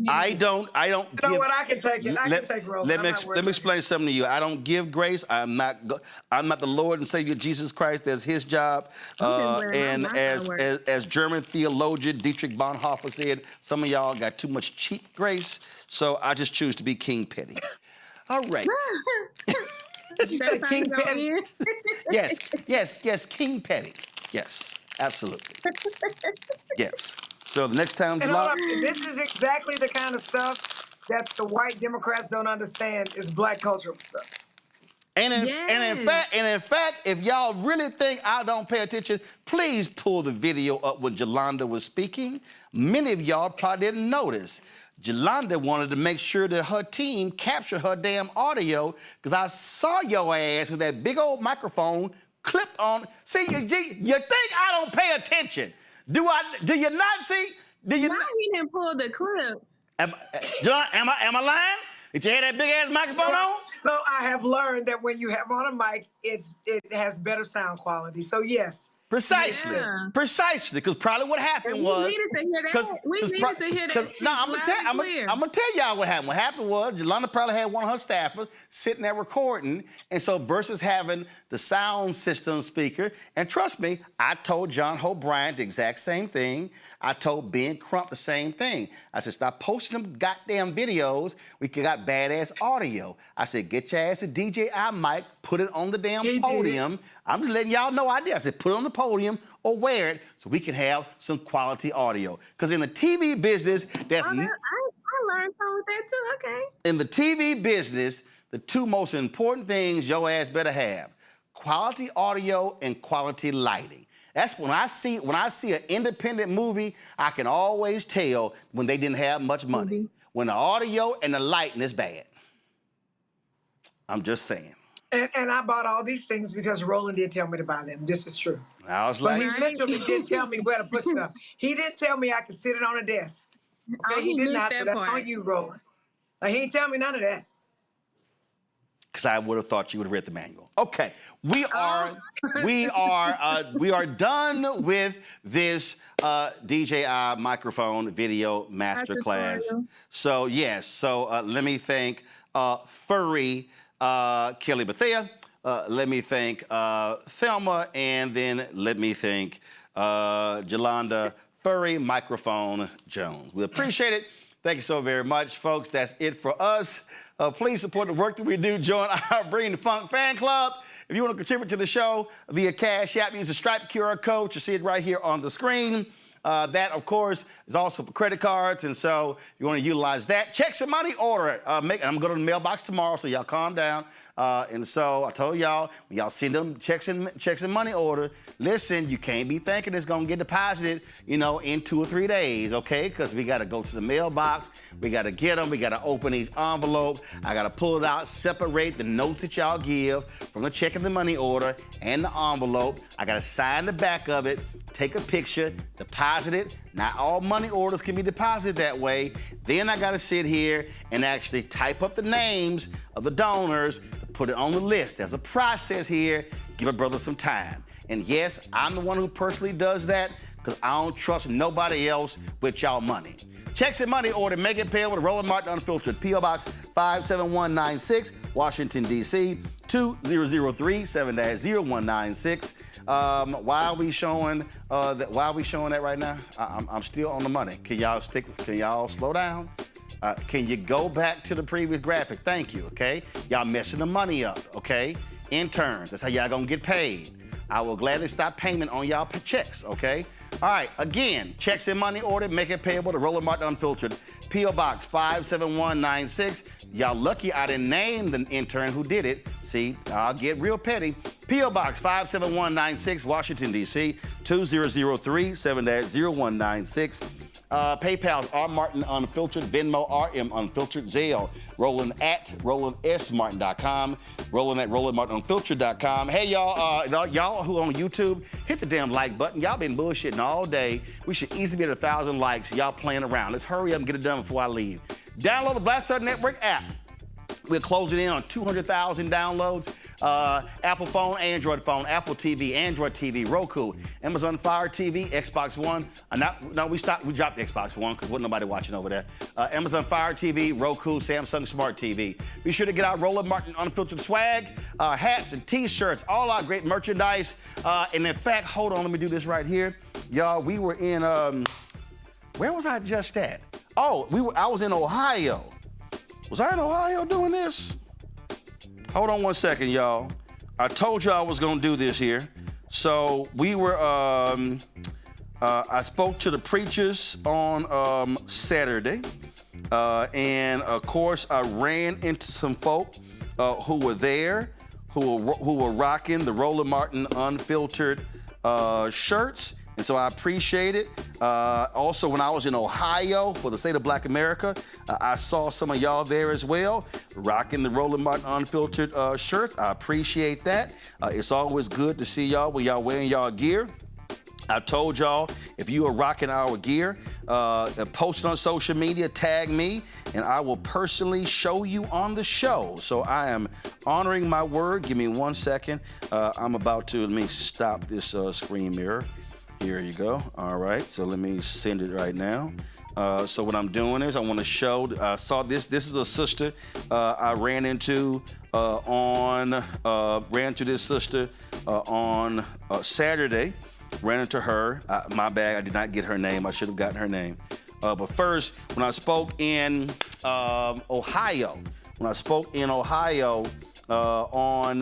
I don't You know what? I can take it. I can take Roland. Let me explain something to you. I don't give grace. I'm not the Lord and Savior Jesus Christ. That's His job. And as German theologian Dietrich Bonhoeffer said, some of y'all got too much cheap grace. So I just choose to be King Petty. All right. Did you say King Petty? Yes, King Petty. Yes, absolutely. Yes. So the next time, And hold up, this is exactly the kind of stuff that the white Democrats don't understand is black cultural stuff. And in fact, if y'all really think I don't pay attention, please pull the video up when Yolanda was speaking. Many of y'all probably didn't notice. Yolanda wanted to make sure that her team captured her damn audio because I saw your ass with that big old microphone clipped on. See, you think I don't pay attention. Do you not see? He didn't pull the clip. Am I lying? Did you have that big ass microphone on? No, I have learned that when you have on a mic, it has better sound quality. So yes. Precisely. Because probably what happened was. We needed to hear that. We needed to hear that. No, I'm gonna tell y'all what happened. What happened was Yolanda probably had one of her staffers sitting there recording, and so versus having the sound system speaker, and trust me, I told John Hope Bryant the exact same thing. I told Ben Crump the same thing. I said, stop posting them goddamn videos. We got badass audio. I said, get your ass a DJI mic, put it on the damn podium. I'm just letting y'all know I did. I said, put it on the podium or wear it so we can have some quality audio. Because in the TV business, I learned something with that too. Okay. In the TV business, the two most important things your ass better have: quality audio and quality lighting. That's when I see an independent movie, I can always tell when they didn't have much money. When the audio and the lighting is bad. I'm just saying. And I bought all these things because Roland did tell me to buy them. This is true. I was like, but he literally did tell me where to put stuff. He didn't tell me I could sit it on a desk. Okay, he did not. So that's on you, Roland. Like, he didn't tell me none of that. Because I would have thought you would have read the manual. Okay, we are done with this DJI microphone video masterclass. So yes, let me thank Furry Kelly Bethea. Let me thank Thelma, and then let me thank Yolanda Furry Microphone Jones. We appreciate it. Thank you so very much, folks. That's it for us. Please support the work that we do. Join our Bring the Funk fan club. If you want to contribute to the show via Cash App, use the Stripe QR code. You see it right here on the screen. That, of course, is also for credit cards, and so you want to utilize that. Checks and money order. I'm going to go to the mailbox tomorrow, so y'all calm down. And so I told y'all, when y'all send them checks and money order, listen, you can't be thinking it's going to get deposited, in 2 or 3 days, okay? Because we got to go to the mailbox. We got to get them. We got to open each envelope. I got to pull it out, separate the notes that y'all give from the check and the money order and the envelope. I got to sign the back of it, take a picture, deposit it. Not all money orders can be deposited that way. Then I got to sit here and actually type up the names of the donors, put it on the list. There's a process here. Give a brother some time. And yes, I'm the one who personally does that because I don't trust nobody else with y'all money. Checks and money order, make it payable to Roland Martin Unfiltered, P.O. Box 57196, Washington, D.C. 2003 7-0196. Why are we showing that right now? I'm still on the money. Can y'all slow down? Can you go back to the previous graphic? Thank you, okay? Y'all messing the money up, okay? Interns, that's how y'all gonna get paid. I will gladly stop payment on y'all checks, okay? All right, again, checks and money order, make it payable to Roland Martin Unfiltered, P.O. Box 57196. Y'all lucky I didn't name the intern who did it. See, I'll get real petty. P.O. Box 57196, Washington, D.C. 2003 7-0196. PayPal's R Martin Unfiltered, Venmo RM Unfiltered, Zelle, Roland at RolandSMartin.com, Roland at RolandMartinUnfiltered.com. Hey, y'all who on YouTube, hit the damn like button. Y'all been bullshitting all day. We should easily get 1,000 likes. Y'all playing around. Let's hurry up and get it done before I leave. Download the Black Star Network app. We're closing in on 200,000 downloads. Apple phone, Android phone, Apple TV, Android TV, Roku, Amazon Fire TV, Xbox One. We dropped the Xbox One because wasn't nobody watching over there. Amazon Fire TV, Roku, Samsung Smart TV. Be sure to get our Roland Martin Unfiltered swag, hats and T-shirts, all our great merchandise. And in fact, hold on, let me do this right here. Y'all, we were in, where was I just at? Oh, I was in Ohio. Was I in Ohio doing this? Hold on one second, y'all. I told you I was gonna do this here. So we were, I spoke to the preachers on Saturday. And of course, I ran into some folk who were there, who were rocking the Roland Martin Unfiltered shirts. And so I appreciate it. Also, when I was in Ohio for the State of Black America, I saw some of y'all there as well, rocking the Roland Martin Unfiltered shirts. I appreciate that. It's always good to see y'all when y'all wearing y'all gear. I told y'all, if you are rocking our gear, post on social media, tag me, and I will personally show you on the show. So I am honoring my word. Give me 1 second. I'm about to, let me stop this screen mirror. Here you go. All right, so let me send it right now. So what I'm doing is I want to show, I saw this. This is a sister I ran into this sister on Saturday. Ran into her. My bad, I did not get her name. I should have gotten her name. But first, when I spoke in Ohio, on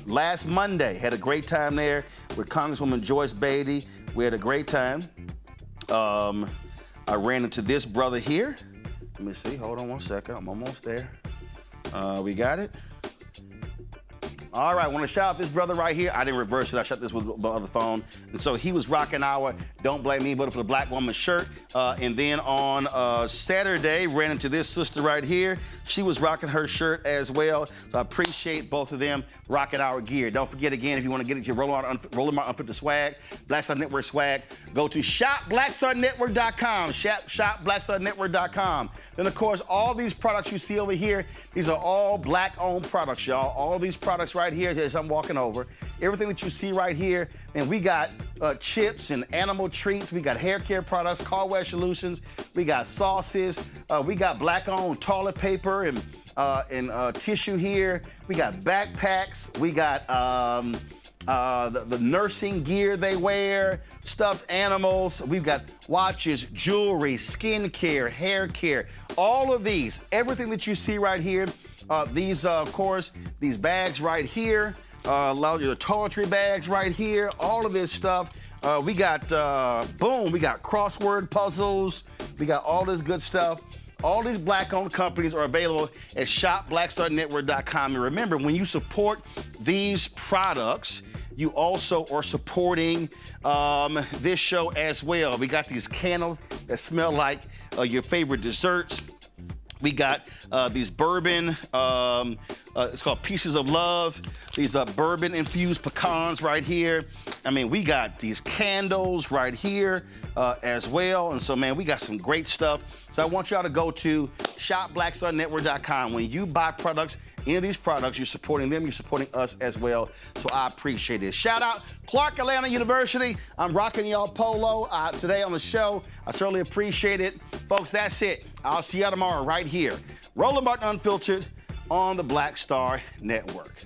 last Monday, had a great time there with Congresswoman Joyce Beatty. We had a great time. I ran into this brother here. Let me see, hold on 1 second, I'm almost there. We got it. All right, I want to shout out this brother right here. I didn't reverse it. I shot this with my other phone. And so he was rocking our Don't Blame Me, Voted for the Black Woman shirt. And then on Saturday, ran into this sister right here. She was rocking her shirt as well. So I appreciate both of them rocking our gear. Don't forget, again, if you want to get your Roland Martin Unfiltered swag, Black Star Network swag, go to shopblackstarnetwork.com. Shopblackstarnetwork.com. Then, of course, all these products you see over here, these are all Black-owned products, y'all. All these products right here as I'm walking over. Everything that you see right here, and we got chips and animal treats. We got hair care products, car wash solutions. We got sauces. We got Black-owned toilet paper and tissue here. We got backpacks. We got the nursing gear they wear, stuffed animals. We've got watches, jewelry, skincare, hair care, all of these, everything that you see right here. These, of course, these bags right here, the toiletry bags right here, all of this stuff. We got, we got crossword puzzles. We got all this good stuff. All these black-owned companies are available at shopblackstarnetwork.com. And remember, when you support these products, you also are supporting this show as well. We got these candles that smell like your favorite desserts. We got these bourbon, it's called Pieces of Love. These bourbon-infused pecans right here. I mean, we got these candles right here as well. And so, man, we got some great stuff. So I want y'all to go to shopblackstarnetwork.com. When you buy products, any of these products, you're supporting them, you're supporting us as well. So I appreciate it. Shout out Clark Atlanta University. I'm rocking y'all polo today on the show. I certainly appreciate it. Folks, that's it. I'll see y'all tomorrow right here. Roland Martin Unfiltered on the Black Star Network.